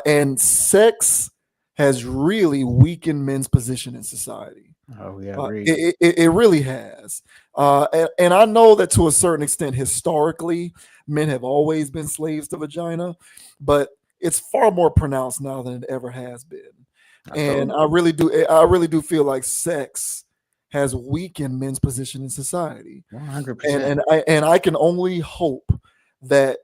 And sex has really weakened men's position in society. Oh, we agree. It really has. And I know that to a certain extent, historically, men have always been slaves to vagina, but it's far more pronounced now than it ever has been. And I really do feel like sex has weakened men's position in society. 100%. And I can only hope that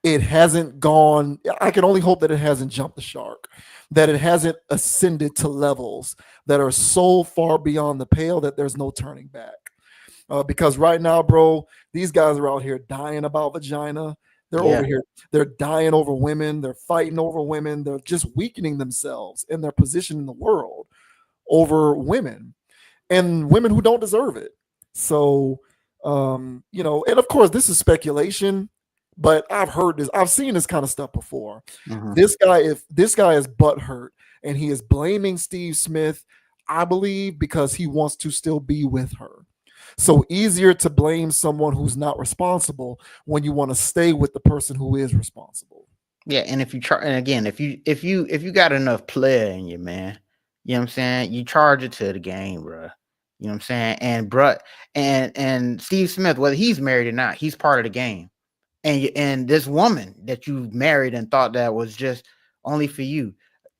it hasn't gone. I can only hope that it hasn't jumped the shark, that it hasn't ascended to levels that are so far beyond the pale that there's no turning back. Because right now, bro, these guys are out here dying about vagina. They're over here. They're dying over women. They're fighting over women. They're just weakening themselves in their position in the world over women and women who don't deserve it. So, and of course, this is speculation, but I've heard this. I've seen this kind of stuff before. This guy, if this guy is butthurt and he is blaming Steve Smith, I believe because he wants to still be with her. So easier to blame someone who's not responsible when you want to stay with the person who is responsible. Yeah, and if you and again, if you got enough player in you, man, you know what I'm saying, you charge it to the game, bro. You know what I'm saying? And and Steve Smith, whether he's married or not, he's part of the game. And this woman that you married and thought that was just only for you,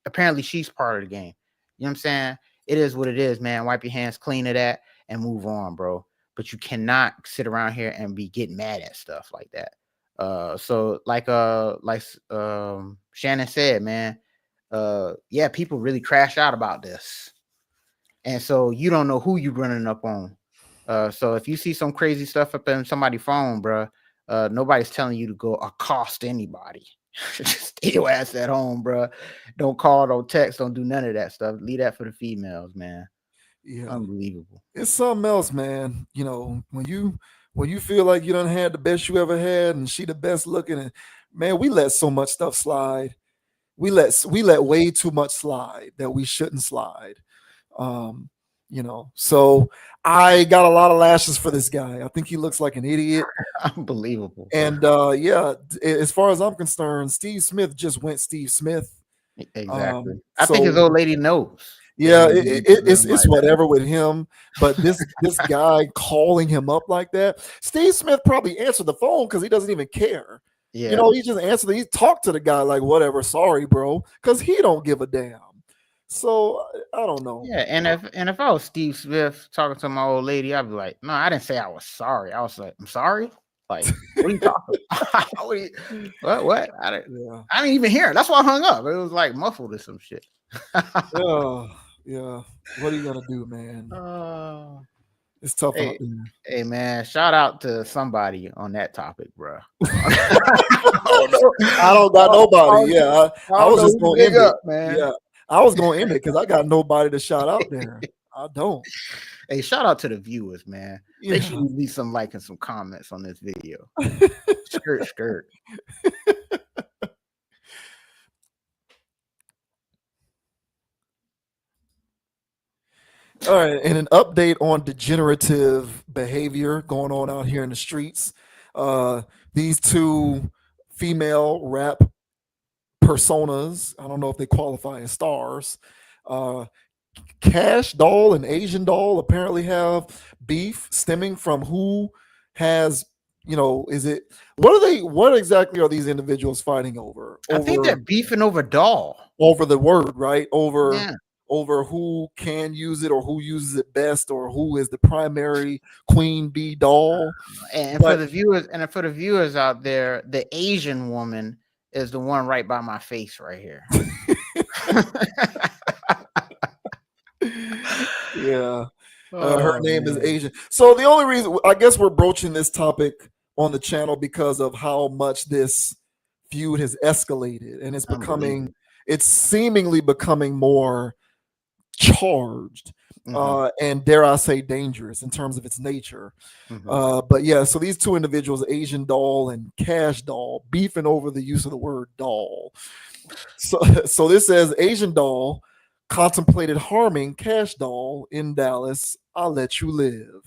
apparently she's part of the game. You know what I'm saying? It is what it is, man. Wipe your hands clean of that and move on, bro. But you cannot sit around here and be getting mad at stuff like that. So like Shannon said, man, yeah, people really crash out about this. And so you don't know who you're running up on. So if you see some crazy stuff up in somebody's phone, bro, nobody's telling you to go accost anybody. Just stay your ass at home, bro. Don't call, don't text, don't do none of that stuff. Leave that for the females, man. Yeah, unbelievable. It's something else, man. You know, when you feel like you done had the best you ever had, and she the best looking, and man, we let so much stuff slide. We let way too much slide that we shouldn't slide. So I got a lot of lashes for this guy. I think he looks like an idiot. Unbelievable. And as far as I'm concerned, Steve Smith just went Steve Smith. Exactly. I think his old lady knows. Yeah, it's whatever with him. But this guy calling him up like that, Steve Smith probably answered the phone because he doesn't even care. Yeah. You know, he just answered. He talked to the guy like, whatever, sorry, bro, because he don't give a damn. So I don't know. Yeah, and if I was Steve Smith talking to my old lady, I'd be like, no, I didn't say I was sorry. I was like, I'm sorry. Like, what are you talking about? What? I didn't even hear it. That's why I hung up. It was like muffled or some shit. Yeah. What are you gonna do, man? It's tough out there. Hey, man, shout out to somebody on that topic, bro. I don't got nobody. Yeah, I was just gonna end it, man. Yeah, I was gonna end it because I got nobody to shout out there. I don't. Hey, shout out to the viewers, man. They should leave some like and some comments on this video. Skirt. All right, and an update on degenerative behavior going on out here in the streets. These two female rap personas, I don't know if they qualify as stars, Cash Doll and Asian Doll apparently have beef stemming from who has, what exactly are these individuals fighting over? I think they're beefing over doll. Over the word, right? Over who can use it or who uses it best or who is the primary queen bee doll. And for the viewers out there, the Asian woman is the one right by my face right here. Yeah. Her name is Asian. So the only reason I guess we're broaching this topic on the channel because of how much this feud has escalated, and it's seemingly becoming more charged, and dare I say dangerous in terms of its nature. But yeah, so these two individuals, Asian Doll and Cash Doll, beefing over the use of the word doll. So this says Asian Doll contemplated harming Cash Doll in Dallas. I'll let you live.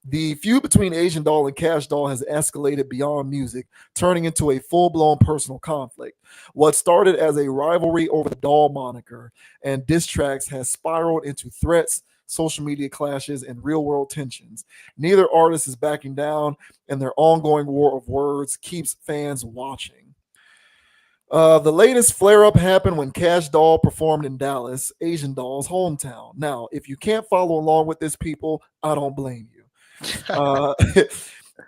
The feud between Asian Doll and Cash Doll has escalated beyond music, turning into a full-blown personal conflict. What started as a rivalry over the doll moniker and diss tracks has spiraled into threats social media clashes, and real world tensions. Neither artist is backing down, and their ongoing war of words keeps fans watching. The latest flare up happened when Cash Doll performed in Dallas, Asian Doll's hometown. Now, if you can't follow along with this, people, I don't blame you. Uh,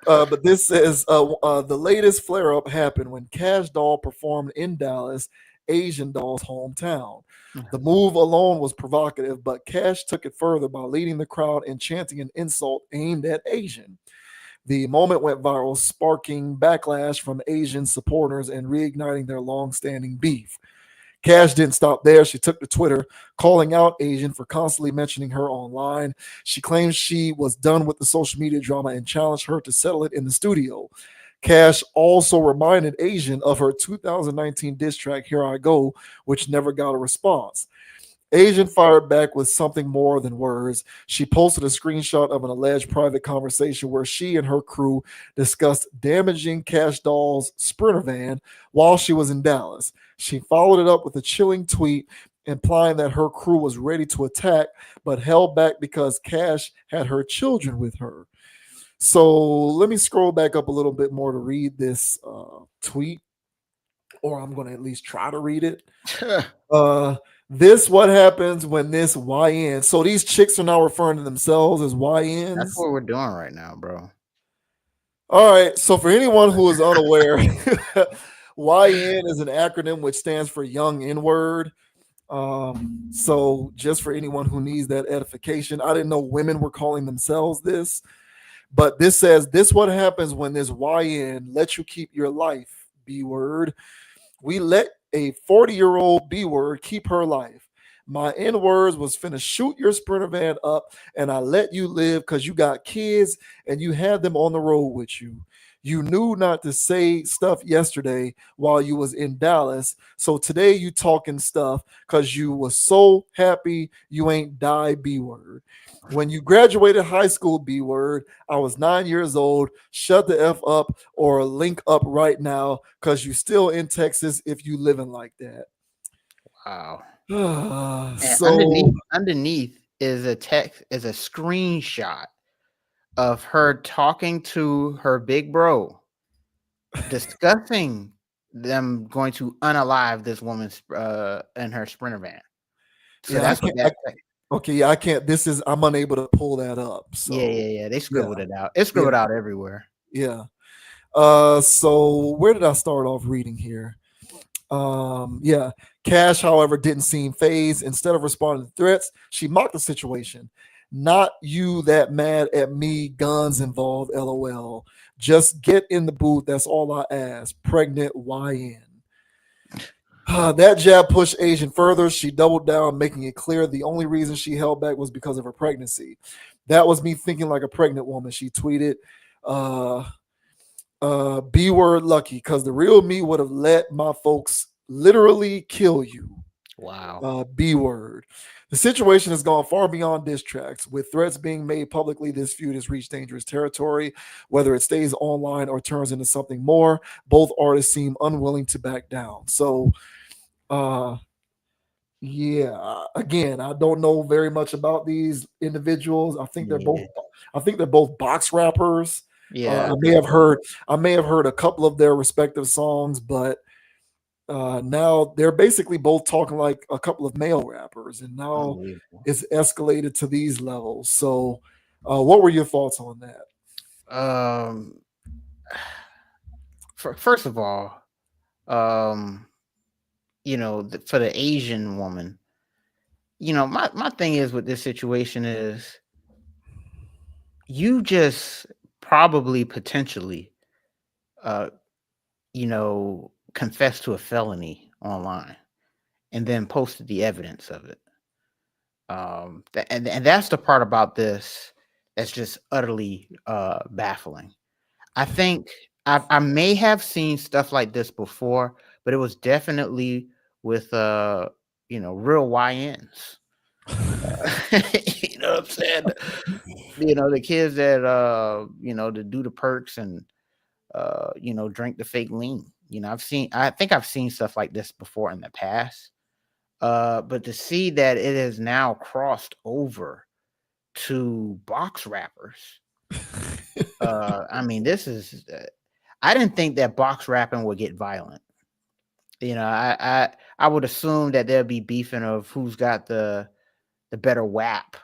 but this says the latest flare up happened when Cash Doll performed in Dallas, Asian Doll's hometown. The move alone was provocative, but Cash took it further by leading the crowd and chanting an insult aimed at Asian. The moment went viral, sparking backlash from Asian supporters and reigniting their long-standing beef. Cash didn't stop there. She took to Twitter, calling out Asian for constantly mentioning her online. She claims she was done with the social media drama and challenged her to settle it in the studio. Cash also reminded Asian of her 2019 diss track, Here I Go, which never got a response. Asian fired back with something more than words. She posted a screenshot of an alleged private conversation where she and her crew discussed damaging Cash Doll's Sprinter van while she was in Dallas. She followed it up with a chilling tweet implying that her crew was ready to attack but held back because Cash had her children with her. So let me scroll back up a little bit more to read this tweet, or I'm going to at least try to read it. This what happens when this YN. So these chicks are now referring to themselves as YNs. That's what we're doing right now, bro. All right. So for anyone who is unaware, YN is an acronym which stands for Young N-word. So just for anyone who needs that edification, I didn't know women were calling themselves this, but this says this what happens when this YN lets you keep your life. B word. We let a 40-year-old B word keep her life. My N words was finna shoot your Sprinter van up, and I let you live because you got kids and you had them on the road with you. You knew not to say stuff yesterday while you was in Dallas, so today you talking stuff because you was so happy you ain't die B word. When you graduated high school, B word, I was 9 years old. Shut the F up or link up right now because you still in Texas if you living like that. Wow. And So underneath is a screenshot of her talking to her big bro, discussing them going to unalive this woman's in her Sprinter van. So yeah, that's what that. okay, yeah, I can't. I'm unable to pull that up. So Yeah. They scribbled it out. It's scribbled out everywhere. Yeah. So where did I start off reading here? Yeah. Cash, however, didn't seem phased. Instead of responding to threats, she mocked the situation. Not you that mad at me, guns involved, LOL. Just get in the booth. That's all I ask. Pregnant YN. That jab pushed Asian further. She doubled down, making it clear the only reason she held back was because of her pregnancy. That was me thinking like a pregnant woman, she tweeted. B word lucky, because the real me would have let my folks literally kill you. Wow. B word. The situation has gone far beyond diss tracks. With threats being made publicly, this feud has reached dangerous territory. Whether it stays online or turns into something more, both artists seem unwilling to back down. So, yeah, again, I don't know very much about these individuals. I think they're both box rappers. Yeah. I may have heard a couple of their respective songs, but now they're basically both talking like a couple of male rappers, and now it's escalated to these levels. So, what were your thoughts on that? First of all, for the Asian woman, my thing is with this situation is you just probably potentially confessed to a felony online and then posted the evidence of it. And that's the part about this that's just utterly baffling. I think I may have seen stuff like this before, but it was definitely with real YNs. You know what I'm saying? The kids that that do the perks and drink the fake lean. I think I've seen stuff like this before in the past. But to see that it has now crossed over to box rappers. I mean, this is. I didn't think that box rapping would get violent. You know, I would assume that there'll be beefing of who's got the better WAP.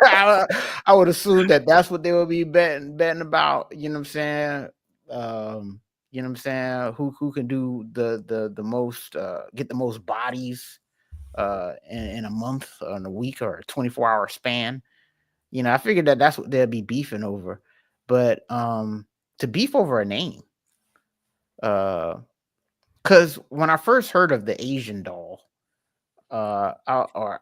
I would assume that that's what they would be betting about. You know what I'm saying? You know what I'm saying? Who can do the most, get the most bodies in a month or in a week or a 24-hour span. You know, I figured that that's what they'll be beefing over. But to beef over a name, because when I first heard of the Asian doll, I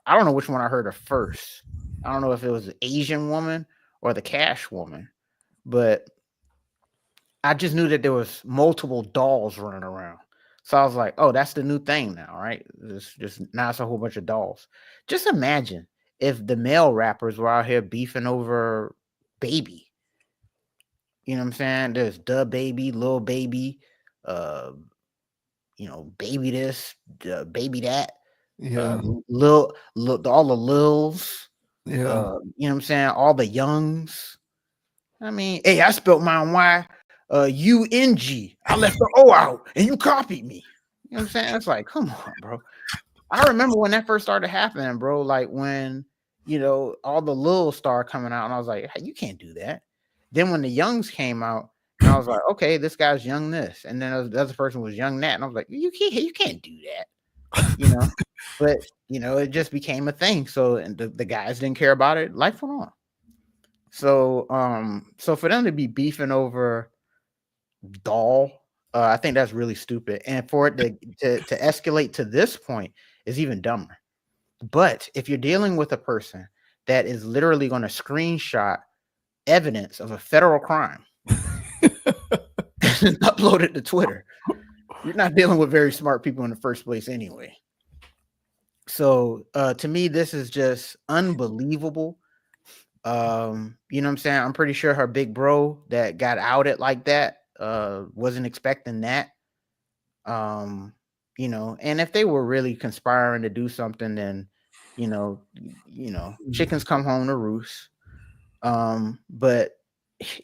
don't know which one I heard of first. I don't know if it was the Asian woman or the Cash woman, but I just knew that there was multiple dolls running around. So I was like, oh, that's the new thing now, right? It's just now it's a whole bunch of dolls. Just imagine if the male rappers were out here beefing over Baby. You know what I'm saying? There's the Baby, Lil Baby, you know, Baby this, Baby that. Yeah. All the Lils, Yeah. you know what I'm saying? All the Youngs. I mean, hey, I spelled mine Y-U-N-G. I left the O out and you copied me. You know what I'm saying? It's like, come on, bro. I remember when that first started happening, bro. Like when, you know, all the Lils started coming out and I was like, hey, you can't do that. Then when the Youngs came out, and I was like, okay, this guy's Young this. And then the other person was Young that. And I was like, you can't do that. You know? But, you know, it just became a thing. So and the guys didn't care about it. Life went on. So so for them to be beefing over doll, I think that's really stupid. And for it to escalate to this point is even dumber. But if you're dealing with a person that is literally going to screenshot evidence of a federal crime and upload it to Twitter, you're not dealing with very smart people in the first place anyway. So to me, this is just unbelievable. You know what I'm saying? I'm pretty sure her big bro that got outed like that wasn't expecting that. You know, and if they were really conspiring to do something, then you know, chickens come home to roost. But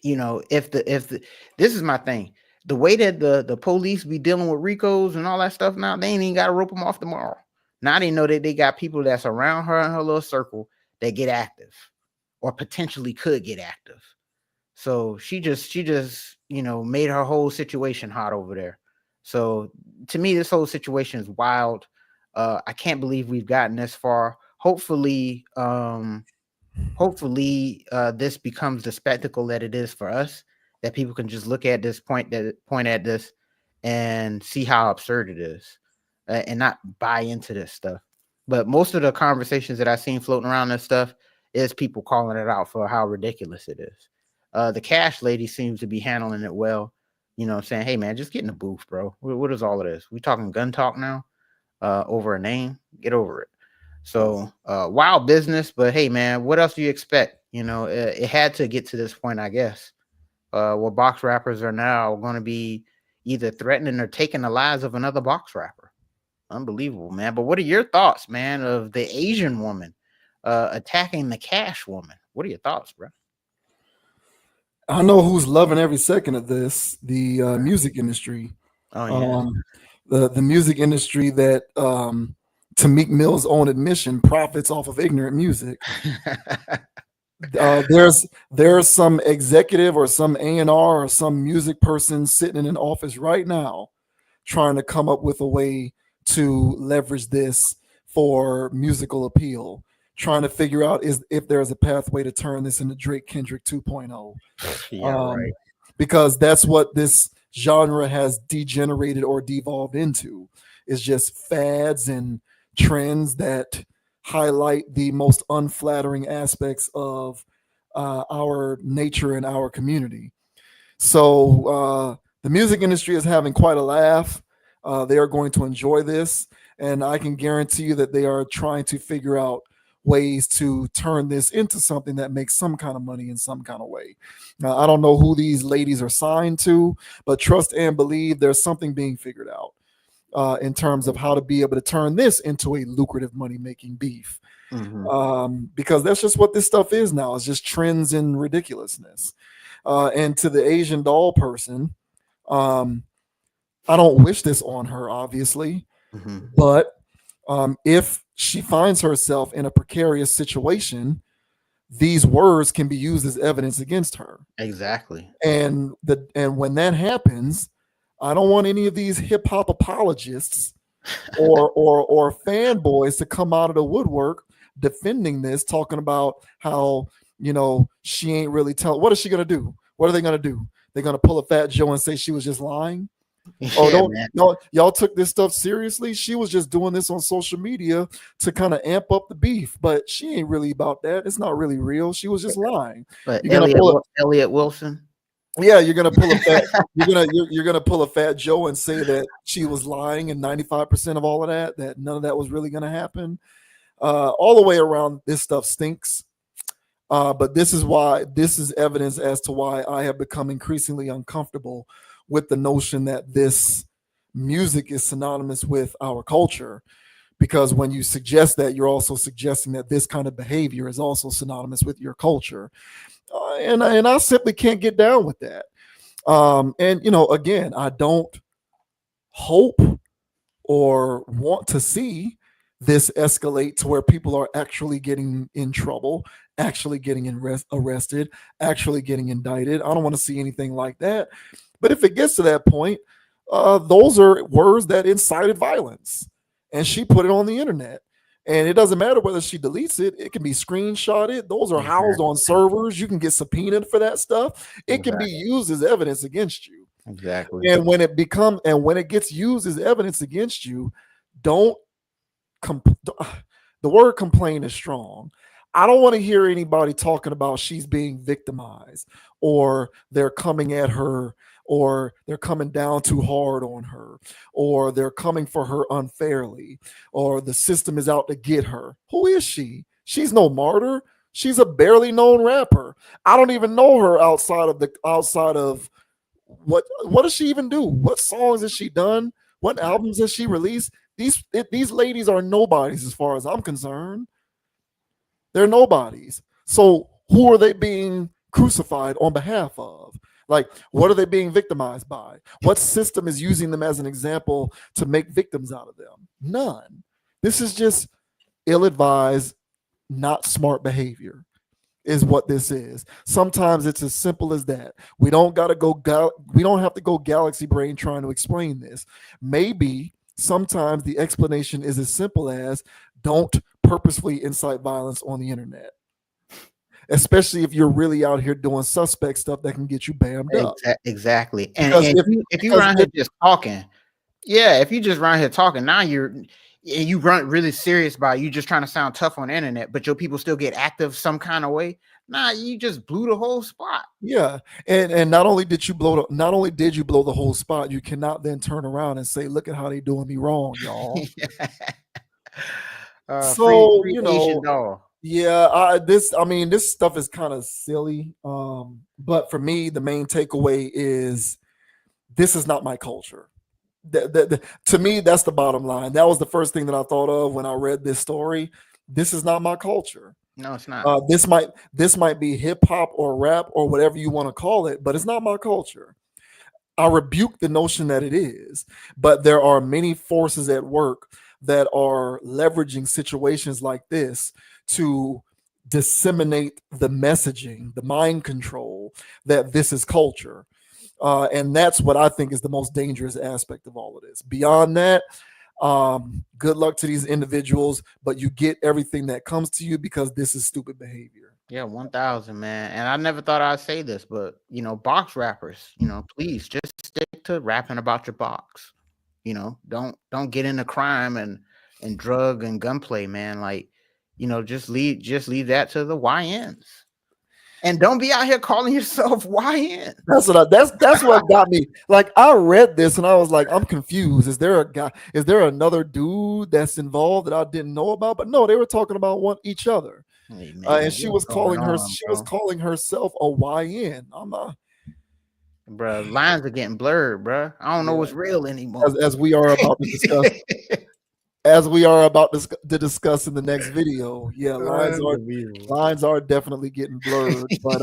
you know, if the this is my thing. The way that the police be dealing with Ricos and all that stuff now, they ain't even got to rope them off tomorrow. Now they know that they got people that's around her in her little circle that get active or potentially could get active. So she just, you know, made her whole situation hot over there. So to me, this whole situation is wild. I can't believe we've gotten this far. Hopefully, this becomes the spectacle that it is for us, that people can just look at this point at this and see how absurd it is and not buy into this stuff. But most of the conversations that I've seen floating around this stuff is people calling it out for how ridiculous it is. The Cash lady seems to be handling it well. You know what I'm saying? Hey, man, just get in the booth, bro. What is all of this? We talking gun talk now over a name? Get over it. So wild business, but hey, man, what else do you expect? You know, it had to get to this point, I guess, where box rappers are now going to be either threatening or taking the lives of another box rapper. Unbelievable, man. But what are your thoughts, man, of the Asian woman attacking the Cash woman? What are your thoughts, bro? I know who's loving every second of this. The music industry. Oh yeah. The music industry that, to Meek Mill's own admission, profits off of ignorant music. There's some executive or some A&R or some music person sitting in an office right now trying to come up with a way to leverage this for musical appeal, trying to figure out if there's a pathway to turn this into Drake Kendrick 2.0. Yeah, right. Because that's what this genre has degenerated or devolved into, is just fads and trends that highlight the most unflattering aspects of our nature and our community. So the music industry is having quite a laugh. They are going to enjoy this, and I can guarantee you that they are trying to figure out ways to turn this into something that makes some kind of money in some kind of way. Now, I don't know who these ladies are signed to, but trust and believe there's something being figured out in terms of how to be able to turn this into a lucrative money-making beef. because that's just what this stuff is now. It's just trends and ridiculousness. And to the Asian doll person, I don't wish this on her, obviously, but if she finds herself in a precarious situation, these words can be used as evidence against her. Exactly. And when that happens, I don't want any of these hip hop apologists or fanboys to come out of the woodwork defending this, talking about how, you know, she ain't really telling. What is she gonna do? What are they gonna do? They're gonna pull a Fat Joe and say she was just lying? Oh, don't no, y'all took this stuff seriously. She was just doing this on social media to kind of amp up the beef, but she ain't really about that. It's not really real. She was just lying. But You're gonna pull Elliot Wilson. Yeah, you're gonna pull a fat. you're gonna pull a Fat Joe and say that she was lying, and 95% of all of that none of that was really gonna happen. All the way around, this stuff stinks. But this is evidence as to why I have become increasingly uncomfortable with the notion that this music is synonymous with our culture, because when you suggest that, you're also suggesting that this kind of behavior is also synonymous with your culture, and I simply can't get down with that. And you know, again, I don't hope or want to see this escalate to where people are actually getting in trouble, actually getting arrested, actually getting indicted. I don't want to see anything like that. But if it gets to that point, those are words that incited violence. And she put it on the internet. And it doesn't matter whether she deletes it. It can be screenshotted. Those are housed on servers. You can get subpoenaed for that stuff. It can be used as evidence against you. Exactly. And when it gets used as evidence against you, don't the word complain is strong. I don't want to hear anybody talking about she's being victimized, or they're coming at her, or they're coming down too hard on her, or they're coming for her unfairly, or the system is out to get her. Who is she? She's no martyr. She's a barely known rapper. I don't even know her outside of what does she even do? What songs has she done? What albums has she released? These ladies are nobodies as far as I'm concerned. They're nobodies. So who are they being crucified on behalf of? Like, what are they being victimized by? What system is using them as an example to make victims out of them? None. This is just ill-advised, not smart behavior is what this is. Sometimes it's as simple as that. We don't have to go galaxy brain trying to explain this. Maybe sometimes the explanation is as simple as don't purposefully incite violence on the internet, especially if you're really out here doing suspect stuff that can get you bammed up. Exactly. And if you around here just talking, if you just around here talking, now you run really serious about you just trying to sound tough on the internet, but your people still get active some kind of way. Nah, you just blew the whole spot. Yeah, and not only did you blow the whole spot, you cannot then turn around and say, "Look at how they doing me wrong, y'all." So free you know, this stuff is kind of silly. But for me, the main takeaway is this is not my culture. To me, that's the bottom line. That was the first thing that I thought of when I read this story. This is not my culture. No, it's not. This might be hip hop or rap or whatever you want to call it, but it's not my culture. I rebuke the notion that it is, but there are many forces at work that are leveraging situations like this to disseminate the messaging, the mind control that this is culture. And that's what I think is the most dangerous aspect of all of this. Beyond that, good luck to these individuals, but you get everything that comes to you because this is stupid behavior. Yeah, 1,000, man. And I never thought I'd say this, but box rappers, please just stick to rapping about your box. Don't get into crime and drug and gunplay, man. Like, just leave that to the YNs. And don't be out here calling yourself YN. That's what got me. Like, I read this and I was like, I'm confused. Is there another dude that's involved that I didn't know about? But no, they were talking about each other. Hey, man, and she was calling herself a YN. Bro, lines are getting blurred, bro. I don't know what's real anymore. As we are about to discuss. as we are about to discuss in the next video, yeah, Unbelievable. lines are definitely getting blurred. But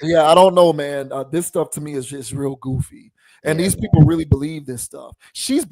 yeah, I don't know, man. This stuff to me is just real goofy, and Yeah, these people really believe this stuff. She's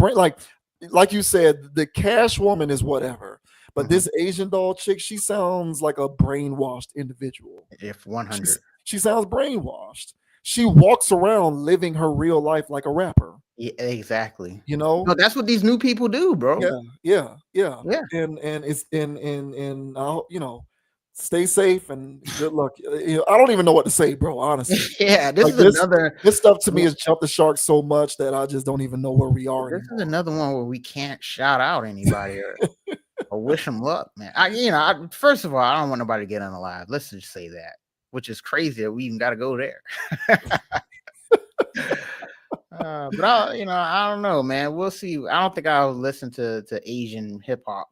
like you said, the cash woman is whatever, but Mhm. this Asian doll chick, she sounds like a brainwashed individual. if 100. She sounds brainwashed. She walks around living her real life like a rapper. Yeah, exactly. You know, No, that's what these new people do, bro. yeah. Yeah. And it's and I'll, you know, stay safe and good luck. You know, I don't even know what to say, bro. Honestly, Yeah, this Like, is another. this stuff to me has jumped the shark so much that I just don't even know where we are This is anymore. another one where we can't shout out anybody or wish them luck, man. First of all, I don't want nobody to get unalive. Let's just say that, which is crazy that we even got to go there. But I don't know, man. We'll see. I don't think I'll listen to Asian hip hop.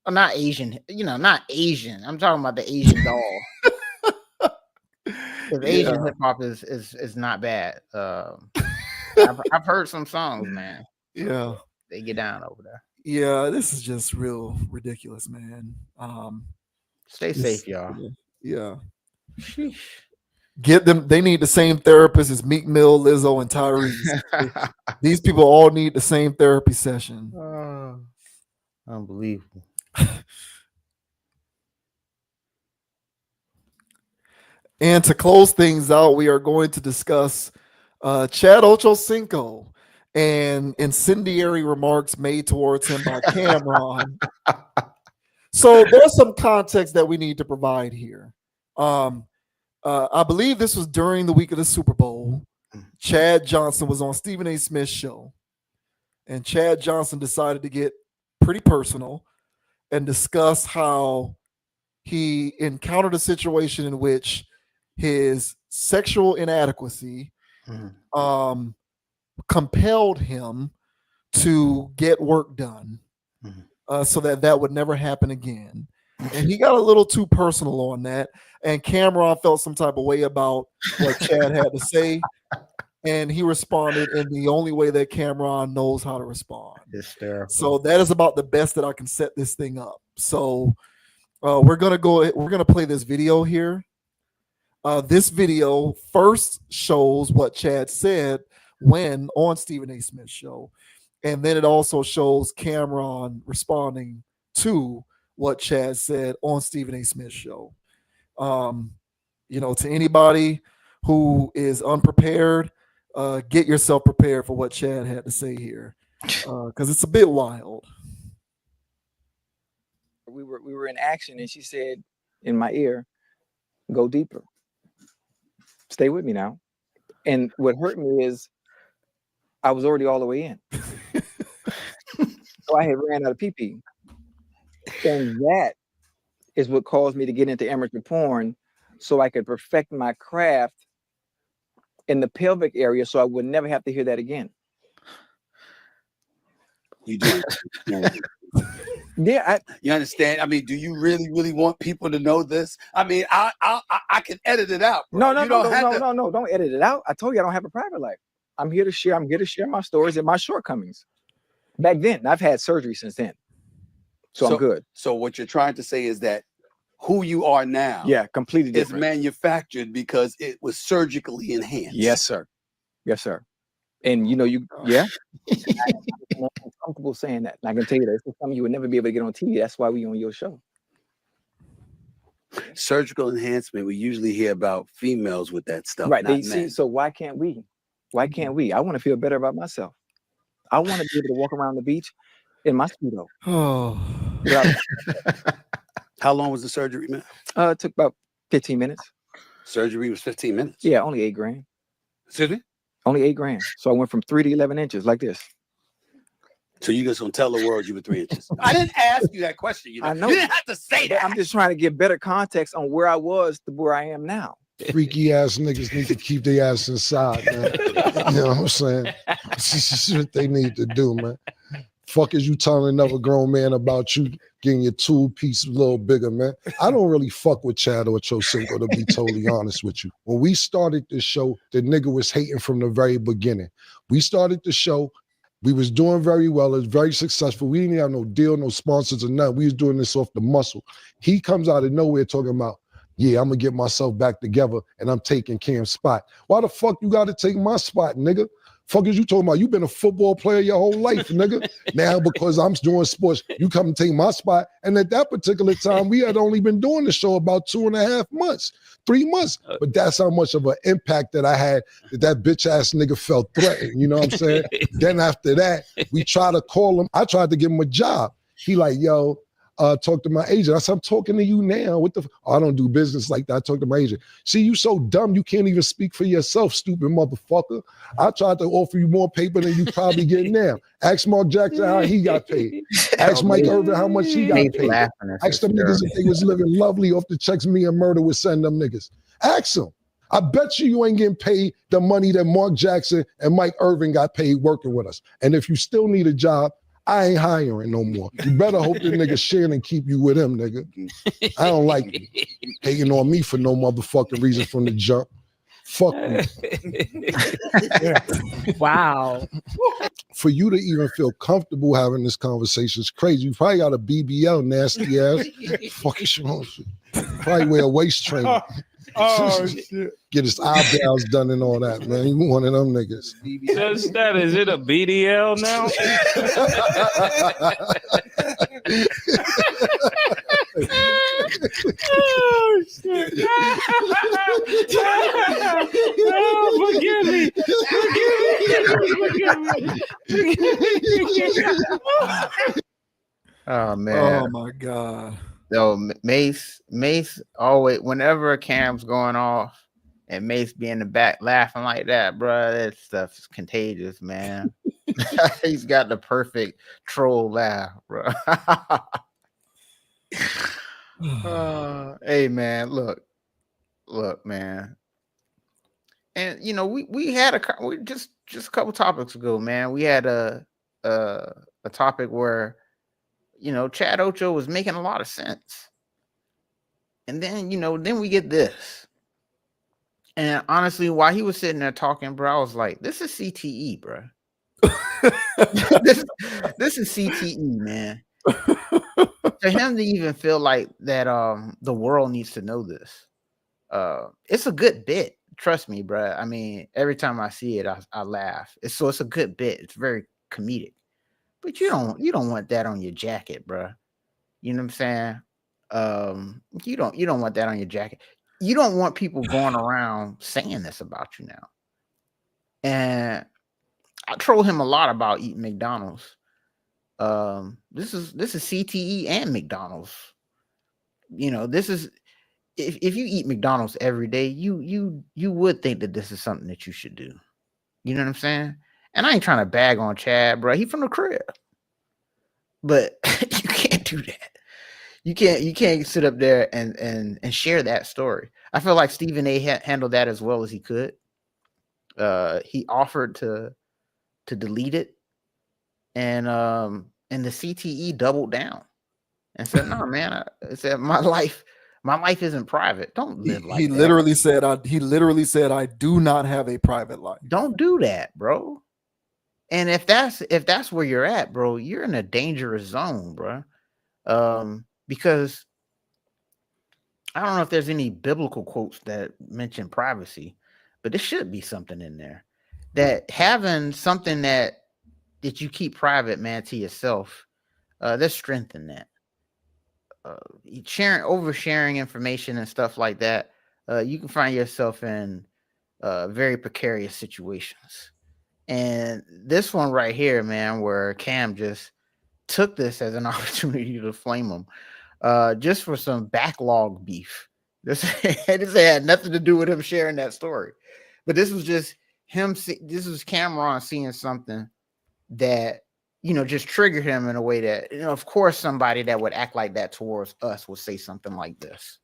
Or not Asian, not Asian. I'm talking about the Asian doll. Because Asian hip hop is not bad. I've heard some songs, man. Yeah, They get down over there. yeah. This is just real ridiculous, man. Stay safe, y'all. Yeah. Sheesh. Get them. They need the same therapist as Meek Mill, Lizzo, and Tyrese. These people all need the same therapy session. Unbelievable. And to close things out, we are going to discuss Chad Ochocinco and incendiary remarks made towards him by Cameron. So there's some context that we need to provide here. I believe this was during the week of the Super Bowl. Chad Johnson was on Stephen A. Smith's show, and Chad Johnson decided to get pretty personal and discuss how he encountered a situation in which his sexual inadequacy compelled him to get work done so that would never happen again. And he got a little too personal on that. And Cameron felt some type of way about what Chad had to say. And he responded in the only way that Cameron knows how to respond. Hysterical. So that is about the best that I can set this thing up. So we're gonna play this video here. This video first shows what Chad said when on Stephen A. Smith's show. And then it also shows Cameron responding to what Chad said on Stephen A. Smith's show. To anybody who is unprepared, get yourself prepared for what Chad had to say here, because it's a bit wild. We were in action, and she said in my ear, "Go deeper. Stay with me now." And what hurt me is I was already all the way in. So I had ran out of pee-pee. And that is what caused me to get into amateur porn, so I could perfect my craft in the pelvic area so I would never have to hear that again. You do. Yeah, you understand? I mean, do you really, really want people to know this? I mean, I can edit it out. Bro. No, don't edit it out. I told you I don't have a private life. I'm here to share my stories and my shortcomings. Back then, I've had surgery since then. So I'm good. So what you're trying to say is that who you are now, completely different, is manufactured because it was surgically enhanced. Yes, sir. And I'm comfortable saying that. And I can tell you that it's something you would never be able to get on TV. That's why we on your show. Surgical enhancement, we usually hear about females with that stuff. Right. Not men. So why can't we? Why can't we? I want to feel better about myself. I want to be able to walk around the beach in my Speedo. How long was the surgery, man? It took about 15 minutes. Surgery was 15 minutes? Yeah, only $8,000. Excuse me? Only $8,000. So I went from 3 to 11 inches like this. So you just gonna tell the world you were 3 inches? I didn't ask you that question. I know. You didn't have to say that. I'm just trying to get better context on where I was to where I am now. Freaky ass niggas need to keep their ass inside, man. You know what I'm saying? This is what they need to do, man. Fuck is you telling another grown man about you getting your tool piece a little bigger, man? I don't really fuck with Chad Ochocinco, to be totally honest with you. When we started this show, the nigga was hating from the very beginning. We started the show, We was doing very well. It was very successful. We didn't have no deal, no sponsors or nothing. We was doing this off the muscle. He comes out of nowhere talking about, yeah, I'm gonna get myself back together and I'm taking Cam's spot. Why the fuck you gotta take my spot, nigga? Fuck is you talking about? You been a football player your whole life, nigga. Now because I'm doing sports, you come and take my spot. And at that particular time, we had only been doing the show about 2.5 months, 3 months. But that's how much of an impact that I had that bitch ass nigga felt threatened. You know what I'm saying? Then after that, we try to call him. I tried to give him a job. He like, yo, talk to my agent. I said, I'm talking to you now. What the? I don't do business like that. I talk to my agent. See, you so dumb, you can't even speak for yourself, stupid motherfucker. I tried to offer you more paper than you probably get now. Ask Mark Jackson how he got paid. Ask Mike Irvin how much he got paid. Ask them niggas if they was living lovely off the checks me and Murder would send them niggas. Ask them. I bet you ain't getting paid the money that Mark Jackson and Mike Irvin got paid working with us. And if you still need a job, I ain't hiring no more. You better hope the nigga Shannon keep you with him, nigga. I don't like you hating on me for no motherfucking reason from the jump. Fuck you. Wow. For you to even feel comfortable having this conversation is crazy. You probably got a BBL, nasty ass. Fuck is wrong with you? Probably wear a waist trainer. Oh shit! Get his eyebrows done and all that, man. You one of them niggas. Just that, is it a BDL now? Oh shit! Oh, forgive me! Forgive me! Oh man! Oh my god! So Mace always, whenever Cam's going off and Mace be in the back laughing like that, bro, that stuff is contagious, man. He's got the perfect troll laugh, bro. Hey man, look, man. And you know, we had just a couple topics ago, man. We had a topic where, you know, Chad Ocho was making a lot of sense. And then, you know, then we get this. And honestly, while he was sitting there talking, bro, I was like, this is CTE, bro. this is CTE, man. For him to even feel like that the world needs to know this. It's a good bit. Trust me, bro. I mean, every time I see it, I laugh. It's a good bit. It's very comedic. But you don't want that on your jacket, bro. You know what I'm saying? You don't want that on your jacket. You don't want people going around saying this about you now. And I troll him a lot about eating McDonald's. This is CTE and McDonald's. You know, this is if you eat McDonald's every day, you would think that this is something that you should do. You know what I'm saying? And I ain't trying to bag on Chad, bro. He from the crib. But you can't do that. You can't sit up there and share that story. I feel like Stephen A handled that as well as he could. He offered to delete it, and the CTE doubled down and said, "No, man," I said, "My life isn't private. Don't live like that." He literally said, "I do not have a private life. Don't do that, bro." And if that's where you're at, bro, you're in a dangerous zone, bro. Because I don't know if there's any biblical quotes that mention privacy, but there should be something in there that having something that you keep private, man, to yourself, there's strength in that. Oversharing information and stuff like that, you can find yourself in very precarious situations. And this one right here, man, where Cam just took this as an opportunity to flame him, just for some backlog beef. This had nothing to do with him sharing that story, but this was just him. This was Cameron seeing something that, you know, just triggered him in a way that, you know, of course, somebody that would act like that towards us would say something like this,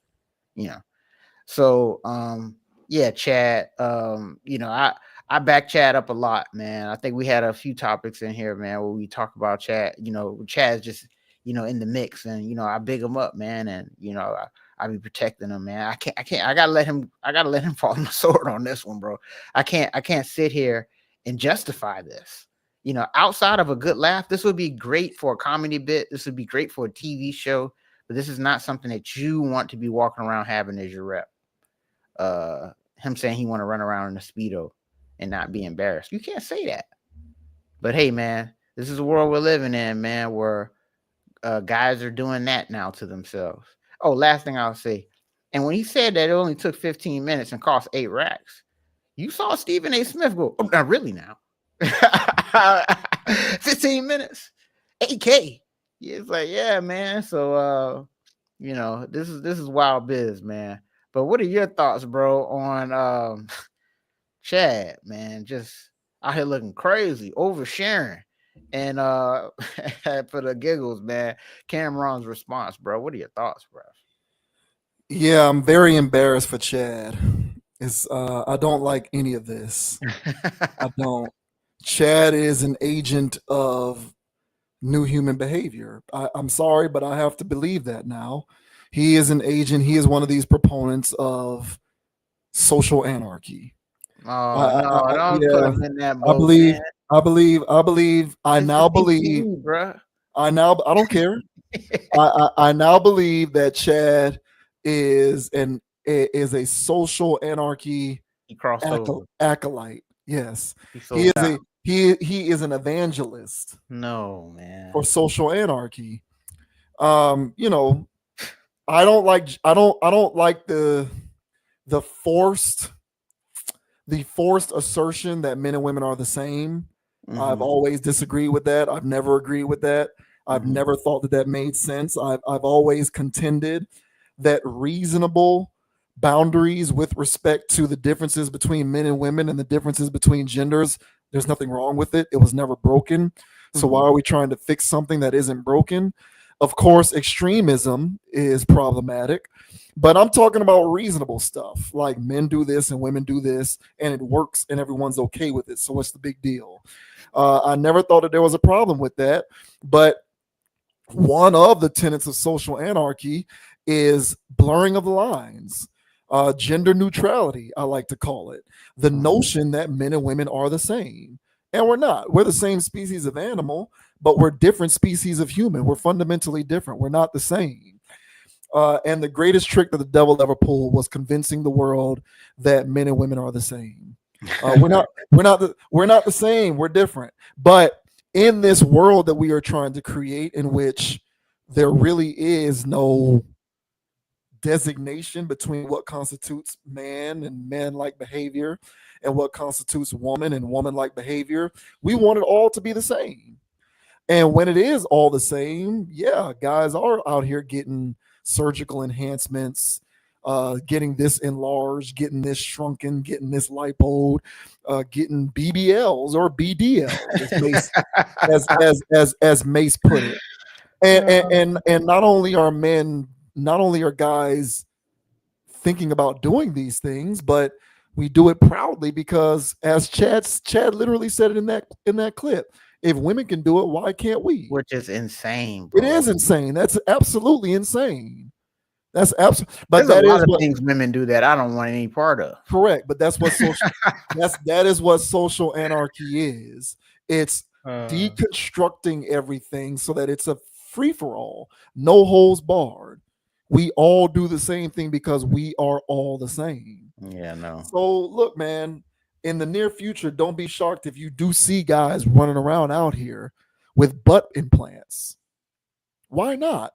you know. So, yeah, Chad, you know, I back Chad up a lot, man. I think we had a few topics in here, man, where we talk about Chad. You know, Chad's just, you know, in the mix, and you know, I big him up, man, and you know, I be protecting him, man. I can't. I gotta let him fall on the sword on this one, bro. I can't sit here and justify this. you know, outside of a good laugh, this would be great for a comedy bit. This would be great for a TV show, but this is not something that you want to be walking around having as your rep. Him saying he want to run around in a Speedo and not be embarrassed. You can't say that. But hey, man, this is the world we're living in, man, where guys are doing that now to themselves. Oh, last thing I'll say. And when he said that it only took 15 minutes and cost 8 racks, you saw Stephen A. Smith go, oh, not really now. 15 minutes, 8K. It's like, yeah, man. So you know, this is wild biz, man. But what are your thoughts, bro, on Chad, man? Just out here looking crazy, oversharing. And for the giggles, man, Cameron's response, bro. What are your thoughts, bro? Yeah, I'm very embarrassed for Chad. I don't like any of this. I don't. Chad is an agent of new human behavior. I'm sorry, but I have to believe that now. He is an agent. He is one of these proponents of social anarchy. Oh no, don't put him in that boat, I believe. man. I now believe. Bro. I don't care. I now believe that Chad is a social anarchy He crossed over. acolyte. Yes, He is an evangelist. No, man. For social anarchy. You know, I don't like the forced assertion that men and women are the same. I've always disagreed with that. I've never agreed with that. I've never thought that made sense. I've always contended that reasonable boundaries with respect to the differences between men and women and the differences between genders, there's nothing wrong with it. It was never broken. So why are we trying to fix something that isn't broken? Of course, extremism is problematic, but I'm talking about reasonable stuff like men do this and women do this and it works and everyone's okay with it. So what's the big deal? I never thought that there was a problem with that, but one of the tenets of social anarchy is blurring of the lines, gender neutrality, I like to call it. The notion that men and women are the same. And we're not. We're the same species of animal, but we're different species of human. We're fundamentally different. We're not the same. And the greatest trick that the devil ever pulled was convincing the world that men and women are the same. We're not the same. We're different. But in this world that we are trying to create, in which there really is no designation between what constitutes man and man-like behavior and what constitutes woman and woman-like behavior, we want it all to be the same. And when it is all the same, yeah, guys are out here getting surgical enhancements, getting this enlarged, getting this shrunken, getting this lipoed, getting BBLs or BDLs, as Mace put it. And not only are guys thinking about doing these things, but we do it proudly because, as Chad literally said it in that clip, if women can do it, why can't we? Which is insane, bro. It is insane. That's absolutely insane. That's absolutely. But there's a lot of things women do that I don't want any part of. Correct, but that's what social. that is what social anarchy is. It's deconstructing everything so that it's a free for all, no holes barred. We all do the same thing because we are all the same. Yeah, no. So look, man, in the near future, don't be shocked if you do see guys running around out here with butt implants. Why not?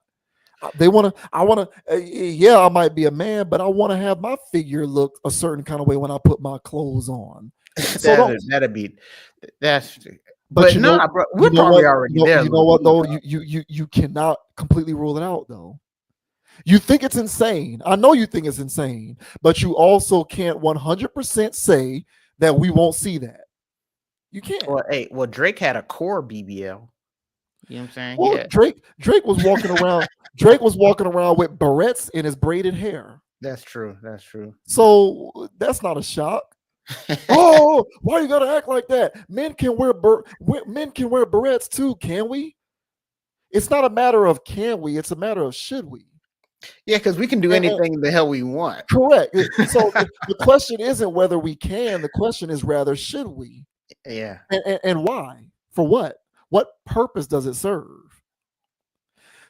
I might be a man, but I want to have my figure look a certain kind of way when I put my clothes on. So but no, bro, we're probably already there. You know what though? You cannot completely rule it out though. You think it's insane. I know you think it's insane, but you also can't 100% say that we won't see that. You can't. Well, Drake had a core BBL. You know what I'm saying? Well, yeah. Drake was walking around. Drake was walking around with barrettes in his braided hair. That's true. That's true. So that's not a shock. Oh, why you gotta act like that? Men can wear barrettes too, can we? It's not a matter of can we, it's a matter of should we. Yeah, because we can do anything the hell we want. Correct. So the question isn't whether we can, the question is rather should we? Yeah. And why? For what? What purpose does it serve?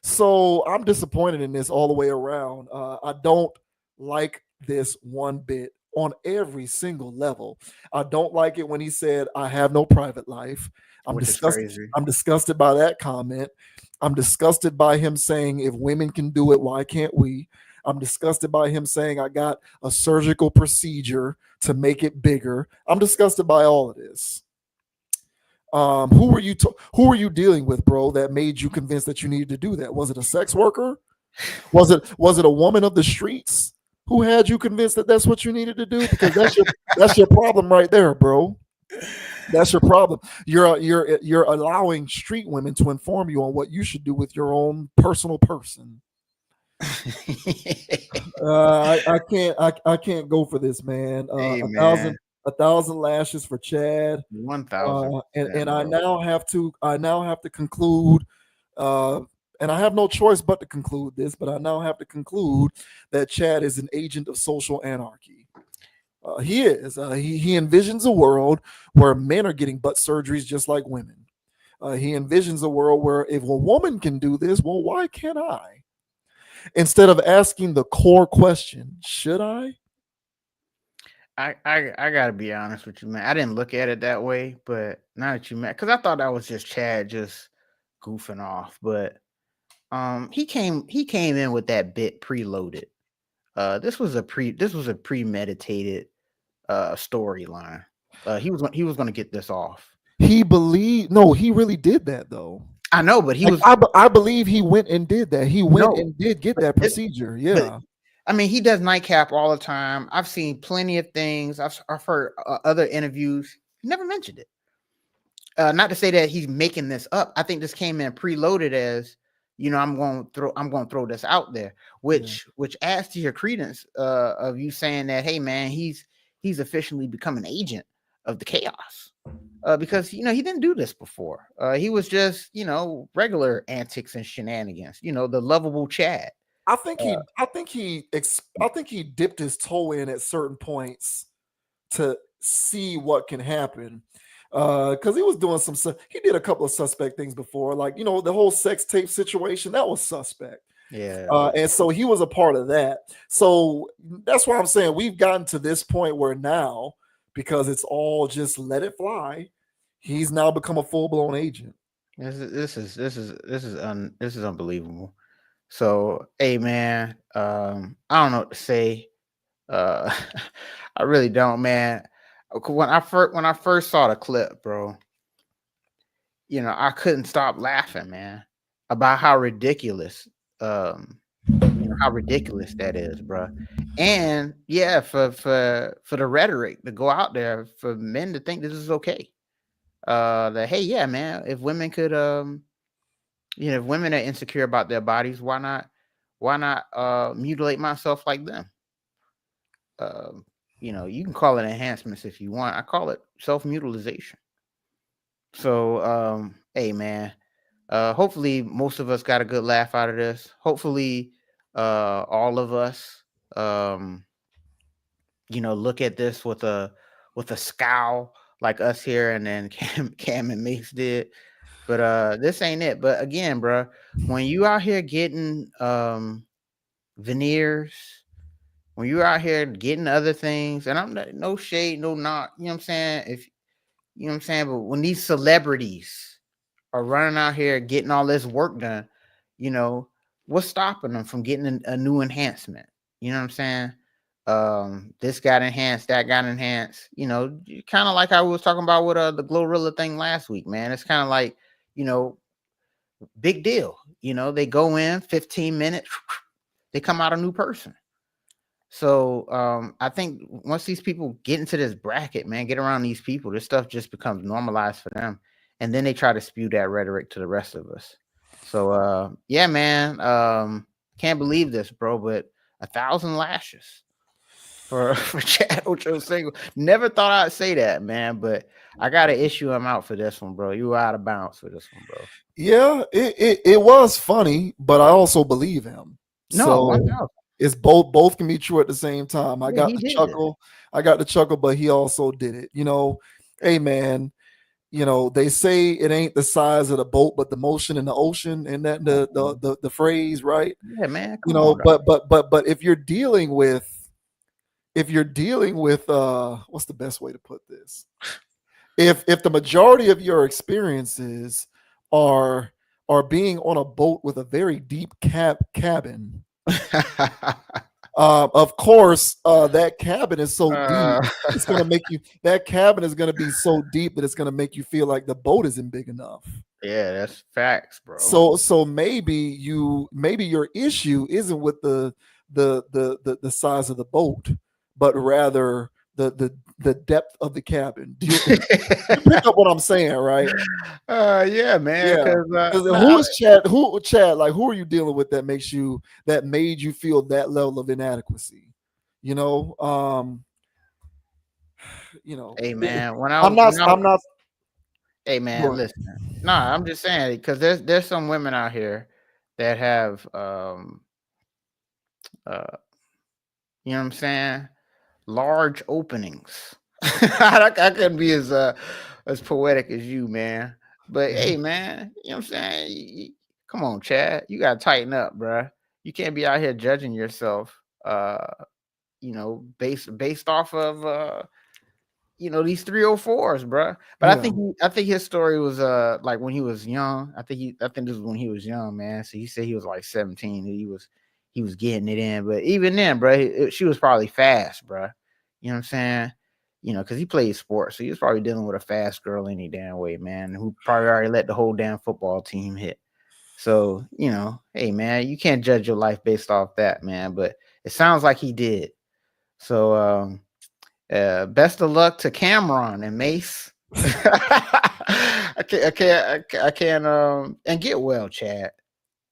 So I'm disappointed in this all the way around. I don't like this one bit on every single level. I don't like it when he said, "I have no private life." Which is crazy. I'm disgusted by that comment. I'm disgusted by him saying, "If women can do it, why can't we?" I'm disgusted by him saying, "I got a surgical procedure to make it bigger." I'm disgusted by all of this. Who were you dealing with, bro, that made you convinced that you needed to do that? Was it a sex worker? Was it a woman of the streets who had you convinced that that's what you needed to do? Because that's your problem right there, bro. That's your problem. You're allowing street women to inform you on what you should do with your own personal person. I can't go for this, man. Hey, man. 1,000 lashes for Chad. 1,000. And I now have to conclude, and I have no choice but to conclude this, but I now have to conclude that Chad is an agent of social anarchy. He is. He envisions a world where men are getting butt surgeries just like women. He envisions a world where if a woman can do this, well, why can't I? Instead of asking the core question, should I? I gotta be honest with you, man. I didn't look at it that way, but now that you met, because I thought that was just Chad just goofing off. But he came in with that bit preloaded. This was a premeditated storyline. He was going to get this off. He really did that though. I know, but I believe he went and did that. He went and did get that procedure. Yeah. I mean, he does nightcap all the time. I've seen plenty of things. I've heard other interviews. He never mentioned it. Not to say that he's making this up. I think this came in preloaded as, I'm going to throw this out there, which adds to your credence of you saying that, hey man, he's officially become an agent of the chaos. Because he didn't do this before. He was just regular antics and shenanigans. The lovable Chad. I think he dipped his toe in at certain points to see what can happen. Because he was doing he did a couple of suspect things before, like the whole sex tape situation that was suspect. Yeah. And so he was a part of that. So that's why I'm saying we've gotten to this point where now, because it's all just let it fly, he's now become a full-blown agent. This is unbelievable. So, hey man, I don't know what to say. I really don't, man. When I first saw the clip, bro, I couldn't stop laughing, man, about how ridiculous, how ridiculous that is, bro. And yeah, for the rhetoric to go out there for men to think this is okay. That hey, yeah, man, if women could, if women are insecure about their bodies, why not mutilate myself like them? You can call it enhancements if you want. I call it self-mutilization. So, hey man, hopefully most of us got a good laugh out of this. Hopefully, all of us, look at this with a scowl like us here, and then Cam and Mace did. But this ain't it. But again, bro, when you out here getting veneers, when you're out here getting other things, and I'm not, no shade, no knock, you know what I'm saying? But when these celebrities are running out here getting all this work done, what's stopping them from getting a new enhancement? You know what I'm saying? This got enhanced, that got enhanced, kind of like I was talking about with the Glorilla thing last week, man. It's kind of like, big deal. They go in 15 minutes, they come out a new person. So I think once these people get into this bracket, man, get around these people, this stuff just becomes normalized for them. And then they try to spew that rhetoric to the rest of us. So yeah, man, can't believe this, bro, but 1,000 lashes for Chad Ochocinco. Never thought I'd say that, man, but I gotta issue him out for this one, bro. You were out of bounds for this one, bro. Yeah, it was funny, but I also believe him. No, so it's both can be true at the same time. I got the chuckle, but he also did it. Hey man, they say it ain't the size of the boat, but the motion in the ocean, and that the phrase, right? Yeah, man. Come on, but if you're dealing with what's the best way to put this? If the majority of your experiences are being on a boat with a very deep cabin, of course, that cabin is so deep, it's gonna make you. That cabin is gonna be so deep that it's gonna make you feel like the boat isn't big enough. Yeah, that's facts, bro. So maybe your issue isn't with the size of the boat, but rather the depth of the cabin. Do you pick up what I'm saying, right? Yeah, man. Yeah. Who Chad? Like, who are you dealing with that made you feel that level of inadequacy? Hey, man. I'm not. Hey, man, listen. Nah, I'm just saying because there's some women out here that have you know what I'm saying, large openings. I couldn't be as poetic as you, man. But hey, man, you know what I'm saying? Come on, Chad. You gotta tighten up, bro. You can't be out here judging yourself based off of these 304s, bro. But Yeah. I think his story was like when he was young. I think this was when he was young, man. So he said he was like 17. He was getting it in, but even then, bro, she was probably fast, bro. You know what I'm saying? Because he played sports, so he was probably dealing with a fast girl any damn way, man, who probably already let the whole damn football team hit. So, hey, man, you can't judge your life based off that, man. But it sounds like he did. So, best of luck to Cameron and Mace. I can't, and get well, Chad.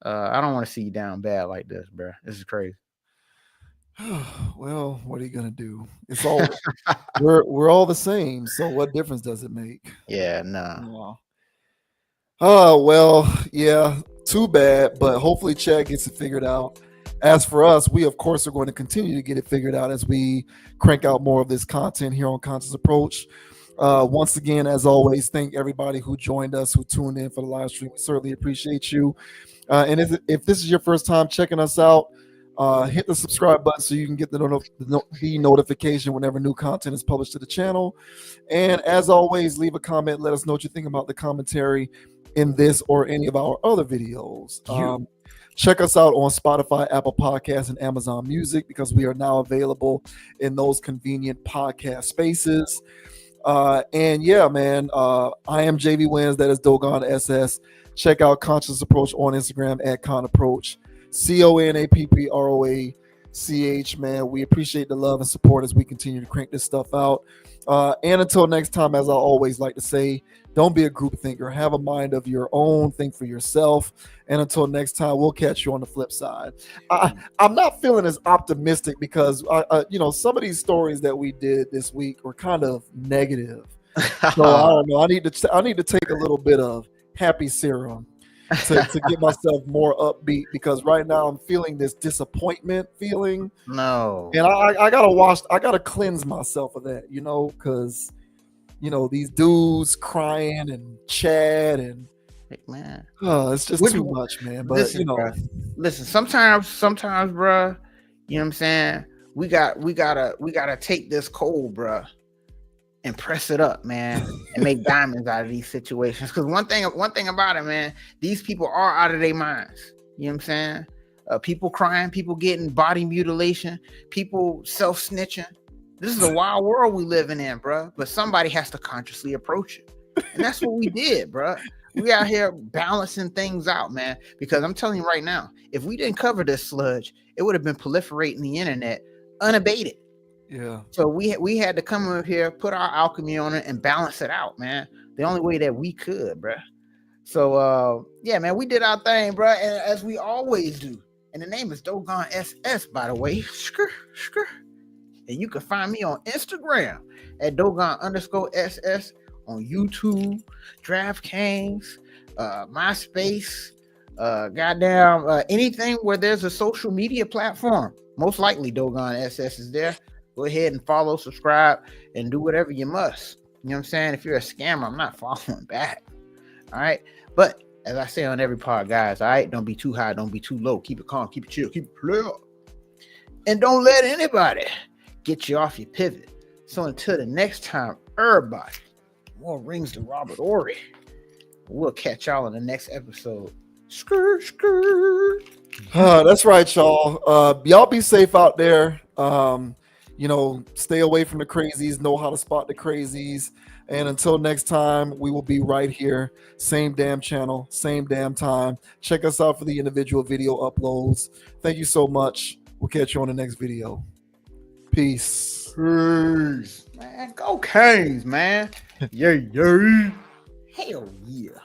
I don't want to see you down bad like this, bro. This is crazy. Well, what are you gonna do? It's all we're all the same. So what difference does it make? Yeah, no. Oh well, yeah. Too bad, but hopefully Chad gets it figured out. As for us, we of course are going to continue to get it figured out as we crank out more of this content here on Conscious Approach. Once again, as always, thank everybody who joined us, who tuned in for the live stream. We certainly appreciate you. And if this is your first time checking us out, hit the subscribe button so you can get the notification whenever new content is published to the channel. And as always, leave a comment. Let us know what you think about the commentary in this or any of our other videos. Check us out on Spotify, Apple Podcasts, and Amazon Music because we are now available in those convenient podcast spaces. And yeah, man, I am JV Wins. That is Dogon SS. Check out Conscious Approach on Instagram at Con Approach. CONAPPROACH, man. We appreciate the love and support as we continue to crank this stuff out. And until next time, as I always like to say, don't be a group thinker. Have a mind of your own. Think for yourself. And until next time, we'll catch you on the flip side. I'm not feeling as optimistic because, some of these stories that we did this week were kind of negative. So I don't know. I need to take a little bit of happy serum to get myself more upbeat because right now I'm feeling this disappointment feeling. No. And I gotta cleanse myself of that, because these dudes crying and Chad and man, it's just too much, man. But listen, sometimes, bro, you know what I'm saying? We gotta take this coal, bro, and press it up, man, and make diamonds out of these situations. Because one thing about it, man, these people are out of their minds. You know what I'm saying? People crying, people getting body mutilation, people self-snitching. This is a wild world we living in, bro. But somebody has to consciously approach it. And that's what we did, bro. We out here balancing things out, man. Because I'm telling you right now, if we didn't cover this sludge, it would have been proliferating the internet unabated. Yeah. So we had to come over here, put our alchemy on it, and balance it out, man. The only way that we could, bro. So yeah, man, we did our thing, bro, and as we always do. And the name is Dogon SS, by the way. And you can find me on Instagram at Dogon_SS, on YouTube, DraftKings, MySpace, anything where there's a social media platform. Most likely Dogon SS is there. Go ahead and follow, subscribe, and do whatever you must. You know what I'm saying? If you're a scammer, I'm not following back. All right. But as I say on every part, guys, all right, don't be too high, don't be too low. Keep it calm, keep it chill, keep it clear. And don't let anybody get you off your pivot. So until the next time, everybody, more rings to Robert Ory. We'll catch y'all in the next episode. Skirt, skirt. That's right, y'all. Y'all be safe out there. Stay away from the crazies. Know how to spot the crazies. And until next time, we will be right here. Same damn channel, same damn time. Check us out for the individual video uploads. Thank you so much. We'll catch you on the next video. Peace. Peace. Man, go Canes, man. Yeah. Hell yeah.